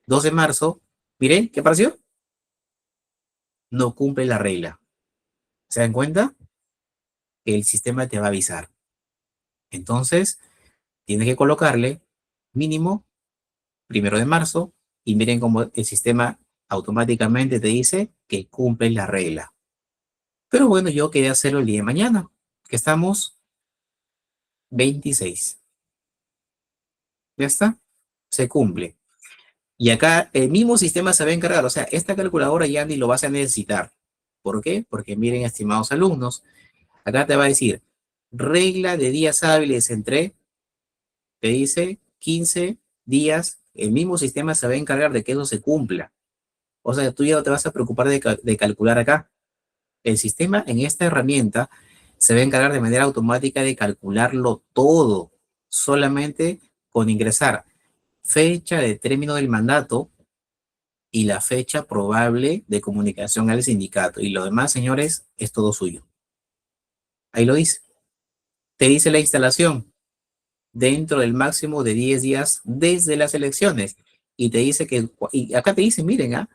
2 de marzo, miren, ¿qué pareció? No cumple la regla. ¿Se dan cuenta? El sistema te va a avisar. Entonces, tienes que colocarle mínimo 1 de marzo y miren cómo el sistema automáticamente te dice que cumple la regla. Pero bueno, yo quería hacerlo el día de mañana, que estamos 26. Ya está, se cumple. Y acá el mismo sistema se va a encargar, o sea, esta calculadora ya ni lo vas a necesitar. ¿Por qué? Porque miren, estimados alumnos, acá te va a decir regla de días hábiles entre, te dice 15 días, el mismo sistema se va a encargar de que eso se cumpla. O sea, tú ya no te vas a preocupar de calcular acá. El sistema en esta herramienta se va a encargar de manera automática de calcularlo todo, solamente con ingresar fecha de término del mandato y la fecha probable de comunicación al sindicato. Y lo demás, señores, es todo suyo. Ahí lo dice. Te dice la instalación dentro del máximo de 10 días desde las elecciones. Y te dice que, y acá te dice, miren,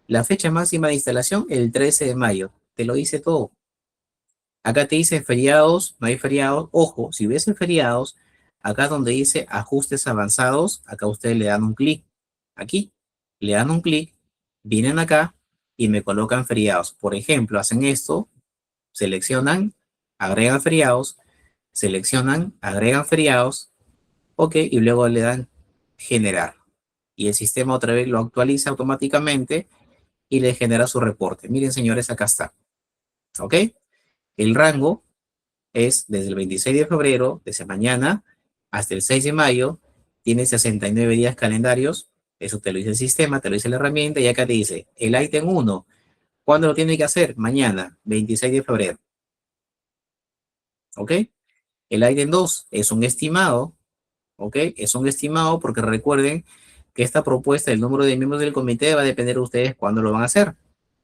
la fecha máxima de instalación, el 13 de mayo. Te lo dice todo. Acá te dice feriados, no hay feriados. Ojo, si hubiesen feriados, acá donde dice ajustes avanzados, acá ustedes le dan un clic. Aquí, le dan un clic, vienen acá y me colocan feriados. Por ejemplo, hacen esto, seleccionan, agregan feriados, seleccionan, agregan feriados, ok, y luego le dan generar. Y el sistema otra vez lo actualiza automáticamente y le genera su reporte. Miren, señores, acá está. ¿Ok? El rango es desde el 26 de febrero, desde mañana, hasta el 6 de mayo, tiene 69 días calendarios. Eso te lo dice el sistema, te lo dice la herramienta, y acá te dice, el ítem 1, ¿cuándo lo tiene que hacer? Mañana, 26 de febrero. ¿Ok? El ítem 2 es un estimado, ¿ok? Es un estimado porque recuerden que esta propuesta, el número de miembros del comité va a depender de ustedes cuándo lo van a hacer.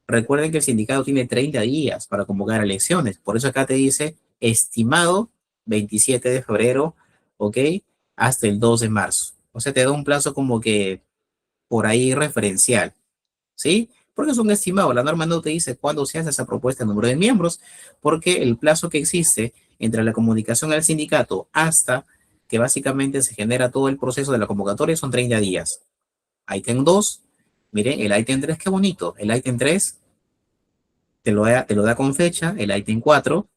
Recuerden que el sindicato tiene 30 días para convocar elecciones. Por eso acá te dice estimado 27 de febrero, ¿ok? Hasta el 2 de marzo. O sea, te da un plazo como que por ahí referencial, ¿sí? Porque es un estimado. La norma no te dice cuándo se hace esa propuesta de número de miembros, porque el plazo que existe entre la comunicación al sindicato hasta que básicamente se genera todo el proceso de la convocatoria son 30 días. Ítem 2, miren, el ítem 3, qué bonito. El ítem 3 te lo da con fecha, el ítem 4,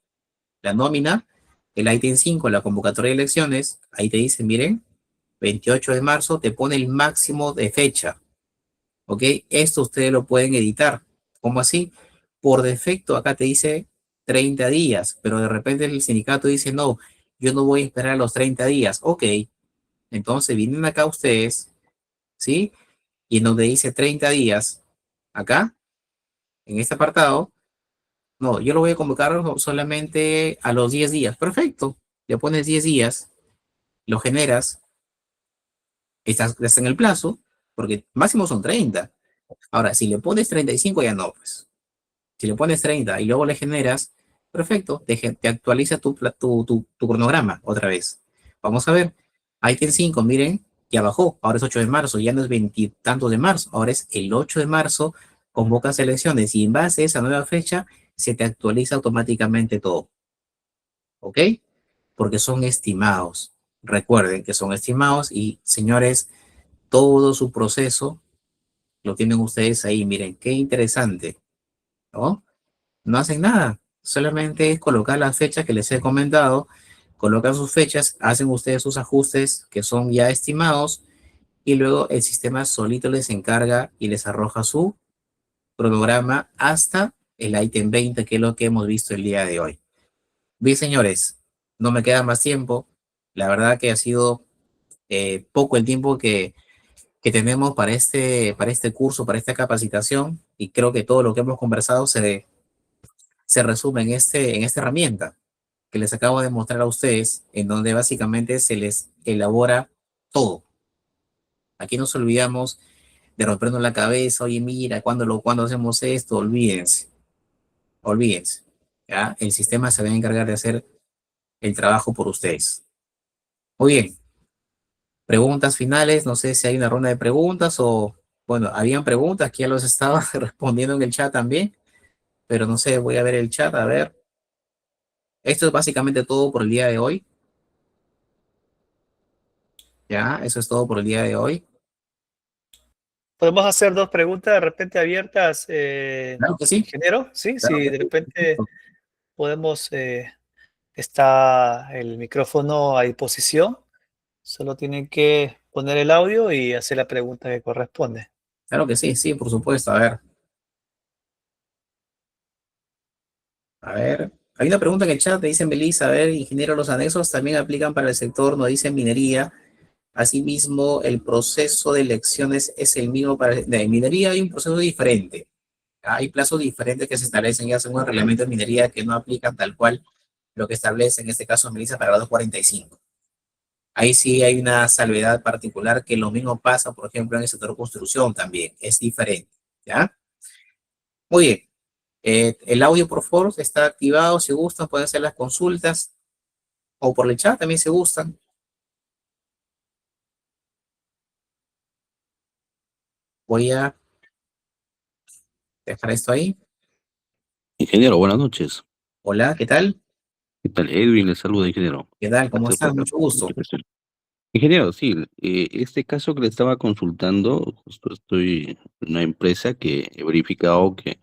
la nómina, el ítem 5, la convocatoria de elecciones, ahí te dice, miren, 28 de marzo te pone el máximo de fecha, ¿ok? Esto ustedes lo pueden editar. ¿Cómo así? Por defecto acá te dice 30 días, pero de repente el sindicato dice, no, yo no voy a esperar los 30 días. Ok, entonces vienen acá ustedes, ¿sí? Y en donde dice 30 días, acá, en este apartado, no, yo lo voy a convocar solamente a los 10 días. Perfecto. Le pones 10 días, lo generas, estás en el plazo, porque máximo son 30. Ahora, si le pones 35 ya no, pues. Si le pones 30 y luego le generas, perfecto, te actualiza tu cronograma otra vez. Vamos a ver. Ítem 5, miren, ya bajó. Ahora es 8 de marzo, ya no es 20 tantos de marzo. Ahora es el 8 de marzo, convocas elecciones y en base a esa nueva fecha se te actualiza automáticamente todo. ¿Ok? Porque son estimados. Recuerden que son estimados y, señores, todo su proceso lo tienen ustedes ahí. Miren, qué interesante, ¿no? No hacen nada, solamente es colocar las fechas que les he comentado, colocan sus fechas, hacen ustedes sus ajustes que son ya estimados y luego el sistema solito les encarga y les arroja su cronograma hasta el ítem 20, que es lo que hemos visto el día de hoy. Bien, señores, no me queda más tiempo. La verdad que ha sido poco el tiempo que tenemos para este curso, para esta capacitación, y creo que todo lo que hemos conversado se resume en esta herramienta que les acabo de mostrar a ustedes, en donde básicamente se les elabora todo. Aquí nos olvidamos de rompernos la cabeza, oye, mira, cuando hacemos esto, olvídense. olvídense, ¿ya? El sistema se va a encargar de hacer el trabajo por ustedes. Muy bien, preguntas finales, no sé si hay una ronda de preguntas o, bueno, habían preguntas que ya los estaba respondiendo en el chat también, pero no sé, voy a ver el chat, a ver. Esto es básicamente todo por el día de hoy, ¿ya? Eso es todo por el día de hoy. Podemos hacer dos preguntas de repente abiertas, Claro que sí, ingeniero, ¿sí? claro Si que de sí, por repente supuesto. podemos, está el micrófono a disposición, solo tienen que poner el audio y hacer la pregunta que corresponde. Claro que sí, sí, por supuesto. A ver. Hay una pregunta en el chat, te dice Melissa, a ver, ingeniero, los anexos también aplican para el sector, no dice minería. Asimismo, el proceso de elecciones es el mismo para de minería, hay un proceso diferente. Hay plazos diferentes que se establecen ya según el reglamento de minería que no aplican tal cual lo que establece en este caso Melissa para la 245. Ahí sí hay una salvedad particular que lo mismo pasa, por ejemplo, en el sector construcción también, es diferente, ¿ya? Muy bien. El audio, por favor, está activado. Si gustan, pueden hacer las consultas o por el chat también se gustan. Voy a dejar esto ahí. Ingeniero, buenas noches. Hola, ¿qué tal? ¿Qué tal? Edwin le saluda, ingeniero. ¿Qué tal? ¿Cómo Gracias por estás? Mucho la gusto. invitación. Ingeniero, sí, este caso que le estaba consultando, justo estoy en una empresa que he verificado que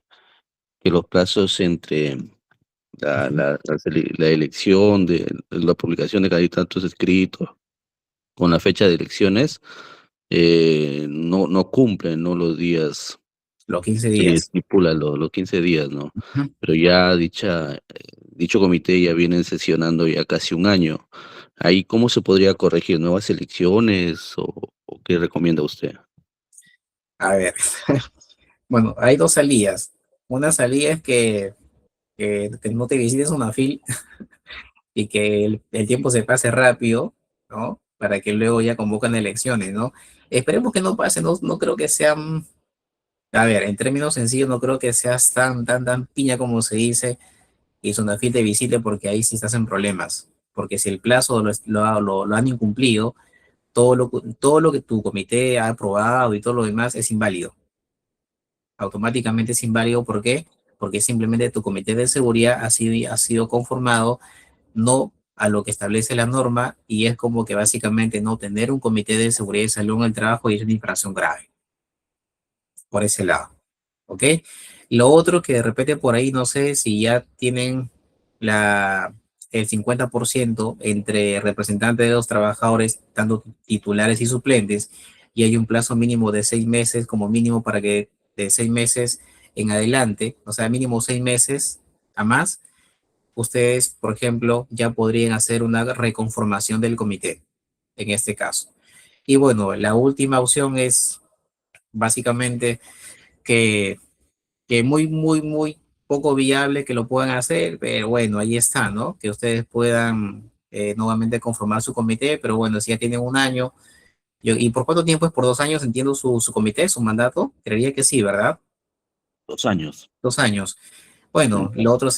los plazos entre la elección de la publicación de cada tantos escritos con la fecha de elecciones no cumplen, ¿no? Los días Los 15 que días. estipula los 15 días, ¿no? Ujú. Pero ya dicho comité ya viene sesionando ya casi un año. Ahí, ¿cómo se podría corregir? ¿Nuevas elecciones o qué recomienda usted? A ver, bueno, hay dos salidas. Una salida es que no te visites una fil y que el tiempo se pase rápido, ¿no? Para que luego ya convocan elecciones, ¿no? Esperemos que no pase, no, no creo que sean, a ver, en términos sencillos, no creo que seas tan piña como se dice y Sonafil te visite porque ahí sí estás en problemas. Porque si el plazo lo han incumplido, todo lo que tu comité ha aprobado y todo lo demás es inválido. Automáticamente es inválido, ¿por qué? Porque simplemente tu comité de seguridad ha sido conformado no a lo que establece la norma y es como que básicamente no tener un comité de seguridad y salud en el trabajo y es una infracción grave por ese lado. ¿Ok? Lo otro que de repente por ahí no sé si ya tienen el 50% entre representantes de los trabajadores, tanto titulares y suplentes, y hay un plazo mínimo de 6 meses como mínimo para que de 6 meses en adelante, o sea, mínimo 6 meses a más, ustedes, por ejemplo, ya podrían hacer una reconformación del comité, en este caso. Y bueno, la última opción es básicamente que muy poco viable que lo puedan hacer, pero bueno, ahí está, ¿no? Que ustedes puedan nuevamente conformar su comité, pero bueno, si ya tienen un año, ¿y por cuánto tiempo es? ¿Por 2 años? Entiendo su comité, su mandato. Creería que sí, ¿verdad? 2 años. 2 años. Bueno, Sí. lo otro